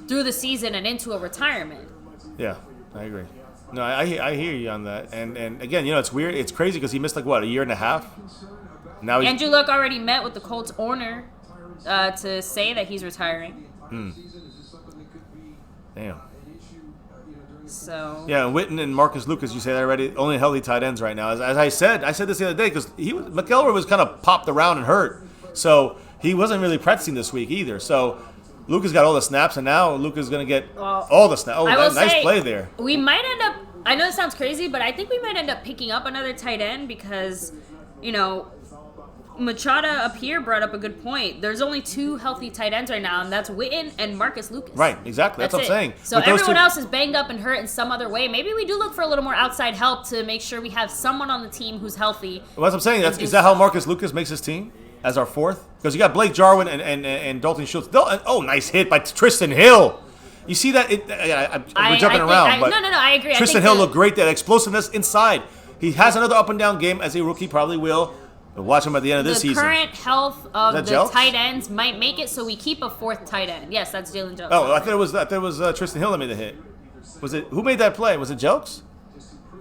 through the season and into a retirement. Yeah, I agree. No, I hear you on that. And again, it's weird. It's crazy because he missed a year and a half. Now he's Andrew Luck already met with the Colts owner to say that he's retiring. damn. So Yeah, and Witten and Marcus Lucas, you say that already, only healthy tight ends right now. As I said this the other day because McElroy was kind of popped around and hurt, so he wasn't really practicing this week either. So Lucas got all the snaps, and now Lucas is going to get all the snaps. Oh, I will nice say, play there. We might end up. I know it sounds crazy, but I think we might end up picking up another tight end because, Machado up here brought up a good point. There's only 2 healthy tight ends right now, and that's Witten and Marcus Lucas. Right, exactly. That's what I'm it. saying. So With those everyone two- else is banged up and hurt in some other way. Maybe we do look for a little more outside help to make sure we have someone on the team who's healthy. Well, that's what I'm saying. Is that how Marcus Lucas makes his team as our 4th? Because you got Blake Jarwin and Dalton Schultz. Oh, nice hit by Tristan Hill. You see that? We're jumping around, but no, I agree. Tristan Hill looked great. That explosiveness inside. He has another up and down game as a rookie, probably will. But watch him at the end of this the season. current health of that the Jelks? tight ends might make it, so we keep a 4th tight end. Yes, that's Jalen Jones. Oh, I thought it was Tristan Hill that made the hit. Was it who made that play? Was it Jelks?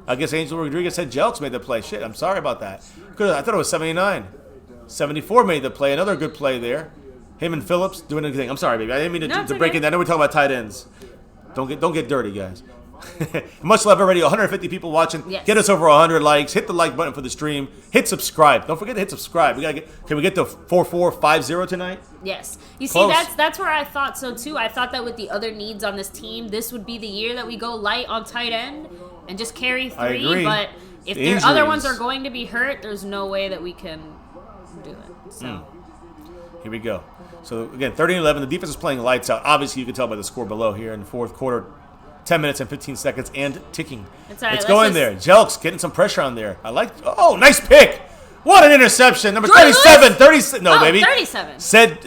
I guess Angel Rodriguez said Jelks made the play. Shit, I'm sorry about that. I thought it was 79. 74 made the play. Another good play there. Him and Phillips doing anything. I'm sorry, baby. I didn't mean to break okay. it. I know we're talking about tight ends. Don't get dirty, guys. Much love already. 150 people watching. Yes. Get us over 100 likes. Hit the like button for the stream. Hit subscribe. Don't forget to hit subscribe. Can we get to 4450 tonight? Yes. You Close. see, that's where I thought so too. I thought that with the other needs on this team, this would be the year that we go light on tight end and just carry 3. I agree. But if The the other ones injuries. are going to be hurt, there's no way that we can do it. So Here we go. So again, 30-11. The defense is playing lights out. Obviously, you can tell by the score below here in the 4th quarter. 10 minutes and 15 seconds and ticking. It's all right, It's let's going just- there. Jelks getting some pressure on there. Oh, nice pick. What an interception. Number Jordan 37. Lewis? 30. No, Oh, baby. 37. Said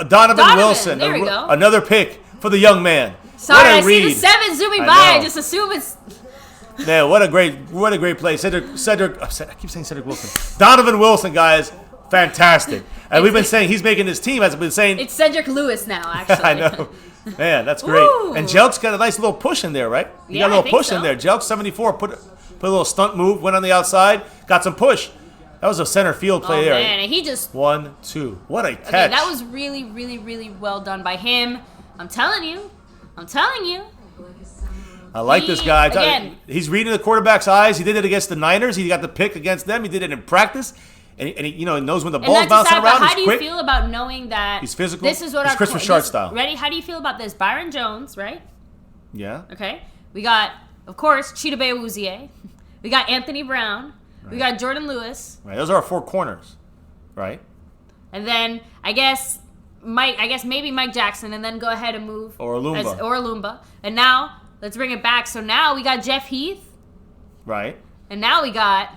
Donovan Wilson. There we go. Another pick for the young man. sorry, what a I see read. the 7 zooming I by. I know. just assume it's Man, what a great play. I keep saying Cedric Wilson. Donovan Wilson, guys. Fantastic. And we've been saying he's making this team, as we've been saying. it's Cedric Lewis now. Actually, I know. Man, that's great. Woo. And Jelks got a nice little push in there, right? He Yeah, got a I little think push so. in there. Jelks 74 put a little stunt move, went on the outside, got some push. That was a center field play there. Man, and he just 1, 2. What a catch. Okay, that was really, really, really well done by him. I'm telling you. I like this guy. Again, He's reading the quarterback's eyes. He did it against the Niners. He got the pick against them. He did it in practice. And he knows when the ball's bouncing around. How do you quick. feel about knowing that He's physical? This is what He's our Christopher Sharp style. Ready? How do you feel about this? Byron Jones, right? Yeah. Okay. We got, of course, Chidobe Awuzie. We got Anthony Brown. Right. We got Jordan Lewis. Right. Those are our 4 corners, right? And then I guess maybe Mike Jackson, and then go ahead and move or Alumba. And now let's bring it back. So now we got Jeff Heath. Right. And now we got.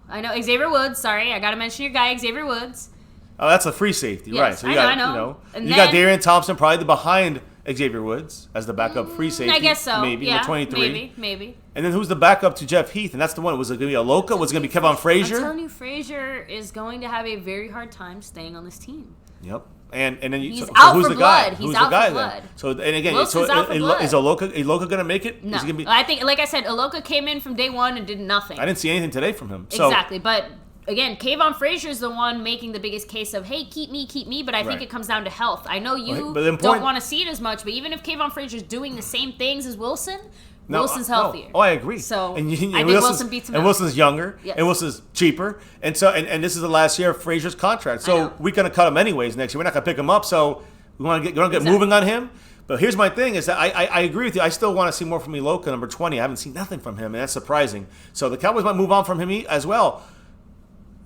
I know Xavier Woods. Sorry, I gotta mention your guy Xavier Woods. Oh, that's a free safety, yes, right? So I know. And you got Darian Thompson probably behind Xavier Woods as the backup free safety. I guess so. Maybe yeah, the 23. Maybe. And then who's the backup to Jeff Heath? And that's the one. Was it going to be Aloka? Was it going to be Kevon Frazier? I'm telling you, Frazier is going to have a very hard time staying on this team. Yep. And then he's out who's for the blood. guy? He's Who's out the guy for blood. then? So and again, Wilson's out for blood. Is Aloka going to make it? No. Is he gonna be, I think, like I said, Aloka came in from day one and did nothing. I didn't see anything today from him. So, exactly, but. Again, Kayvon Frazier is the one making the biggest case of, hey, keep me, but I think it comes down to health. I know you don't want to see it as much, but even if Kayvon Frazier is doing the same things as Wilson, Wilson's healthier. Oh, I agree. So and I think Wilson beats him out. And Wilson's younger, yes. and Wilson's cheaper, and so and this is the last year of Frazier's contract. So we're going to cut him anyways next year. We're not going to pick him up, so we want to get moving on him. But here's my thing: is that I agree with you. I still want to see more from Iloka, number 20. I haven't seen nothing from him, and that's surprising. So the Cowboys might move on from him as well.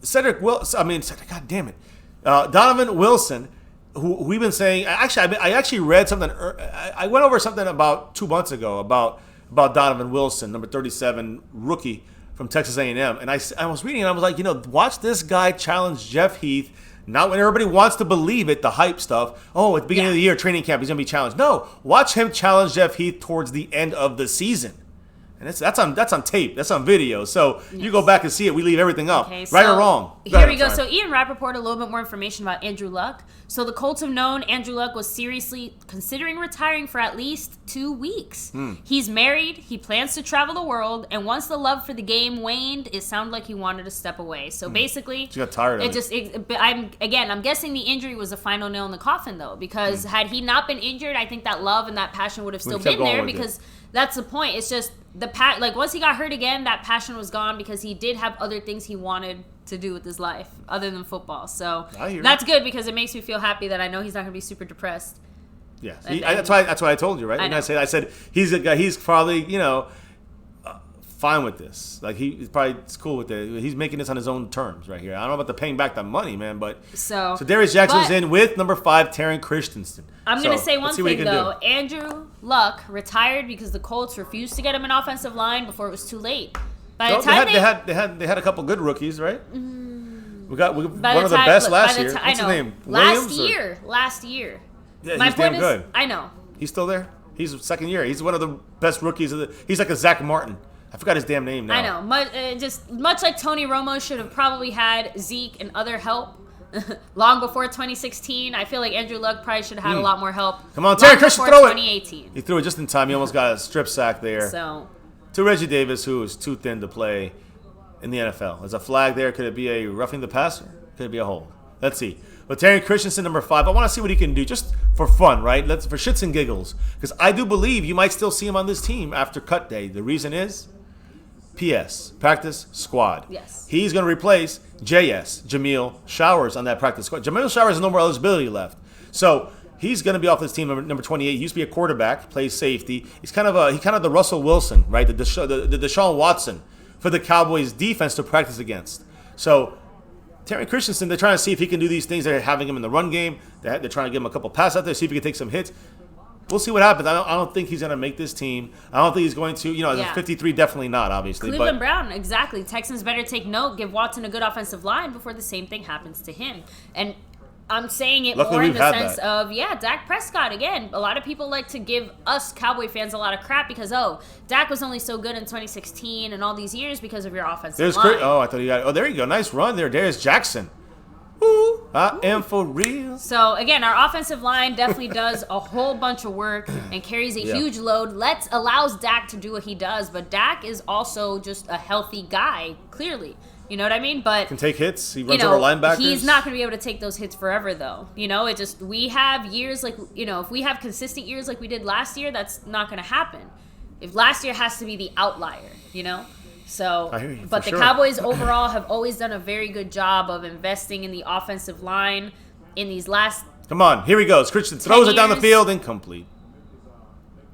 God damn it. Donovan Wilson, who we've been saying, I actually read something, I went over something about 2 months ago about Donovan Wilson, number 37, rookie from Texas A&M. And I was reading and I was like, watch this guy challenge Jeff Heath. Not when everybody wants to believe it, the hype stuff. Oh, at the beginning of the year, training camp, he's going to be challenged. No, watch him challenge Jeff Heath towards the end of the season. And that's on tape. That's on video. So you go back and see it. We leave everything up. Okay, right or wrong. Here we go. So Ian Rappaport, a little bit more information about Andrew Luck. So the Colts have known Andrew Luck was seriously considering retiring for at least 2 weeks. He's married. He plans to travel the world. And once the love for the game waned, it sounded like he wanted to step away. So basically, he got tired of it. I'm guessing the injury was the final nail in the coffin, though, because had he not been injured, I think that love and that passion would have still been there because that's the point. It's just once he got hurt again, that passion was gone because he did have other things he wanted to do with his life other than football. So that's good because it makes me feel happy that I know he's not going to be super depressed. Yeah, that's why I told you, right? And I said he's a guy. He's probably fine with this. Like he's probably cool with it. He's making this on his own terms right here. I don't know about the paying back the money, man, but so Darius Jackson's in with number 5, Taryn Christensen. I'm going to say one thing though. Andrew Luck retired because the Colts refused to get him an offensive line before it was too late. By the time they had a couple good rookies, right? We got one of the best last year. What's his name? Last year. Yeah, he's damn good. I know. He's still there. He's second year. He's one of the best rookies. He's like a Zach Martin. I forgot his damn name now. I know. Just much like Tony Romo should have probably had Zeke and other help long before 2016. I feel like Andrew Luck probably should have had a lot more help. Come on, Terry Christian, throw it. 2018. He threw it just in time. He almost got a strip sack there. So to Reggie Davis, who is too thin to play in the NFL. There's a flag there. Could it be a roughing the passer? Could it be a hold? Let's see. But Terry Christensen, number 5, I want to see what he can do just for fun, right? For shits and giggles. Because I do believe you might still see him on this team after cut day. The reason is PS, practice squad. Yes. He's going to replace JS, Jameel Showers, on that practice squad. Jameel Showers has no more eligibility left. So he's going to be off this team, number 28. He used to be a quarterback, plays safety. He's kind of the Russell Wilson, right? The Deshaun Watson for the Cowboys defense to practice against. So Terry Christensen, they're trying to see if he can do these things. They're having him in the run game. They're trying to give him a couple passes out there, see if he can take some hits. We'll see what happens. I don't think he's going to make this team. I don't think he's going to, as a 53, definitely not, obviously. Cleveland Brown, exactly. Texans better take note, give Watson a good offensive line before the same thing happens to him. And I'm saying it more in the sense of, Dak Prescott. Again, a lot of people like to give us Cowboy fans a lot of crap because, Dak was only so good in 2016 and all these years because of your offensive line. I thought there you go. Nice run there. Darius Jackson. Woo! I am for real. So, again, our offensive line definitely does a whole bunch of work and carries a huge load. Allows Dak to do what he does, but Dak is also just a healthy guy, clearly. You know what I mean? But Can take hits. He runs over linebackers. He's not going to be able to take those hits forever, though. We have years like, if we have consistent years like we did last year, that's not going to happen. If last year has to be the outlier, So, I hear you, but the Cowboys overall have always done a very good job of investing in the offensive line in these last. Come on, here he goes. Christian throws it down the field, incomplete.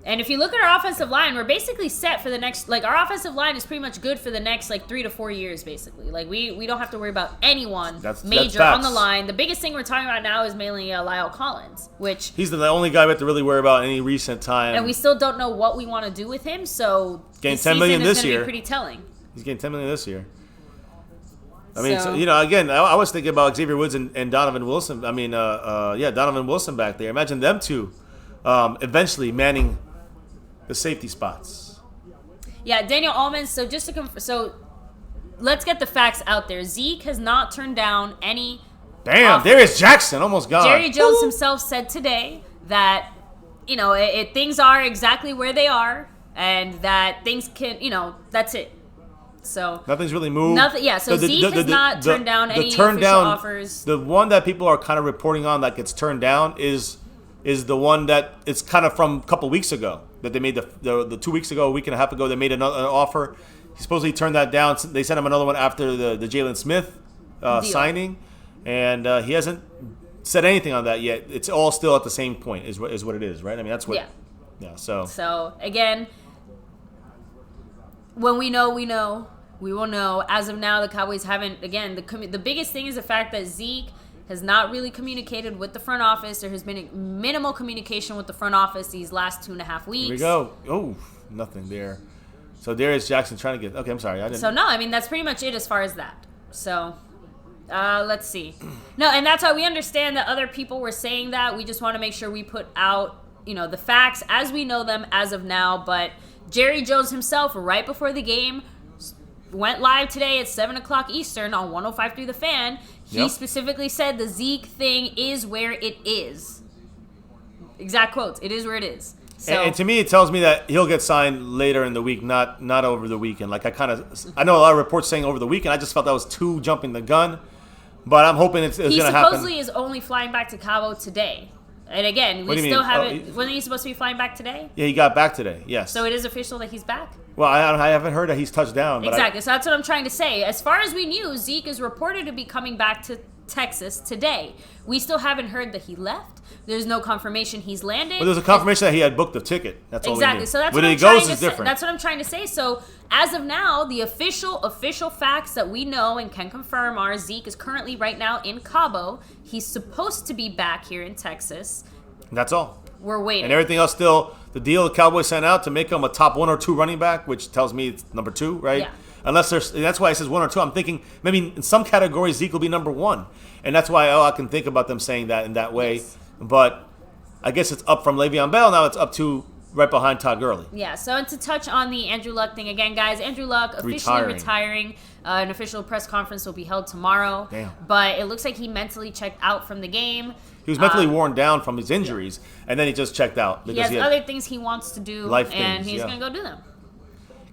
And if you look at our offensive line, we're basically set for the next. Our offensive line is pretty much good for the next 3 to 4 years, basically. We don't have to worry about anyone major on the line. The biggest thing we're talking about now is mainly Lyle Collins, which he's the only guy we have to really worry about any recent time. And we still don't know what we want to do with him. So getting $10 million this year is pretty telling. He's getting $10 million this year. I mean, again, I was thinking about Xavier Woods and Donovan Wilson. I mean, Donovan Wilson back there. Imagine them two eventually manning the safety spots. Yeah, Daniel Allman. So just to confirm, let's get the facts out there. Zeke has not turned down any. Damn, there is Jackson, almost gone. Jerry Jones himself said today that things are exactly where they are, and that things can, that's it. So nothing's really moved. Nothing. Yeah. So Zeke has not turned down any official offers. The one that people are kind of reporting on that gets turned down is the one that it's kind of from a couple weeks ago that they made the 2 weeks ago, a week and a half ago, they made an offer. He supposedly turned that down. They sent him another one after the Jalen Smith signing, and he hasn't said anything on that yet. It's all still at the same point is what it is, right? I mean, that's what. Yeah. So again, when we know, we know. We will know. As of now, the Cowboys haven't. Again, the biggest thing is the fact that Zeke has not really communicated with the front office. There has been minimal communication with the front office these last 2.5 weeks. Here we go. Oh, nothing there. So Darius Jackson trying to get. Okay, I'm sorry. I didn't. So no, I mean that's pretty much it as far as that. So let's see. No, and that's why we understand that other people were saying that. We just want to make sure we put out the facts as we know them as of now. But Jerry Jones himself, right before the game, went live today at 7 o'clock Eastern on 105.3 The Fan. He specifically said the Zeke thing is where it is. Exact quotes. It is where it is. So, and to me, it tells me that he'll get signed later in the week, not over the weekend. I know a lot of reports saying over the weekend. I just felt that was too jumping the gun. But I'm hoping it's going to happen. He supposedly is only flying back to Cabo today. And again, we still haven't. Wasn't he supposed to be flying back today? Yeah, he got back today. Yes. So it is official that he's back? Well, I haven't heard that he's touched down. But exactly. So that's what I'm trying to say. As far as we knew, Zeke is reported to be coming back to Texas today. We still haven't heard that he left. There's no confirmation he's landed. Well, there's a confirmation that he had booked a ticket. That's all we knew. So that's where what he goes is different. That's what I'm trying to say. So as of now, the official facts that we know and can confirm are Zeke is currently right now in Cabo. He's supposed to be back here in Texas. That's all. We're waiting. And everything else still, the deal the Cowboys sent out to make him a top 1 or 2 running back, which tells me it's number 2, right? Yeah. That's why it says 1 or 2. I'm thinking maybe in some categories Zeke will be number 1. And that's why I can think about them saying that in that way. Yes. But I guess it's up from Le'Veon Bell. Now it's up to right behind Todd Gurley. Yeah, so to touch on the Andrew Luck thing again, guys, Andrew Luck officially retiring. An official press conference will be held tomorrow. Damn. But it looks like he mentally checked out from the game. He was mentally worn down from his injuries, and then he just checked out. He has other things he wants to do, and he's going to go do them.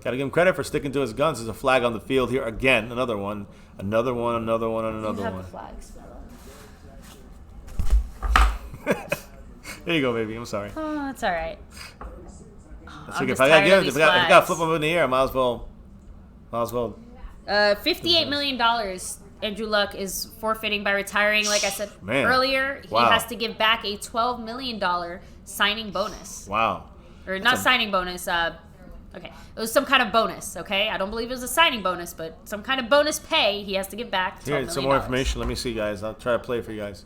Got to give him credit for sticking to his guns. There's a flag on the field here again. Another one. And another one. You have the flags. There you go, baby. I'm sorry. Oh, that's all right. If I got to flip them in the air, I might as well. $58 million Andrew Luck is forfeiting by retiring. Like I said earlier, he has to give back a $12 million signing bonus. Wow. Or not signing bonus. Okay. It was some kind of bonus, okay? I don't believe it was a signing bonus, but some kind of bonus pay he has to give back. Here's some more information. Let me see, guys. I'll try to play it for you guys.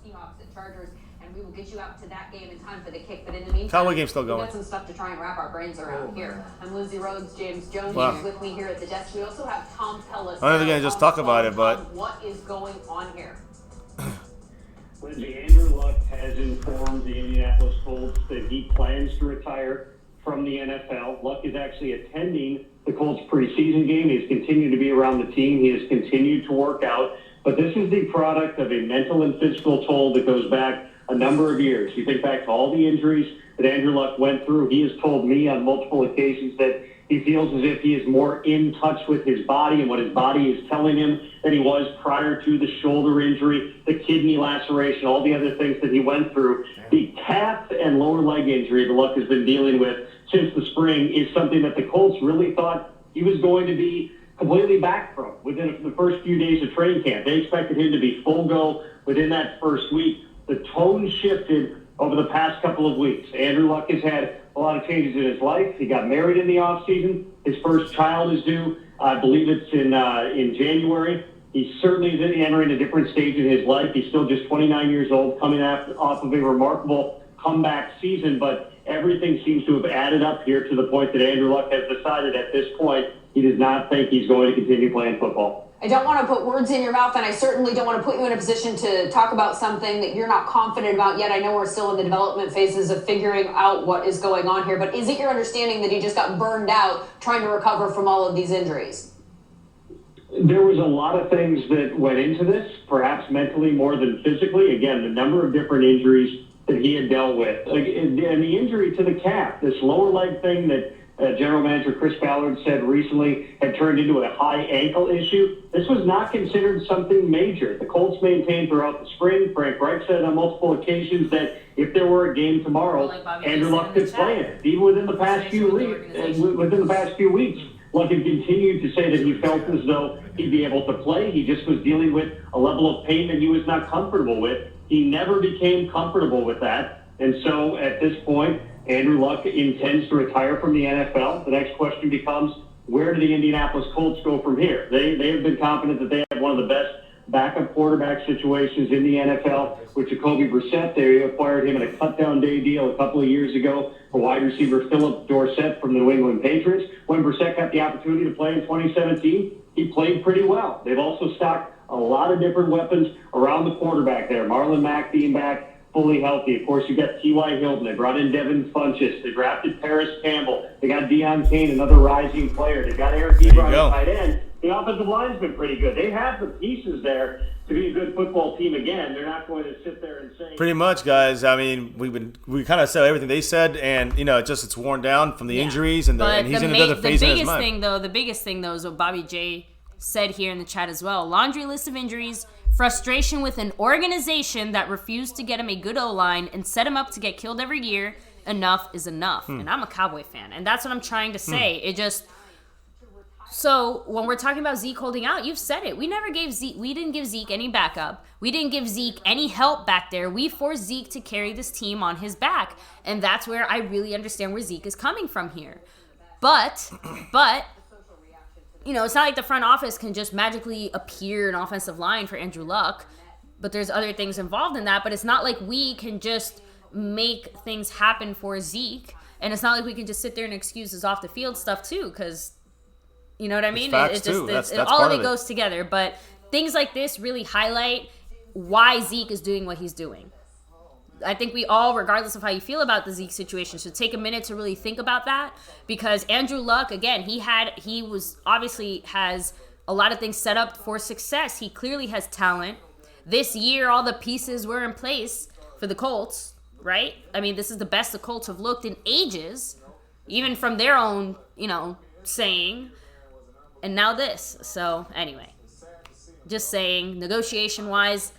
Chargers, and we will get you out to that game in time for the kick. But in the meantime, Cowboy game's still going. We've got some stuff to try and wrap our brains around here. I'm Lindsay Rhodes, James Jones is with me here at the desk. We also have Tom Pellis. I'm not going to just talk about it, but what is going on here? Lindsay, Andrew Luck has informed the Indianapolis Colts that he plans to retire from the NFL. Luck is actually attending the Colts preseason game. He's continued to be around the team. He has continued to work out. but this is the product of a mental and physical toll that goes back a number of years. You think back to all the injuries that Andrew Luck went through. He has told me on multiple occasions that he feels as if he is more in touch with his body and what his body is telling him than he was prior to the shoulder injury, the kidney laceration, all the other things that he went through. The calf and lower leg injury that Luck has been dealing with since the spring is something that the Colts really thought he was going to be completely back from within the first few days of training camp. They expected him to be full go within that first week. The tone shifted over the past couple of weeks. Andrew Luck has had a lot of changes in his life. He got married in the offseason. His first child is due. I believe it's in January. He's certainly entering a different stage in his life. He's still just 29 years old, coming off of a remarkable comeback season, but everything seems to have added up here to the point that Andrew Luck has decided at this point he does not think he's going to continue playing football. I don't want to put words in your mouth, and I certainly don't want to put you in a position to talk about something that you're not confident about yet. I know we're still in the development phases of figuring out what is going on here, but is it your understanding that he just got burned out trying to recover from all of these injuries? There was a lot of things that went into this, perhaps mentally more than physically. Again, the number of different injuries that he had dealt with. And the injury to the calf, this lower leg thing that General Manager Chris Ballard said recently had turned into a high ankle issue. This was not considered something major. The Colts maintained throughout the spring. Frank Reich said on multiple occasions that if there were a game tomorrow, Andrew Luck could play it. Even within the past few weeks, Luck had continued to say that he felt as though he'd be able to play. He just was dealing with a level of pain that he was not comfortable with. He never became comfortable with that. And so at this point, Andrew Luck intends to retire from the NFL. The next question becomes, where do the Indianapolis Colts go from here? They have been confident that they have one of the best backup quarterback situations in the NFL with Jacoby Brissett. They acquired him in a cut-down day deal a couple of years ago for wide receiver Philip Dorsett from the New England Patriots. When Brissett got the opportunity to play in 2017, he played pretty well. They've also stocked a lot of different weapons around the quarterback there. Marlon Mack being back, fully healthy. Of course, you got T.Y. Hilton. They brought in Devin Funchess. They drafted Paris Campbell. They got Deion Kane, another rising player. They got Eric Ebron at tight end. The offensive line's been pretty good. They have the pieces there to be a good football team again. They're not going to sit there and say. Pretty much, guys. I mean, we kind of said everything they said, and it's worn down from the injuries, and he's in another phase in his mind. The biggest thing though is what Bobby J said here in the chat as well. Laundry list of injuries. Frustration with an organization that refused to get him a good O-line and set him up to get killed every year. Enough is enough. And I'm a Cowboy fan, and that's what I'm trying to say. So when we're talking about Zeke holding out, you've said it. We didn't give Zeke any backup. We didn't give Zeke any help back there. We forced Zeke to carry this team on his back, and that's where I really understand where Zeke is coming from here. But it's not like the front office can just magically appear an offensive line for Andrew Luck, but there's other things involved in that. But it's not like we can just make things happen for Zeke, and it's not like we can just sit there and excuse his off the field stuff too, because you know what I mean? That's all of it goes together. But things like this really highlight why Zeke is doing what he's doing. I think we all, regardless of how you feel about the Zeke situation, should take a minute to really think about that, because Andrew Luck, again, he obviously has a lot of things set up for success. He clearly has talent. This year, all the pieces were in place for the Colts, right? I mean, this is the best the Colts have looked in ages, even from their own, saying. And now this. So, anyway, just saying, negotiation-wise,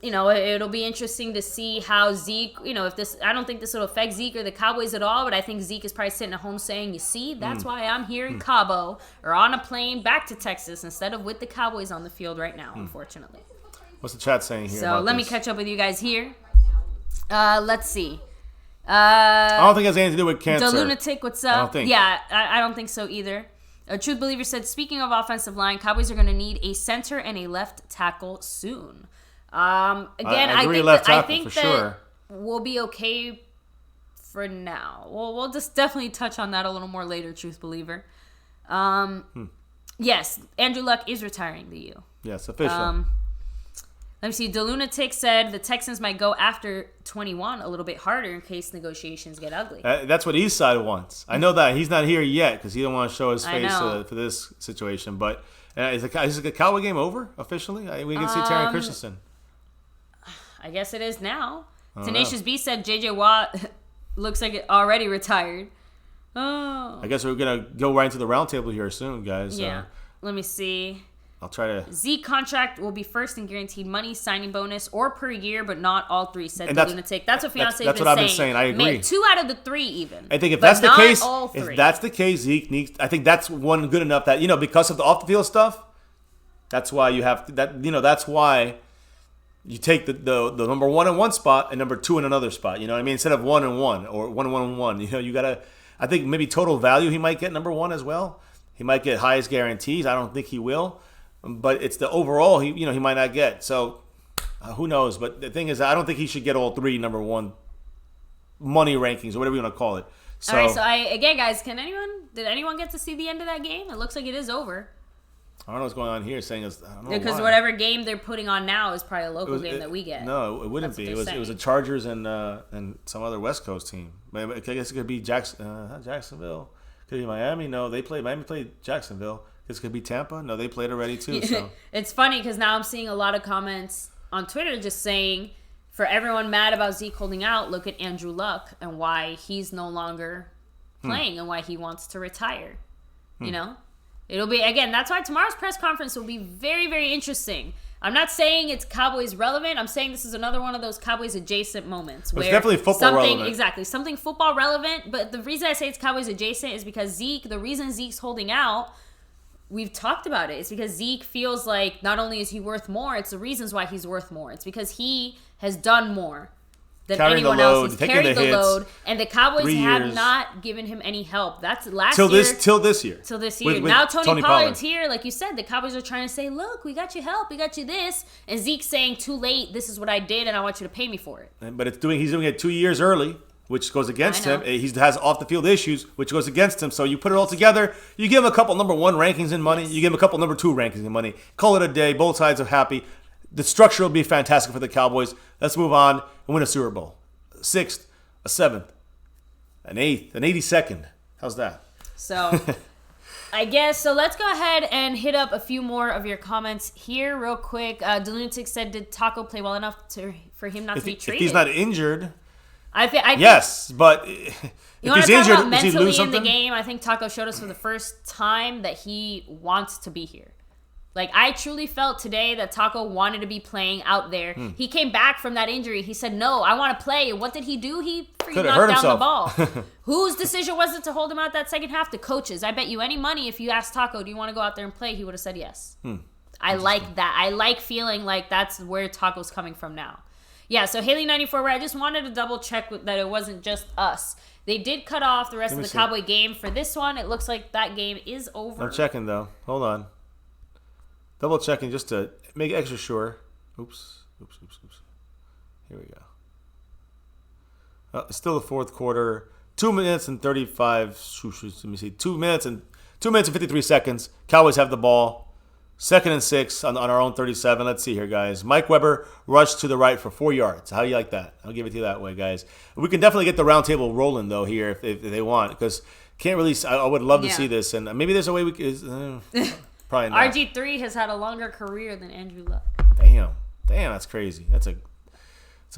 it'll be interesting to see how Zeke, I don't think this will affect Zeke or the Cowboys at all, but I think Zeke is probably sitting at home saying, you see, that's why I'm here in Cabo or on a plane back to Texas instead of with the Cowboys on the field right now, unfortunately. What's the chat saying here? So let me catch up with you guys here. Let's see. I don't think it has anything to do with cancer. The Lunatic, what's up? I don't think. Yeah, I don't think so either. A Truth Believer said, speaking of offensive line, Cowboys are going to need a center and a left tackle soon. Again, I think that we'll be okay for now. We'll just definitely touch on that a little more later, Truth Believer. Yes, Andrew Luck is retiring the U. Yes, official. Let me see. The Lunatic said the Texans might go after 21 a little bit harder in case negotiations get ugly. That's what Eastside wants. I know that he's not here yet because he don't want to show his face for this situation. But Is the Cowboy game over officially? We can see Terry Christensen. I guess it is now. I don't Tenacious know. B said J.J. Watt looks like it already retired. Oh. I guess we're going to go right into the roundtable here soon, guys. Yeah. Let me see. I'll try to... Zeke contract will be first in guaranteed money, signing bonus, or per year, but not all three, said And the that's- lunatic. That's what Fiance that's been what saying. I've been saying. I agree. 2 out of the 3 even. I think if but that's the not case, all 3. if that's the case, Zeke needs... I think that's one good enough that, because of the off-the-field stuff, that's why you have... that's why... You take the number 1 in one spot and number 2 in another spot. You know what I mean? Instead of 1 and 1 or 1 and 1 and 1. You got to... I think maybe total value he might get number 1 as well. He might get highest guarantees. I don't think he will. But it's the overall he might not get. So who knows? But the thing is, I don't think he should get all 3 number 1 money rankings or whatever you want to call it. So, all right, so again, guys, did anyone get to see the end of that game? It looks like it is over. I don't know what's going on here. Saying I don't know Because why. whatever game they're putting on now is probably a local game that we get. No, it wouldn't That's be. what It they're was a saying. Chargers and some other West Coast team. I guess it could be Jacksonville. Could be Miami. No, Miami played Jacksonville. This could be Tampa. No, they played already too. So It's funny because now I'm seeing a lot of comments on Twitter just saying, for everyone mad about Zeke holding out, look at Andrew Luck and why he's no longer playing and why he wants to retire. It'll be, again, that's why tomorrow's press conference will be very, very interesting. I'm not saying it's Cowboys relevant. I'm saying this is another one of those Cowboys adjacent moments. It's definitely football relevant. Exactly. Something football relevant. But the reason I say it's Cowboys adjacent is because the reason Zeke's holding out, we've talked about it. It's because Zeke feels like not only is he worth more, it's the reasons why he's worth more. It's because he has done more than Carrying anyone the load, else. He's taking carried the the hits, load, and the Cowboys 3 have years. not given him any help. That's till this year. Till this year. With Now Tony Pollard. Pollard's here. Like you said, the Cowboys are trying to say, look, we got you help. We got you this. And Zeke's saying, too late. This is what I did, and I want you to pay me for it. But he's doing it 2 years early, which goes against I him. know. He has off-the-field issues, which goes against him. So you put it all together. You give him a couple number 1 rankings in money. You give him a couple number 2 rankings in money. Call it a day. Both sides are happy. The structure will be fantastic for the Cowboys. Let's move on and win a Super Bowl. 6th, a 7th, an 8th, an 82nd. How's that? So, I guess, so let's go ahead and hit up a few more of your comments here real quick. Delunatic said, did Taco play well enough for him not to be If traded? he's not injured, I think yes, but if you want he's to talk injured, about does he mentally lose in the something? game? I think Taco showed us for the first time that he wants to be here. Like, I truly felt today that Taco wanted to be playing out there. He came back from that injury. He said, no, I want to play. And what did he do? He freaking Could've hurt knocked down himself. the ball. Whose decision was it to hold him out that second half? The coaches. I bet you any money if you asked Taco, do you want to go out there and play? He would have said yes. I like that. I like feeling like that's where Taco's coming from now. Yeah, so Haley94, I just wanted to double check that it wasn't just us. They did cut off the rest of the Cowboy game for this one. It looks like that game is over. I'm checking, though. Hold on. Double checking just to make extra sure. Oops. Here we go. It's still the fourth quarter. 2 minutes and 35. Let me see. 2 minutes and 53 seconds. Cowboys have the ball. 2nd and 6 on our own 37. Let's see here, guys. Mike Weber rushed to the right for 4 yards. How do you like that? I'll give it to you that way, guys. We can definitely get the roundtable rolling, though, here if they want. Because can't really. I would love to see this. And maybe there's a way we could. Probably not. RG3 has had a longer career than Andrew Luck. Damn, that's crazy. It's a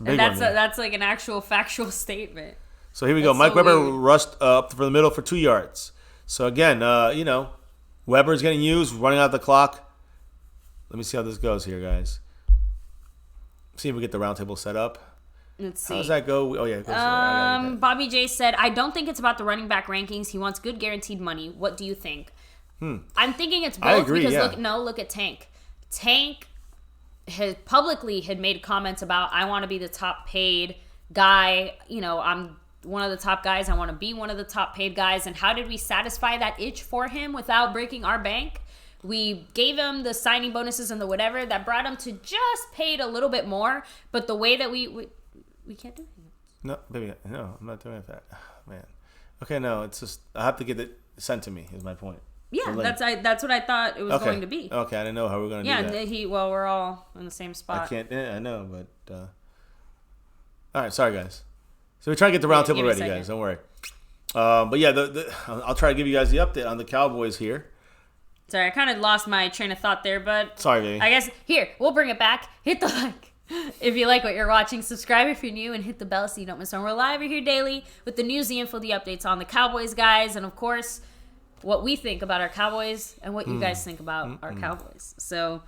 big And one. that's like an actual factual statement. So here we go. That's Mike so Weber weird. rushed up for the middle for 2 yards. So again, Weber's getting used, running out the clock. Let me see how this goes here, guys. See if we get the roundtable set up. Let's see. How does that go? Oh yeah. It goes, Bobby J said, I don't think it's about the running back rankings. He wants good guaranteed money. What do you think? I'm thinking it's both. I agree, because yeah. look at Tank. Tank publicly had made comments about, I want to be the top paid guy. I'm one of the top guys. I want to be one of the top paid guys. And how did we satisfy that itch for him without breaking our bank? We gave him the signing bonuses and the whatever that brought him to just paid a little bit more. But the way that we can't do it. No, baby, no, I'm not doing that. Oh, man. Okay, no, it's just I have to get it sent to me. Is my point. Yeah, that's what I thought it was going to be. Okay, I didn't know how we were going to do that. Yeah, we're all in the same spot. I can't. I know, but all right. Sorry, guys. So we try to get the roundtable give me a ready, second. guys. Don't worry. But yeah, I'll try to give you guys the update on the Cowboys here. Sorry, I kind of lost my train of thought there, but Sorry, baby. I guess here we'll bring it back. Hit the like if you like what you're watching. Subscribe if you're new, and hit the bell so you don't miss when we're live. We're here daily with the news, the info, the updates on the Cowboys, guys, and of course, what we think about our Cowboys and what you guys think about our Cowboys. So,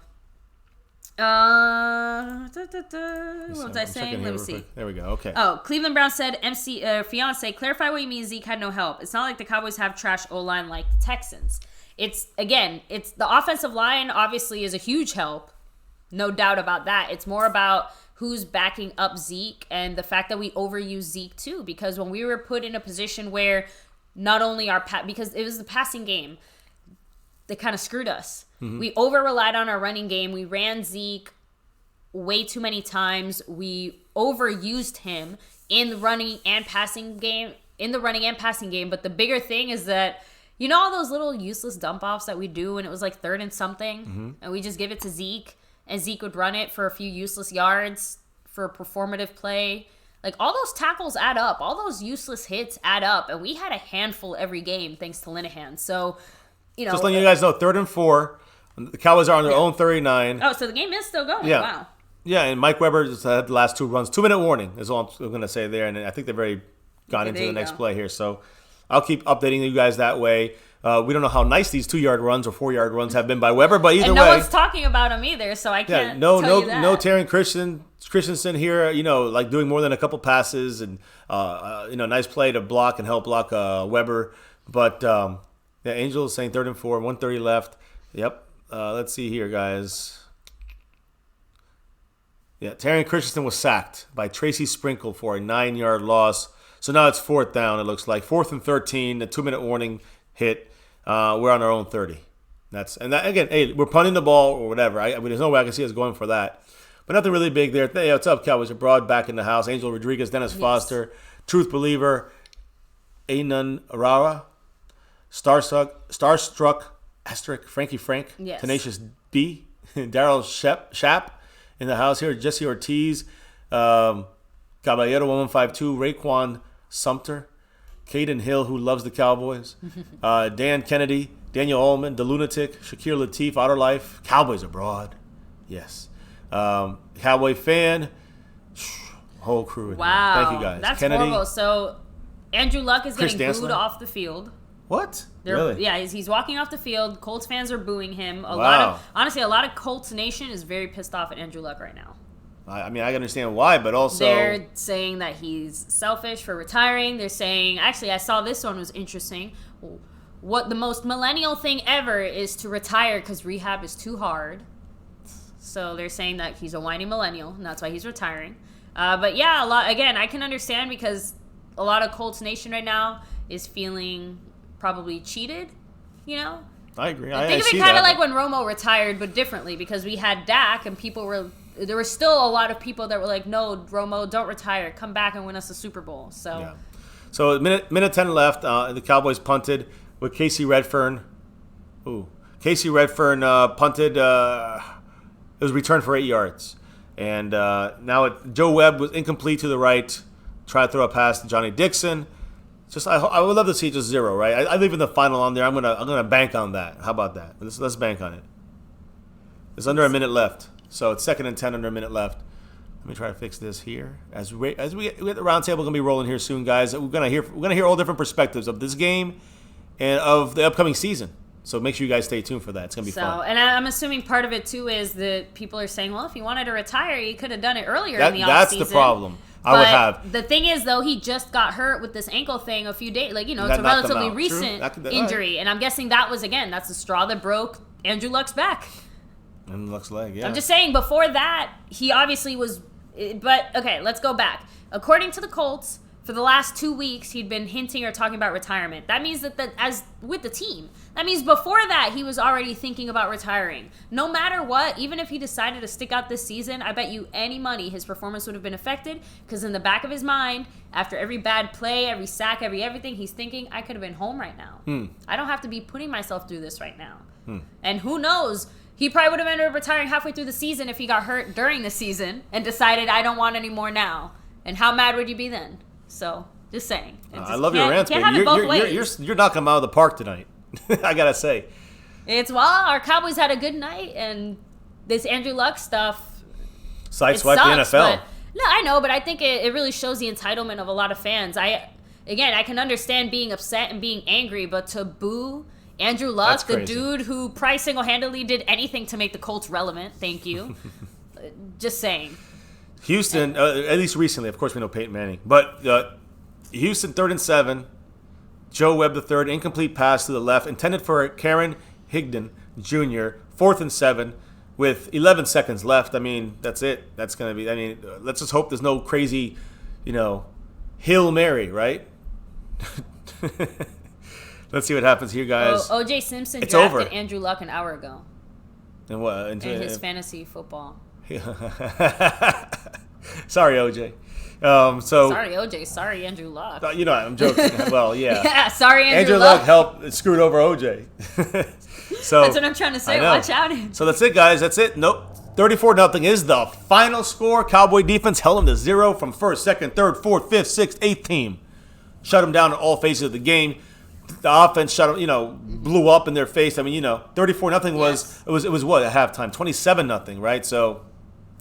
what was I saying? Let me see. There we go. Okay. Oh, Cleveland Brown said, fiance, clarify what you mean Zeke had no help. It's not like the Cowboys have trash O-line like the Texans. It's the offensive line obviously is a huge help. No doubt about that. It's more about who's backing up Zeke and the fact that we overuse Zeke too. Because when we were put in a position where not only because it was the passing game that kind of screwed us. Mm-hmm. We over-relied on our running game. We ran Zeke way too many times. We overused him in the running and passing game. But the bigger thing is that, you know, all those little useless dump-offs that we do when it was like 3rd and something, and we just give it to Zeke, and Zeke would run it for a few useless yards for a performative play. Like, all those tackles add up. All those useless hits add up. And we had a handful every game thanks to Linehan. So, you know. Just letting you guys know, 3rd and 4. The Cowboys are on their own 39. Oh, so the game is still going. Yeah. Wow. Yeah, and Mike Weber just had the last 2 runs. 2-minute warning is all I'm going to say there. And I think they've already gone into the next play here. So I'll keep updating you guys that way. We don't know how nice these 2-yard runs or 4-yard runs have been by Weber, but either way. And no one's talking about him either, so I can't tell you that. No Taryn Christensen here, you know, like doing more than a couple passes and, nice play to block and help block Weber. But, Angels saying 3rd and 4, 1:30 left. Yep. Let's see here, guys. Yeah, Taryn Christensen was sacked by Tracy Sprinkle for a 9-yard loss. So now it's 4th down, it looks like. 4th and 13, the 2-minute warning hit. We're on our own 30. Again, hey, we're punting the ball or whatever. There's no way I can see us going for that. But nothing really big there. Hey, what's up, Cowboys? Abroad back in the house. Angel Rodriguez, Dennis Foster, Truth Believer, Anan Arara, Starstruck, Asterisk, Frankie Frank, Tenacious B, Daryl Shap in the house here, Jesse Ortiz, Caballero 1152, Raekwon Sumter, Caden Hill, who loves the Cowboys, Dan Kennedy, Daniel Ullman, The Lunatic, Shakir Latif, Outer Life, Cowboys Abroad, yes. Cowboy fan, whole crew in here. Thank you guys. That's Kennedy, horrible. So Andrew Luck is getting Dansler? booed off the field. What? Really? Yeah, he's walking off the field. Colts fans are booing him. A lot of Colts Nation is very pissed off at Andrew Luck right now. I mean, I can understand why, but also they're saying that he's selfish for retiring. They're saying, actually, I saw this one was interesting. What the most millennial thing ever is to retire because rehab is too hard. So they're saying that he's a whiny millennial, and that's why he's retiring. But yeah, I can understand because a lot of Colts Nation right now is feeling probably cheated, you know? I agree. I think of it kind of like when Romo retired, but differently, because we had Dak, and there were still a lot of people that were like, no, Romo, don't retire. Come back and win us a Super Bowl. So minute 10 left. The Cowboys punted with Casey Redfern. Casey Redfern punted. It was returned for 8 yards. And now Joe Webb was incomplete to the right. Tried to throw a pass to Johnny Dixon. I would love to see just 0, right? I leave in the final on there. I'm gonna bank on that. How about that? Let's bank on it. There's under a minute left. So it's 2nd and 10 under a minute left. Let me try to fix this here. As we get the roundtable, gonna be rolling here soon, guys. We're gonna hear all different perspectives of this game and of the upcoming season. So make sure you guys stay tuned for that. It's gonna be fun. And I'm assuming part of it too is that people are saying, well, if he wanted to retire, he could have done it earlier in the offseason. That's the problem. I would have. The thing is, though, he just got hurt with this ankle thing a few days. It's a relatively recent injury, and I'm guessing that's the straw that broke Andrew Luck's back. And Luck's leg, yeah. I'm just saying, before that, he obviously was. But okay, let's go back. According to the Colts, for the last 2 weeks, he'd been hinting or talking about retirement. That means that as with the team, that means before that, he was already thinking about retiring. No matter what, even if he decided to stick out this season, I bet you any money his performance would have been affected, because in the back of his mind, after every bad play, every sack, everything, he's thinking, I could have been home right now. I don't have to be putting myself through this right now. And who knows? He probably would have ended up retiring halfway through the season if he got hurt during the season and decided, I don't want any more now. And how mad would you be then? So, just saying. I love your rants, baby. You're knocking them out of the park tonight. I gotta say. It's, well, our Cowboys had a good night, and this Andrew Luck stuff, Sideswipe the sucks, NFL. no, I know, but I think it really shows the entitlement of a lot of fans. I can understand being upset and being angry, but to boo Andrew Luck, the dude who probably single-handedly did anything to make the Colts relevant, thank you. Just saying. Houston, at least recently, of course we know Peyton Manning, but Houston 3rd and 7, Joe Webb the third, incomplete pass to the left, intended for Karen Higdon Jr., 4th and 7, with 11 seconds left. I mean, that's it. That's going to be, I mean, let's just hope there's no crazy, Hail Mary, right? Let's see what happens here, guys. O.J. Simpson It's drafted over. Andrew Luck an hour ago. And what? In his fantasy football. Sorry, OJ. Sorry, OJ. Sorry, Andrew Luck. I'm joking. Well, yeah. Yeah, sorry, Andrew Luck helped screwed over OJ. So that's what I'm trying to say. Watch out. So that's it, guys. That's it. Nope. 34-0 is the final score. Cowboy defense held them to 0 from 1st, 2nd, 3rd, 4th, 5th, 6th, 8th team. Shut them down in all phases of the game. The offense shut them, blew up in their face. I mean, 34-0 was it was what at halftime? 27-0, right? So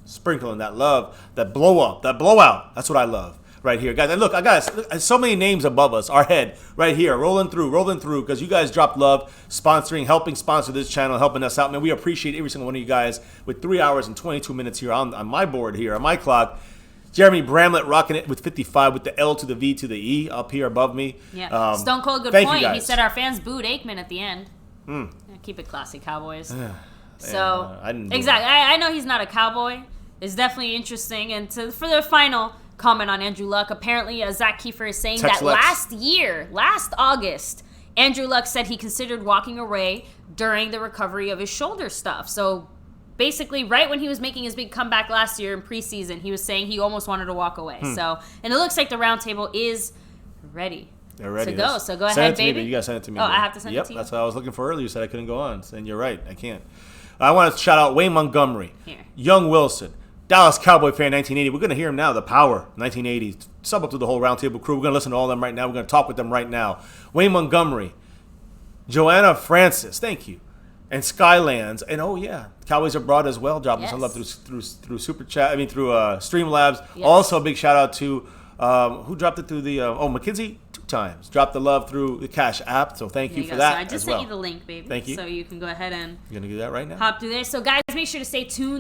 sprinkling that love, that blow up, that blowout. That's what I love right here, guys. And look, I got so many names above us, our head right here, rolling through, because you guys dropped love, helping sponsor this channel, helping us out, man. We appreciate every single one of you guys with 3 hours and 22 minutes here on my board here, on my clock. Jeremy Bramlett rocking it with 55 with the L to the V to the E up here above me. Yeah, Stone Cold, good point. He said our fans booed Aikman at the end. Yeah, keep it classy, Cowboys. So, exactly. I know he's not a Cowboy. It's definitely interesting. And for the final comment on Andrew Luck, apparently Zach Kiefer is saying that last August, Andrew Luck said he considered walking away during the recovery of his shoulder stuff. So, basically, right when he was making his big comeback last year in preseason, he was saying he almost wanted to walk away. So, and it looks like the Roundtable is ready. They're ready to go. So go send ahead, it to baby. Me, you gotta send it to me. Oh, I have to send it to you? Yep, that's what I was looking for earlier. You said I couldn't go on. And you're right, I can't. I want to shout out Wayne Montgomery, Young Wilson, Dallas Cowboy fan 1980. We're going to hear him now, the Power 1980. Sub up to the whole Roundtable crew. We're going to listen to all of them right now. We're going to talk with them right now. Wayne Montgomery, Joanna Francis, thank you. And Skylands, and Cowboys Abroad as well, dropping some love through Super Chat. I mean through Streamlabs. Yes. Also, a big shout out to who dropped it through the McKinsey 2 times. Dropped the love through the Cash app. So thank you for that. So I just sent you the link, baby. Thank you. So you can go ahead and you're gonna do that right now. Hop through there. So guys, make sure to stay tuned.